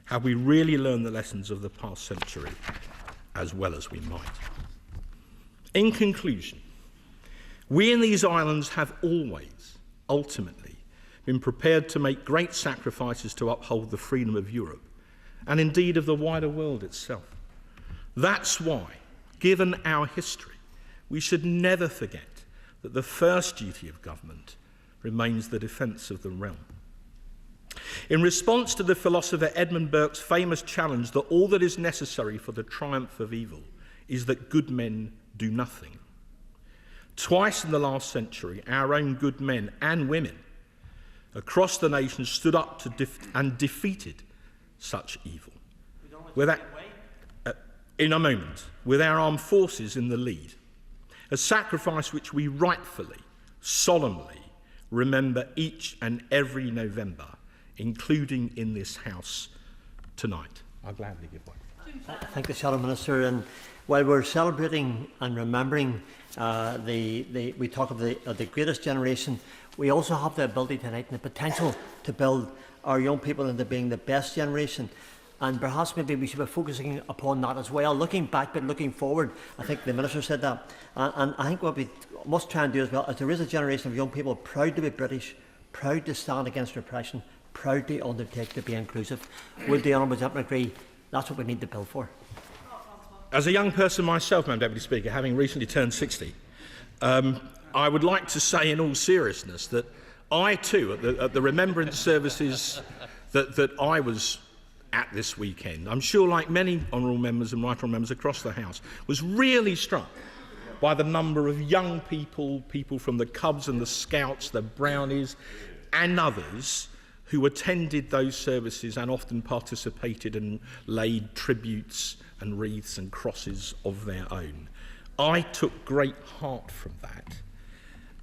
have we really learned the lessons of the past century as well as we might? In conclusion, we in these islands have always, ultimately, been prepared to make great sacrifices to uphold the freedom of Europe, and indeed of the wider world itself. That's why, given our history, we should never forget that the first duty of government remains the defence of the realm. In response to the philosopher Edmund Burke's famous challenge that all that is necessary for the triumph of evil is that good men do nothing, twice in the last century, our own good men and women across the nation stood up to and defeated such evil. In a moment, with our armed forces in the lead, a sacrifice which we rightfully, solemnly remember each and every November, including in this House tonight. I'll gladly give way. Thank the Shadow Minister. And while we're celebrating and remembering we talk of the greatest generation, we also have the ability tonight and the potential to build our young people into being the best generation. And perhaps maybe we should be focusing upon that as well, looking back but looking forward. I think the Minister said that. And I think what we must try and do as well is there is a generation of young people proud to be British, proud to stand against repression, proud to undertake to be inclusive. Would the Honourable Gentleman agree that's what we need to build for? As a young person myself, Madam Deputy Speaker, having recently turned 60, I would like to say in all seriousness that I too, at the remembrance services that I was at this weekend, I'm sure like many honourable members and right honourable members across the House, was really struck by the number of young people, people from the Cubs and the Scouts, the Brownies and others who attended those services and often participated and laid tributes and wreaths and crosses of their own. I took great heart from that,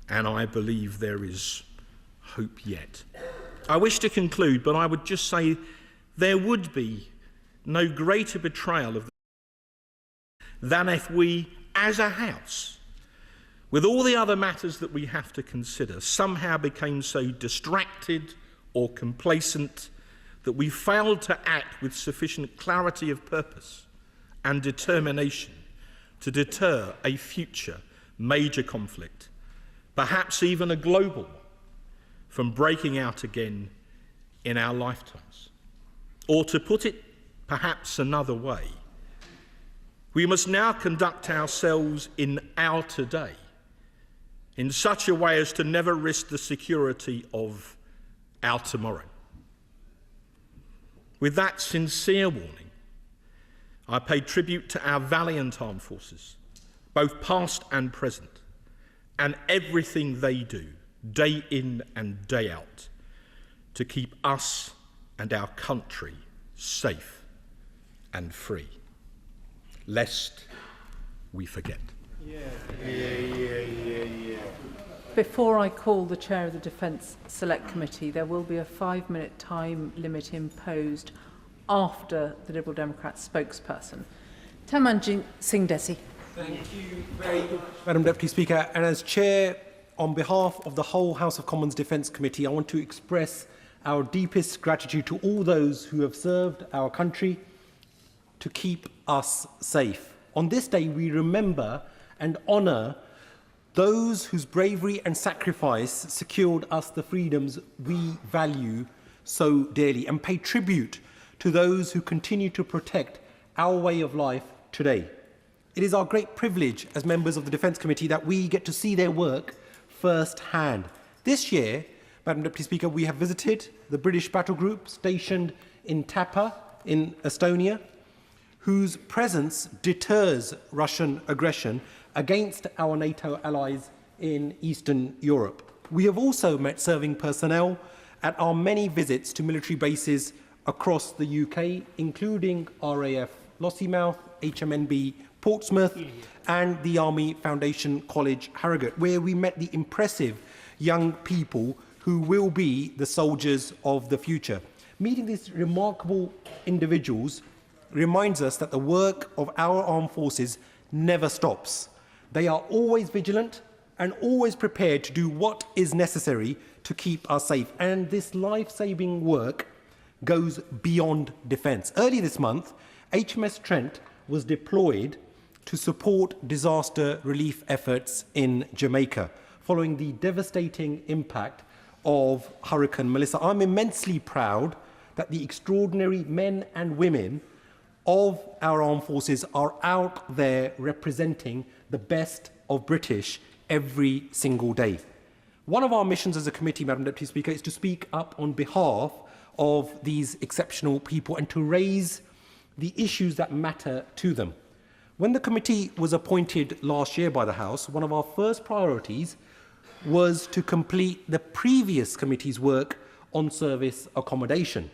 and I believe there is hope yet. I wish to conclude, but I would just say there would be no greater betrayal of than if we, as a House, with all the other matters that we have to consider, somehow became so distracted or complacent that we failed to act with sufficient clarity of purpose and determination to deter a future major conflict, perhaps even a global one, from breaking out again in our lifetimes. Or to put it perhaps another way, we must now conduct ourselves in our today in such a way as to never risk the security of our tomorrow. With that sincere warning, I pay tribute to our valiant armed forces, both past and present, and everything they do, day in and day out, to keep us and our country safe and free, lest we forget. Before I call the Chair of the Defence Select Committee, there will be a 5-minute time limit imposed after the Liberal Democrat spokesperson. Tamanjit Singh Desi. Thank you very much, Madam Deputy Speaker. And as Chair, on behalf of the whole House of Commons Defence Committee, I want to express our deepest gratitude to all those who have served our country to keep us safe. On this day, we remember and honour those whose bravery and sacrifice secured us the freedoms we value so dearly, and pay tribute to those who continue to protect our way of life today. It is our great privilege as members of the Defence Committee that we get to see their work firsthand. This year, Madam Deputy Speaker, we have visited the British battle group stationed in Tapa in Estonia, whose presence deters Russian aggression against our NATO allies in Eastern Europe. We have also met serving personnel at our many visits to military bases across the UK, including RAF Lossiemouth, HMNB Portsmouth, and the Army Foundation College Harrogate, where we met the impressive young people who will be the soldiers of the future. Meeting these remarkable individuals reminds us that the work of our armed forces never stops. They are always vigilant and always prepared to do what is necessary to keep us safe. And this life-saving work goes beyond defence. Earlier this month, HMS Trent was deployed to support disaster relief efforts in Jamaica following the devastating impact of Hurricane Melissa. I'm immensely proud that the extraordinary men and women of our armed forces are out there representing the best of British every single day. One of our missions as a committee, Madam Deputy Speaker, is to speak up on behalf of these exceptional people and to raise the issues that matter to them. When the committee was appointed last year by the House, one of our first priorities was to complete the previous committee's work on service accommodation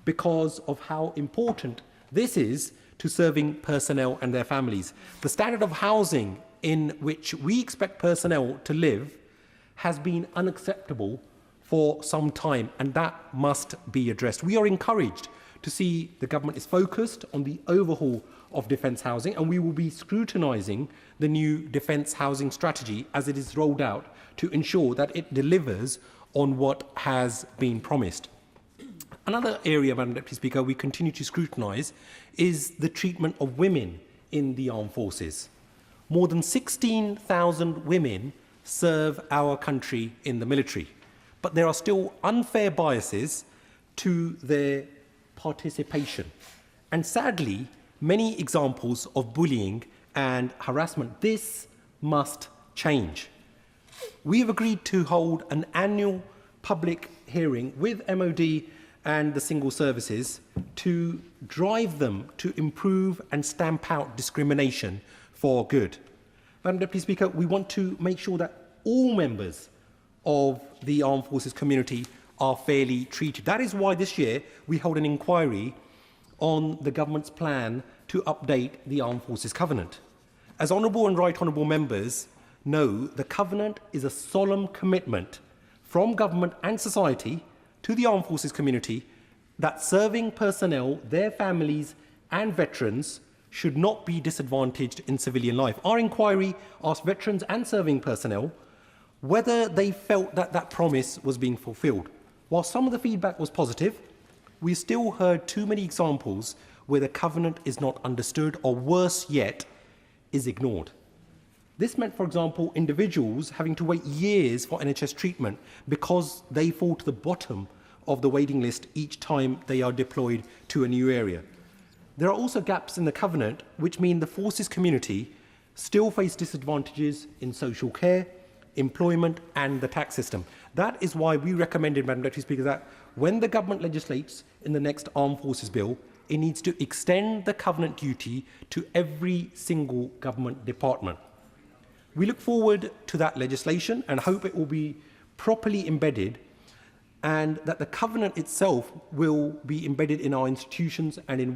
because of how important this is to serving personnel and their families. The standard of housing in which we expect personnel to live has been unacceptable for some time, and that must be addressed. We are encouraged to see the government is focused on the overhaul of defence housing, and we will be scrutinising the new defence housing strategy as it is rolled out to ensure that it delivers on what has been promised. Another area, Madam Deputy Speaker, we continue to scrutinise is the treatment of women in the armed forces. More than 16,000 women serve our country in the military, but there are still unfair biases to their participation, and sadly, many examples of bullying and harassment. This must change. We have agreed to hold an annual public hearing with MOD and the single services to drive them to improve and stamp out discrimination for good. Madam Deputy Speaker, we want to make sure that all members of the armed forces community are fairly treated. That is why this year we hold an inquiry on the government's plan to update the Armed Forces Covenant. As honourable and right honourable members know, the Covenant is a solemn commitment from government and society to the armed forces community that serving personnel, their families and veterans should not be disadvantaged in civilian life. Our inquiry asked veterans and serving personnel whether they felt that that promise was being fulfilled. While some of the feedback was positive, we still heard too many examples where the Covenant is not understood or, worse yet, is ignored. This meant, for example, individuals having to wait years for NHS treatment because they fall to the bottom of the waiting list each time they are deployed to a new area. There are also gaps in the Covenant which mean the forces community still face disadvantages in social care, employment and the tax system. That is why we recommended, Madam Deputy Speaker, that when the government legislates in the next Armed Forces Bill, it needs to extend the Covenant duty to every single government department. We look forward to that legislation and hope it will be properly embedded and that the Covenant itself will be embedded in our institutions and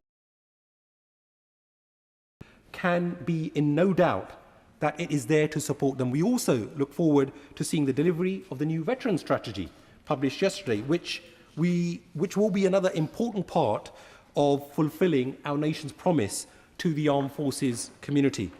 can be in no doubt that it is there to support them. We also look forward to seeing the delivery of the new veteran strategy published yesterday, which will be another important part of fulfilling our nation's promise to the armed forces community.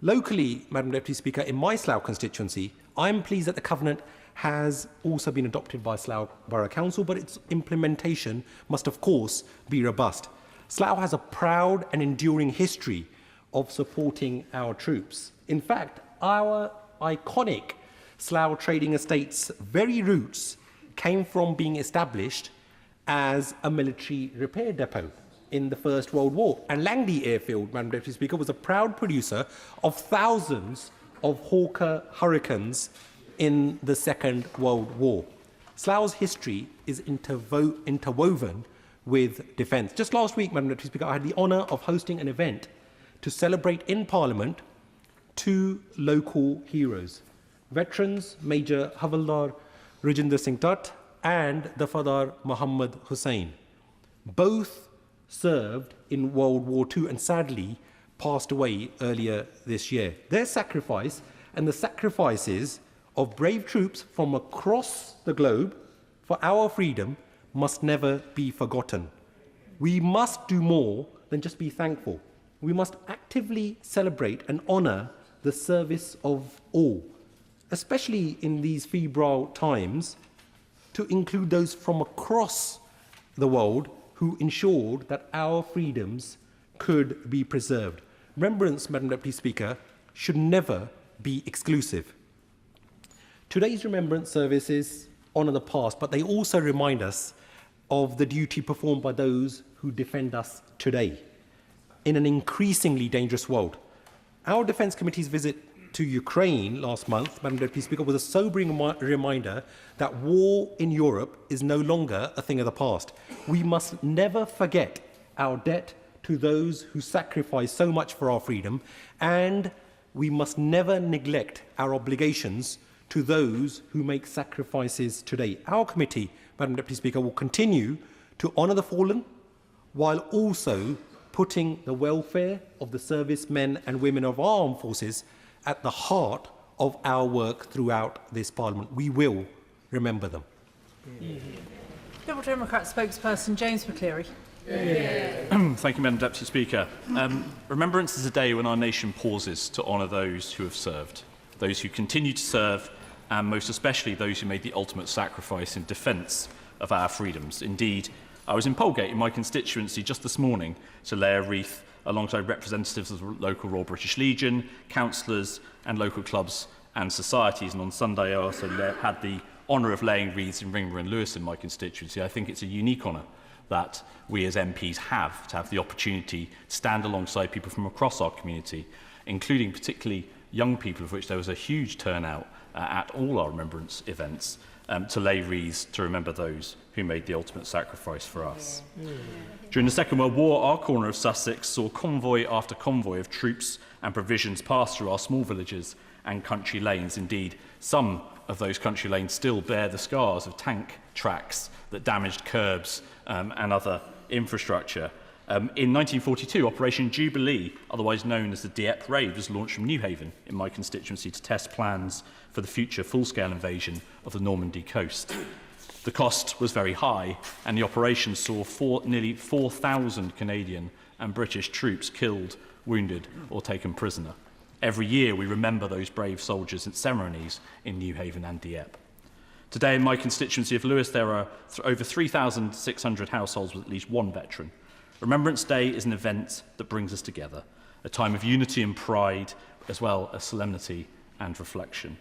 Locally, Madam Deputy Speaker, in my Slough constituency, I am pleased that the Covenant has also been adopted by Slough Borough Council, but its implementation must, of course, be robust. Slough has a proud and enduring history of supporting our troops. In fact, our iconic Slough Trading Estate's very roots came from being established as a military repair depot in the First World War. And Langley Airfield, Madam Deputy Speaker, was a proud producer of thousands of Hawker Hurricanes in the Second World War. Slough's history is interwoven with defence. Just last week, Madam Deputy Speaker, I had the honour of hosting an event to celebrate in Parliament two local heroes, veterans Major Havildar Rajinder Singh Tutt and the Dafadar Muhammad Hussain. Both served in World War II and sadly passed away earlier this year. Their sacrifice and the sacrifices of brave troops from across the globe for our freedom must never be forgotten. We must do more than just be thankful. We must actively celebrate and honour the service of all, especially in these febrile times, to include those from across the world who ensured that our freedoms could be preserved. Remembrance, Madam Deputy Speaker, should never be exclusive. Today's remembrance services honour the past, but they also remind us of the duty performed by those who defend us today in an increasingly dangerous world. Our Defence Committee's visit to Ukraine last month, Madam Deputy Speaker, was a sobering reminder that war in Europe is no longer a thing of the past. We must never forget our debt to those who sacrifice so much for our freedom, and we must never neglect our obligations to those who make sacrifices today. Our committee, Madam Deputy Speaker, will continue to honour the fallen while also putting the welfare of the servicemen and women of our armed forces at the heart of our work throughout this Parliament. We will remember them. Liberal Democrat spokesperson James McCleary. Thank you, Madam Deputy Speaker. Remembrance is a day when our nation pauses to honour those who have served, those who continue to serve, and most especially those who made the ultimate sacrifice in defence of our freedoms. Indeed, I was in Polegate in my constituency just this morning to lay a wreath alongside representatives of the local Royal British Legion, councillors and local clubs and societies. And on Sunday I also had the honour of laying wreaths in Ringmer and Lewis in my constituency. I think it's a unique honour that we as MPs have, to have the opportunity to stand alongside people from across our community, including particularly young people, of which there was a huge turnout at all our remembrance events, to lay wreaths to remember those who made the ultimate sacrifice for us. During the Second World War, our corner of Sussex saw convoy after convoy of troops and provisions pass through our small villages and country lanes. Indeed, some of those country lanes still bear the scars of tank tracks that damaged curbs and other infrastructure. In 1942, Operation Jubilee, otherwise known as the Dieppe Raid, was launched from Newhaven in my constituency to test plans for the future full-scale invasion of the Normandy coast. The cost was very high, and the operation saw nearly 4,000 Canadian and British troops killed, wounded or taken prisoner. Every year we remember those brave soldiers at ceremonies in Newhaven and Dieppe. Today in my constituency of Lewis there are over 3,600 households with at least one veteran. Remembrance Day is an event that brings us together, a time of unity and pride, as well as solemnity and reflection.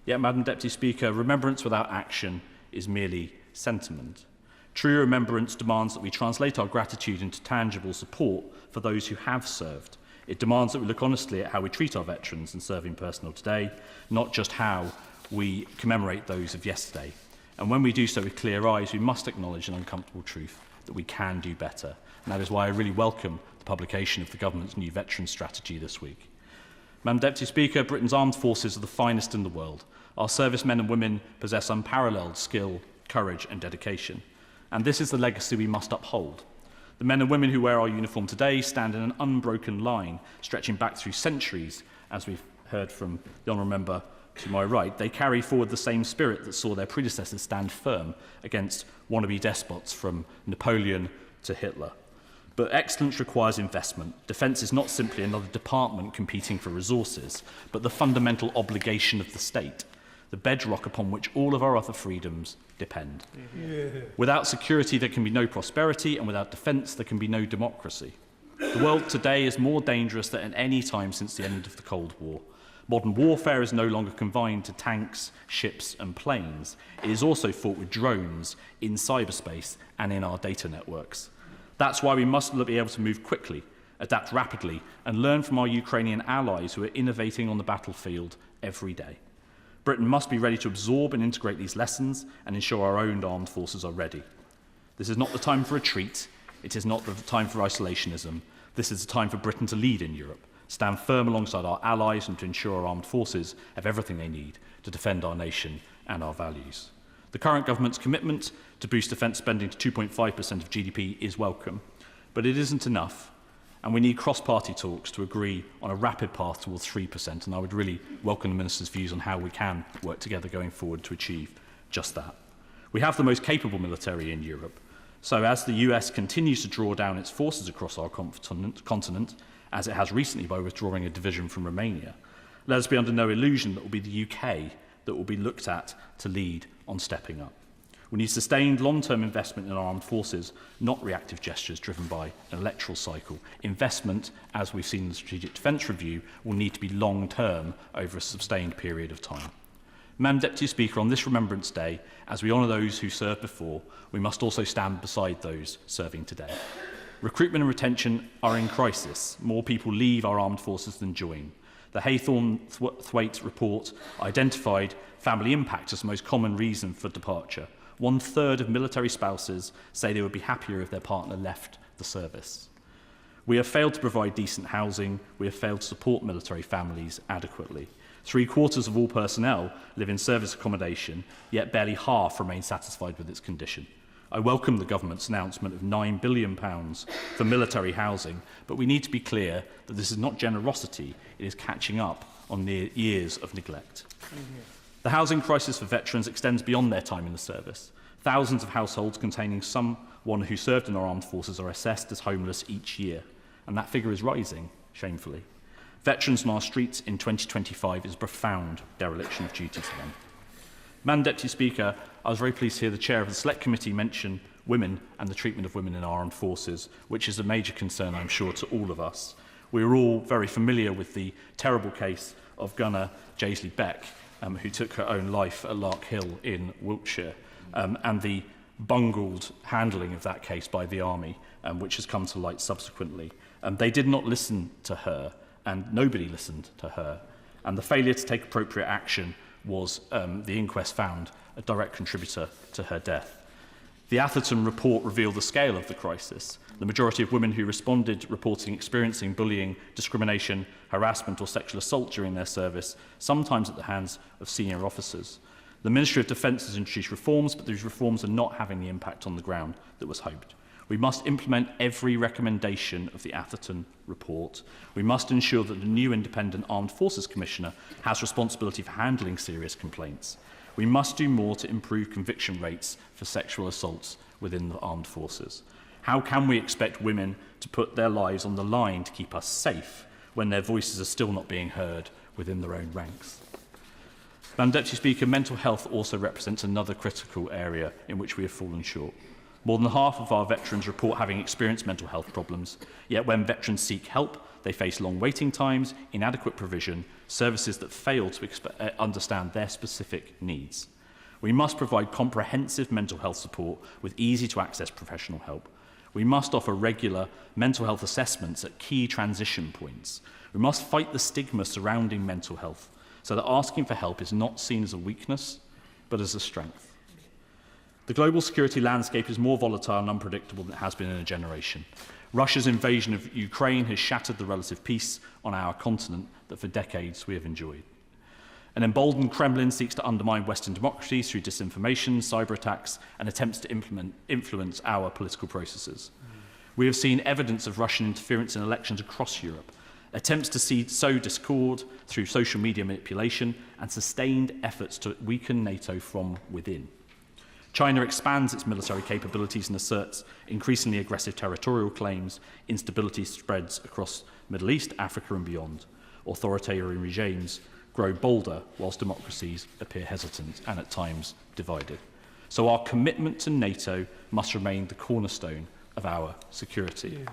Yet, Madam Deputy Speaker, remembrance without action is merely sentiment. True remembrance demands that we translate our gratitude into tangible support for those who have served. It demands that we look honestly at how we treat our veterans and serving personnel today, not just how we commemorate those of yesterday. And when we do so with clear eyes, we must acknowledge an uncomfortable truth that we can do better. And that is why I really welcome the publication of the government's new veterans strategy this week. Madam Deputy Speaker, Britain's armed forces are the finest in the world. Our servicemen and women possess unparalleled skill, courage and dedication. And this is the legacy we must uphold. The men and women who wear our uniform today stand in an unbroken line, stretching back through centuries, as we've heard from the Honourable Member to my right. They carry forward the same spirit that saw their predecessors stand firm against wannabe despots from Napoleon to Hitler. But excellence requires investment. Defence is not simply another department competing for resources, but the fundamental obligation of the state. the bedrock upon which all of our other freedoms depend. Without security, there can be no prosperity, and without defence, there can be no democracy. The world today is more dangerous than at any time since the end of the Cold War. Modern warfare is no longer confined to tanks, ships and planes. It is also fought with drones in cyberspace and in our data networks. That's why we must be able to move quickly, adapt rapidly, and learn from our Ukrainian allies who are innovating on the battlefield every day. Britain must be ready to absorb and integrate these lessons and ensure our own armed forces are ready. This is not the time for retreat. It is not the time for isolationism. This is the time for Britain to lead in Europe, stand firm alongside our allies, and to ensure our armed forces have everything they need to defend our nation and our values. The current government's commitment to boost defence spending to 2.5% of GDP is welcome, but it isn't enough, and we need cross-party talks to agree on a rapid path towards 3%, and I would really welcome the Minister's views on how we can work together going forward to achieve just that. We have the most capable military in Europe, so as the US continues to draw down its forces across our continent, as it has recently by withdrawing a division from Romania, let us be under no illusion that it will be the UK that will be looked at to lead on stepping up. We need sustained long-term investment in our armed forces, not reactive gestures driven by an electoral cycle. Investment, as we've seen in the Strategic Defence Review, will need to be long-term over a sustained period of time. Madam Deputy Speaker, on this Remembrance Day, as we honour those who served before, we must also stand beside those serving today. Recruitment and retention are in crisis. More people leave our armed forces than join. The Haythorne-Thwaite report identified family impact as the most common reason for departure. 1/3 of military spouses say they would be happier if their partner left the service. We have failed to provide decent housing. We have failed to support military families adequately. 3/4 of all personnel live in service accommodation, yet barely half remain satisfied with its condition. I welcome the government's announcement of £9 billion for military housing, but we need to be clear that this is not generosity, it is catching up on the years of neglect. The housing crisis for veterans extends beyond their time in the service. Thousands of households containing someone who served in our armed forces are assessed as homeless each year, and that figure is rising, shamefully. Veterans on our streets in 2025 is a profound dereliction of duty to them. Madam Deputy Speaker, I was very pleased to hear the Chair of the Select Committee mention women and the treatment of women in our armed forces, which is a major concern, I'm sure, to all of us. We are all very familiar with the terrible case of gunner Jaisley Beck, who took her own life at Lark Hill in Wiltshire, and the bungled handling of that case by the Army, which has come to light subsequently. They did not listen to her, and nobody listened to her. And the failure to take appropriate action was, the inquest found, a direct contributor to her death. The Atherton report revealed the scale of the crisis. The majority of women who responded reporting experiencing bullying, discrimination, harassment or sexual assault during their service, sometimes at the hands of senior officers. The Ministry of Defence has introduced reforms, but these reforms are not having the impact on the ground that was hoped. We must implement every recommendation of the Atherton report. We must ensure that the new Independent Armed Forces Commissioner has responsibility for handling serious complaints. We must do more to improve conviction rates for sexual assaults within the armed forces. How can we expect women to put their lives on the line to keep us safe when their voices are still not being heard within their own ranks? Madam Deputy Speaker, mental health also represents another critical area in which we have fallen short. More than half of our veterans report having experienced mental health problems, yet when veterans seek help, they face long waiting times, inadequate provision, services that fail to understand their specific needs. We must provide comprehensive mental health support with easy-to-access professional help. We must offer regular mental health assessments at key transition points. We must fight the stigma surrounding mental health so that asking for help is not seen as a weakness, but as a strength. The global security landscape is more volatile and unpredictable than it has been in a generation. Russia's invasion of Ukraine has shattered the relative peace on our continent that for decades we have enjoyed. An emboldened Kremlin seeks to undermine Western democracies through disinformation, cyber attacks, and attempts to influence our political processes. We have seen evidence of Russian interference in elections across Europe, attempts to sow discord through social media manipulation, and sustained efforts to weaken NATO from within. China expands its military capabilities and asserts increasingly aggressive territorial claims. Instability spreads across the Middle East, Africa and beyond. Authoritarian regimes grow bolder whilst democracies appear hesitant and at times divided. So our commitment to NATO must remain the cornerstone of our security.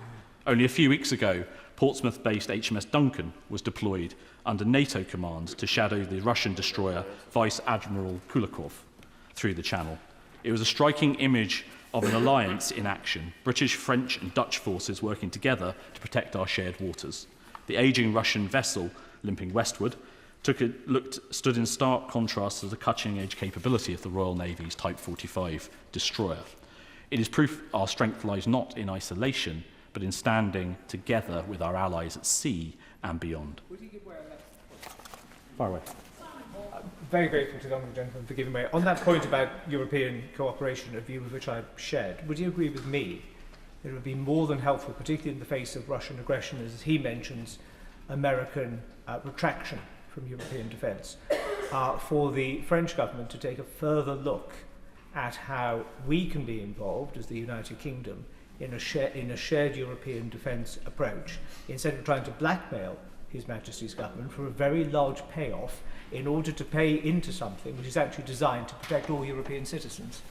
Only a few weeks ago, Portsmouth-based HMS Duncan was deployed under NATO command to shadow the Russian destroyer Vice Admiral Kulakov through the Channel. It was a striking image of an alliance in action, British, French and Dutch forces working together to protect our shared waters. The ageing Russian vessel, limping westward, stood in stark contrast to the cutting-edge capability of the Royal Navy's Type 45 destroyer. It is proof our strength lies not in isolation, but in standing together with our allies at sea and beyond. Far away. Very grateful to the honourable gentleman for giving way. On that point about European cooperation, a view with which I shared, would you agree with me that it would be more than helpful, particularly in the face of Russian aggression, as he mentions, American retraction from European defence, for the French government to take a further look at how we can be involved as the United Kingdom in a shared European defence approach, instead of trying to blackmail His Majesty's government for a very large payoff in order to pay into something which is actually designed to protect all European citizens?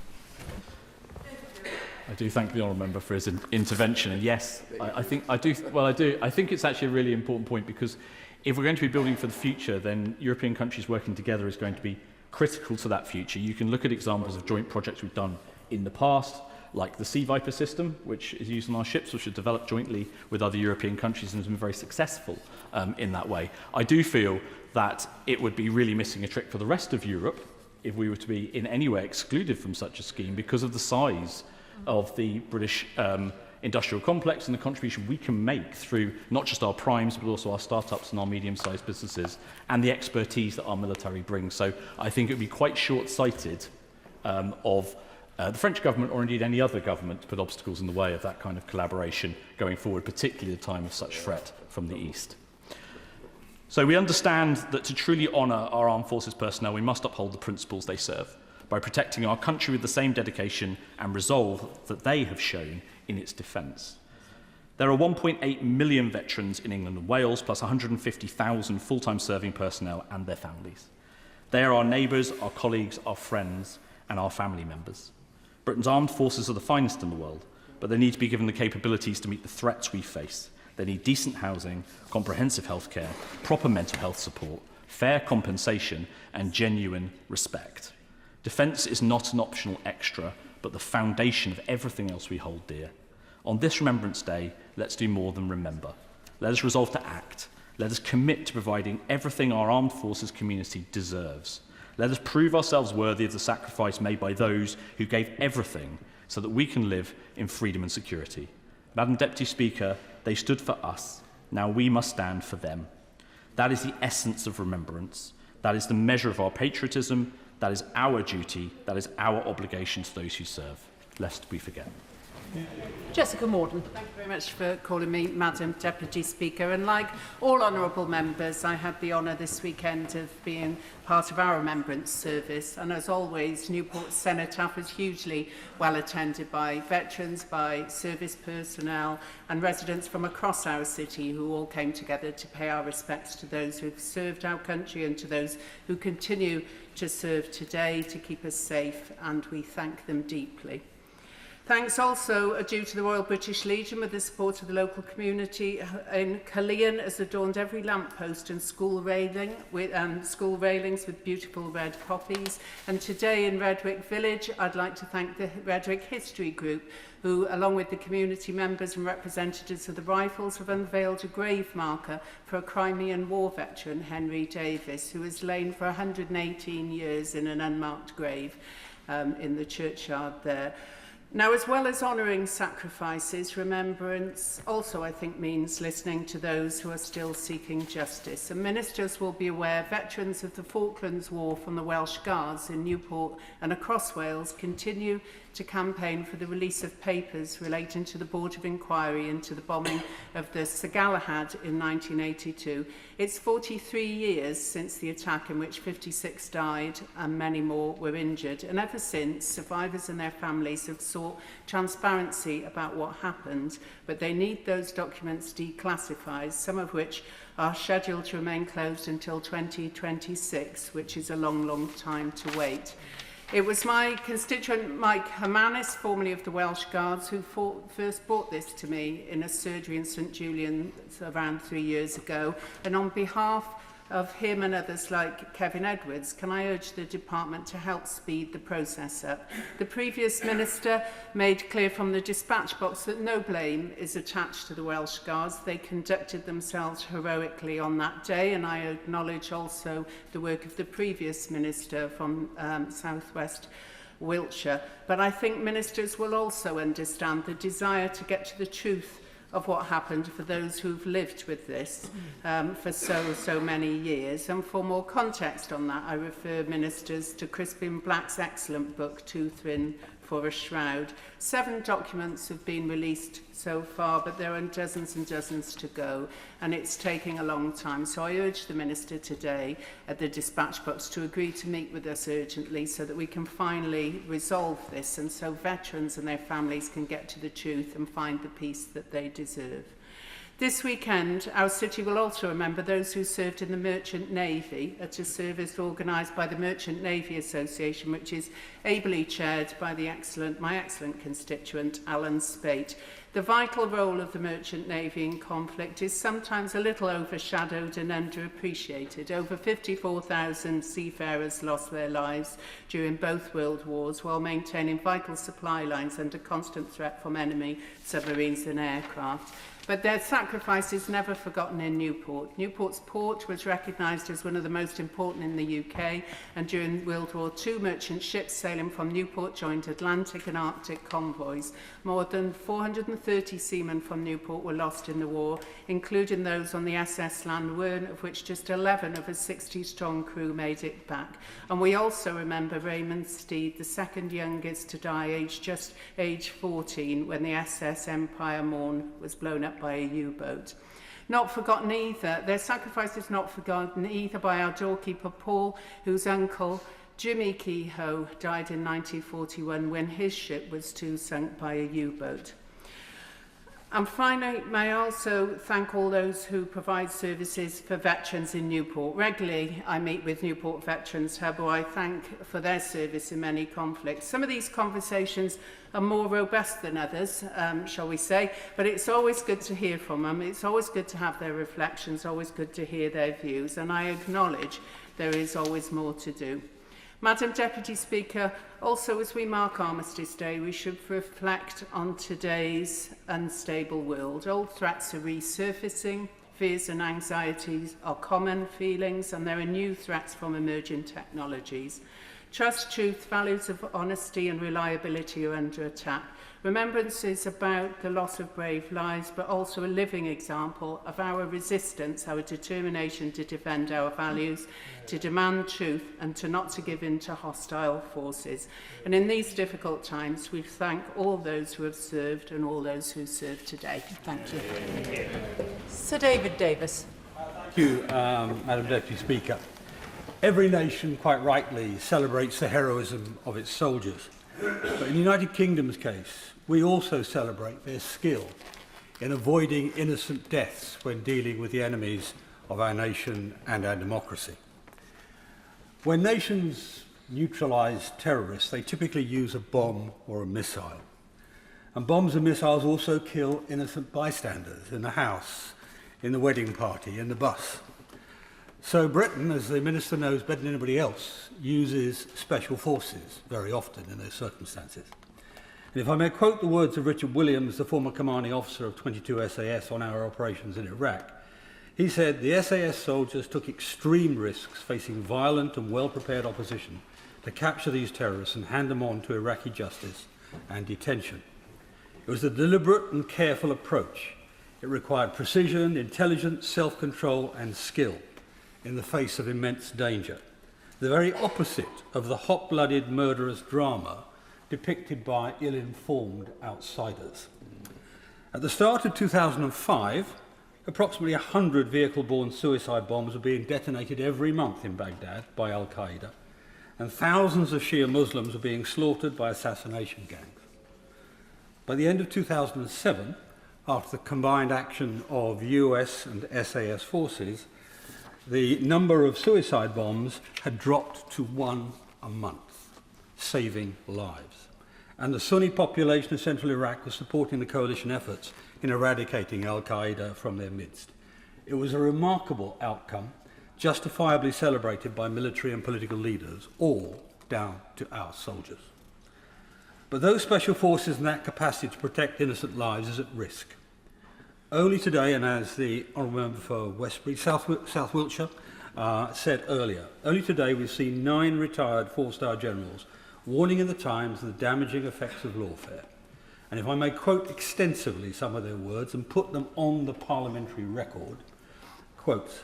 I do thank the honourable member for his intervention, and yes, I think it's actually a really important point, because if we're going to be building for the future, then European countries working together is going to be critical to that future. You can look at examples of joint projects we've done in the past, like the Sea Viper system, which is used on our ships, which are developed jointly with other European countries and has been very successful in that way. I do feel that it would be really missing a trick for the rest of Europe if we were to be in any way excluded from such a scheme because of the size of the British industrial complex and the contribution we can make through not just our primes but also our startups and our medium-sized businesses and the expertise that our military brings. So I think it would be quite short-sighted of the French government, or indeed any other government, to put obstacles in the way of that kind of collaboration going forward, particularly at a time of such threat from the East. So we understand that to truly honour our armed forces personnel, we must uphold the principles they serve by protecting our country with the same dedication and resolve that they have shown in its defence. There are 1.8 million veterans in England and Wales, plus 150,000 full-time serving personnel and their families. They are our neighbours, our colleagues, our friends and our family members. Britain's armed forces are the finest in the world, but they need to be given the capabilities to meet the threats we face. They need decent housing, comprehensive healthcare, proper mental health support, fair compensation, and genuine respect. Defence is not an optional extra, but the foundation of everything else we hold dear. On this Remembrance Day, let's do more than remember. Let us resolve to act. Let us commit to providing everything our armed forces community deserves. Let us prove ourselves worthy of the sacrifice made by those who gave everything so that we can live in freedom and security. Madam Deputy Speaker, they stood for us. Now we must stand for them. That is the essence of remembrance. That is the measure of our patriotism. That is our duty. That is our obligation to those who serve, lest we forget. Jessica Morden. Thank you very much for calling me Madam Deputy Speaker. And like all honourable members, I had the honour this weekend of being part of our remembrance service. And as always, Newport Cenotaph was hugely well attended by veterans, by service personnel and residents from across our city who all came together to pay our respects to those who have served our country and to those who continue to serve today to keep us safe, and we thank them deeply. Thanks also are due to the Royal British Legion with the support of the local community in Caerleon, has adorned every lamppost and school railings with beautiful red poppies. And today in Redwick Village, I'd like to thank the Redwick History Group, who, along with the community members and representatives of the Rifles, have unveiled a grave marker for a Crimean War veteran, Henry Davis, who has lain for 118 years in an unmarked grave in the churchyard there. Now, as well as honouring sacrifices, remembrance also, I think, means listening to those who are still seeking justice. And ministers will be aware veterans of the Falklands War from the Welsh Guards in Newport and across Wales continue to campaign for the release of papers relating to the Board of Inquiry into the bombing of the Sir Galahad in 1982. It's 43 years since the attack in which 56 died and many more were injured. And ever since, survivors and their families have sought transparency about what happened, but they need those documents declassified, some of which are scheduled to remain closed until 2026, which is a long, long time to wait. It was my constituent Mike Hermanis, formerly of the Welsh Guards, who first brought this to me in a surgery in St Julian around 3 years ago. And on behalf of him and others like Kevin Edwards, can I urge the department to help speed the process up? The previous minister made clear from the dispatch box that no blame is attached to the Welsh Guards. They conducted themselves heroically on that day, and I acknowledge also the work of the previous minister from South West Wiltshire. But I think ministers will also understand the desire to get to the truth of what happened for those who've lived with this for so many years. And for more context on that, I refer ministers to Crispin Black's excellent book, Too Thin for a Shroud. 7 documents have been released so far, but there are dozens and dozens to go, and it's taking a long time. So I urge the Minister today at the dispatch box to agree to meet with us urgently so that we can finally resolve this, and so veterans and their families can get to the truth and find the peace that they deserve. This weekend, our city will also remember those who served in the Merchant Navy at a service organised by the Merchant Navy Association, which is ably chaired by my excellent constituent, Alan Spate. The vital role of the Merchant Navy in conflict is sometimes a little overshadowed and underappreciated. Over 54,000 seafarers lost their lives during both World Wars while maintaining vital supply lines under constant threat from enemy submarines and aircraft. But their sacrifice is never forgotten in Newport. Newport's port was recognised as one of the most important in the UK, and during World War II, merchant ships sailing from Newport joined Atlantic and Arctic convoys. More than 430 seamen from Newport were lost in the war, including those on the SS Llanwern, of which just 11 of a 60-strong crew made it back. And we also remember Raymond Steed, the second youngest to die, just age 14, when the SS Empire Morn was blown up by a U-boat. Not forgotten either, their sacrifice is not forgotten either by our doorkeeper Paul, whose uncle Jimmy Kehoe died in 1941 when his ship was too sunk by a U-boat. And finally, may I also thank all those who provide services for veterans in Newport. Regularly, I meet with Newport Veterans Hub, who I thank for their service in many conflicts. Some of these conversations are more robust than others, shall we say, but it's always good to hear from them. It's always good to have their reflections, always good to hear their views, and I acknowledge there is always more to do. Madam Deputy Speaker, also as we mark Armistice Day, we should reflect on today's unstable world. Old threats are resurfacing, fears and anxieties are common feelings, and there are new threats from emerging technologies. Trust, truth, values of honesty and reliability are under attack. Remembrance is about the loss of brave lives, but also a living example of our resistance, our determination to defend our values, to demand truth, and to not to give in to hostile forces. And in these difficult times, we thank all those who have served and all those who serve today. Thank you. Sir David Davis. Thank you, Madam Deputy Speaker. Every nation, quite rightly, celebrates the heroism of its soldiers. But in the United Kingdom's case, we also celebrate their skill in avoiding innocent deaths when dealing with the enemies of our nation and our democracy. When nations neutralise terrorists, they typically use a bomb or a missile. And bombs and missiles also kill innocent bystanders in the house, in the wedding party, in the bus. So Britain, as the Minister knows better than anybody else, uses special forces very often in those circumstances. And if I may quote the words of Richard Williams, the former commanding officer of 22 SAS on our operations in Iraq, he said, "The SAS soldiers took extreme risks facing violent and well-prepared opposition to capture these terrorists and hand them on to Iraqi justice and detention. It was a deliberate and careful approach. It required precision, intelligence, self-control and skill in the face of immense danger. The very opposite of the hot-blooded murderous drama depicted by ill-informed outsiders. At the start of 2005, approximately 100 vehicle-borne suicide bombs were being detonated every month in Baghdad by Al-Qaeda, and thousands of Shia Muslims were being slaughtered by assassination gangs. By the end of 2007, after the combined action of US and SAS forces, the number of suicide bombs had dropped to 1 a month, saving lives. And the Sunni population of central Iraq was supporting the coalition efforts in eradicating Al-Qaeda from their midst. It was a remarkable outcome, justifiably celebrated by military and political leaders, all down to our soldiers. But those special forces and that capacity to protect innocent lives is at risk. Only today, and as the Honourable Member for Westbury, South Wiltshire, said earlier, only today we've seen 9 retired 4-star generals warning in the Times of the damaging effects of lawfare. And if I may quote extensively some of their words and put them on the parliamentary record, quotes,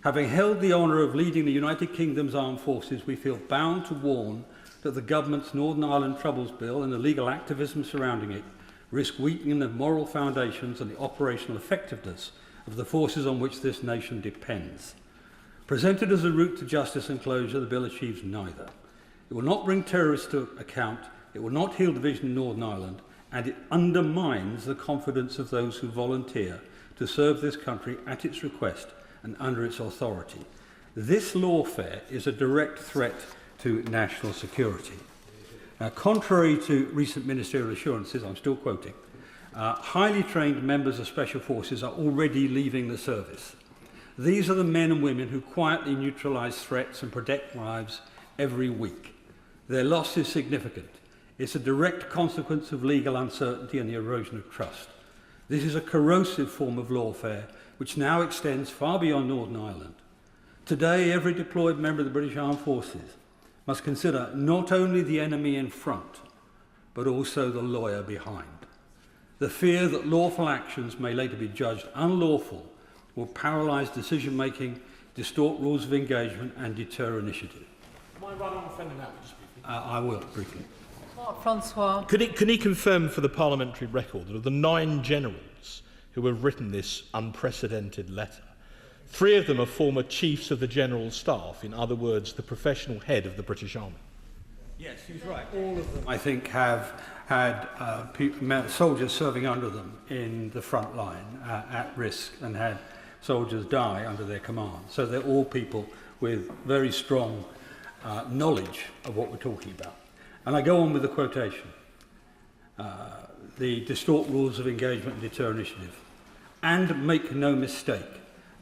"Having held the honour of leading the United Kingdom's armed forces, we feel bound to warn that the government's Northern Ireland Troubles Bill and the legal activism surrounding it risk weakening the moral foundations and the operational effectiveness of the forces on which this nation depends. Presented as a route to justice and closure, the bill achieves neither. It will not bring terrorists to account, it will not heal division in Northern Ireland, and it undermines the confidence of those who volunteer to serve this country at its request and under its authority. This lawfare is a direct threat to national security." Now, contrary to recent ministerial assurances, I'm still quoting, highly trained members of special forces are already leaving the service. These are the men and women who quietly neutralise threats and protect lives every week. Their loss is significant. It's a direct consequence of legal uncertainty and the erosion of trust. This is a corrosive form of lawfare which now extends far beyond Northern Ireland. Today, every deployed member of the British Armed Forces must consider not only the enemy in front, but also the lawyer behind. The fear that lawful actions may later be judged unlawful will paralyse decision-making, distort rules of engagement and deter initiative. Am I right on offending that? I will, briefly. Mark Francois. Can he confirm for the parliamentary record that of the 9 generals who have written this unprecedented letter, 3 of them are former chiefs of the General Staff, in other words, the professional head of the British Army? Yes, he's right. All of them, I think, have had soldiers serving under them in the front line at risk and had soldiers die under their command. So they're all people with very strong knowledge of what we're talking about. And I go on with the quotation. The distort rules of engagement and deter initiative. And make no mistake,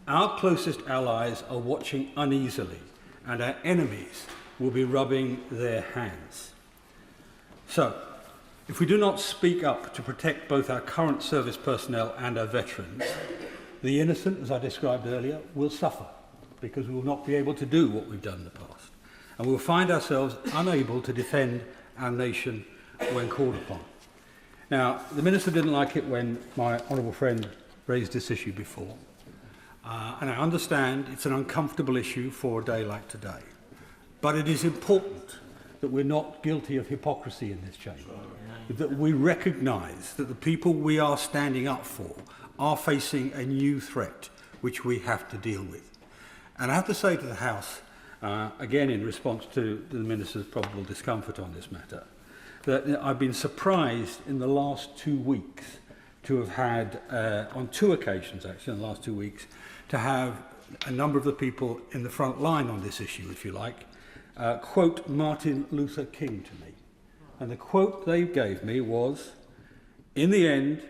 our closest allies are watching uneasily, and our enemies will be rubbing their hands. So, if we do not speak up to protect both our current service personnel and our veterans, the innocent, as I described earlier, will suffer, because we will not be able to do what we've done in the past. And we'll find ourselves unable to defend our nation when called upon. Now, the Minister didn't like it when my honourable friend raised this issue before. And I understand it's an uncomfortable issue for a day like today. But it is important that we're not guilty of hypocrisy in this chamber. That we recognise that the people we are standing up for are facing a new threat which we have to deal with. And I have to say to the House, again in response to the Minister's probable discomfort on this matter, that I've been surprised in the last 2 weeks to have had, on 2 occasions actually in the last 2 weeks, to have a number of the people in the front line on this issue, if you like, quote Martin Luther King to me. And the quote they gave me was, "In the end,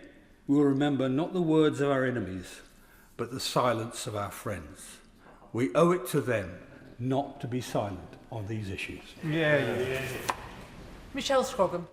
we will remember not the words of our enemies, but the silence of our friends. We owe it to them not to be silent on these issues." Michelle Scroggin.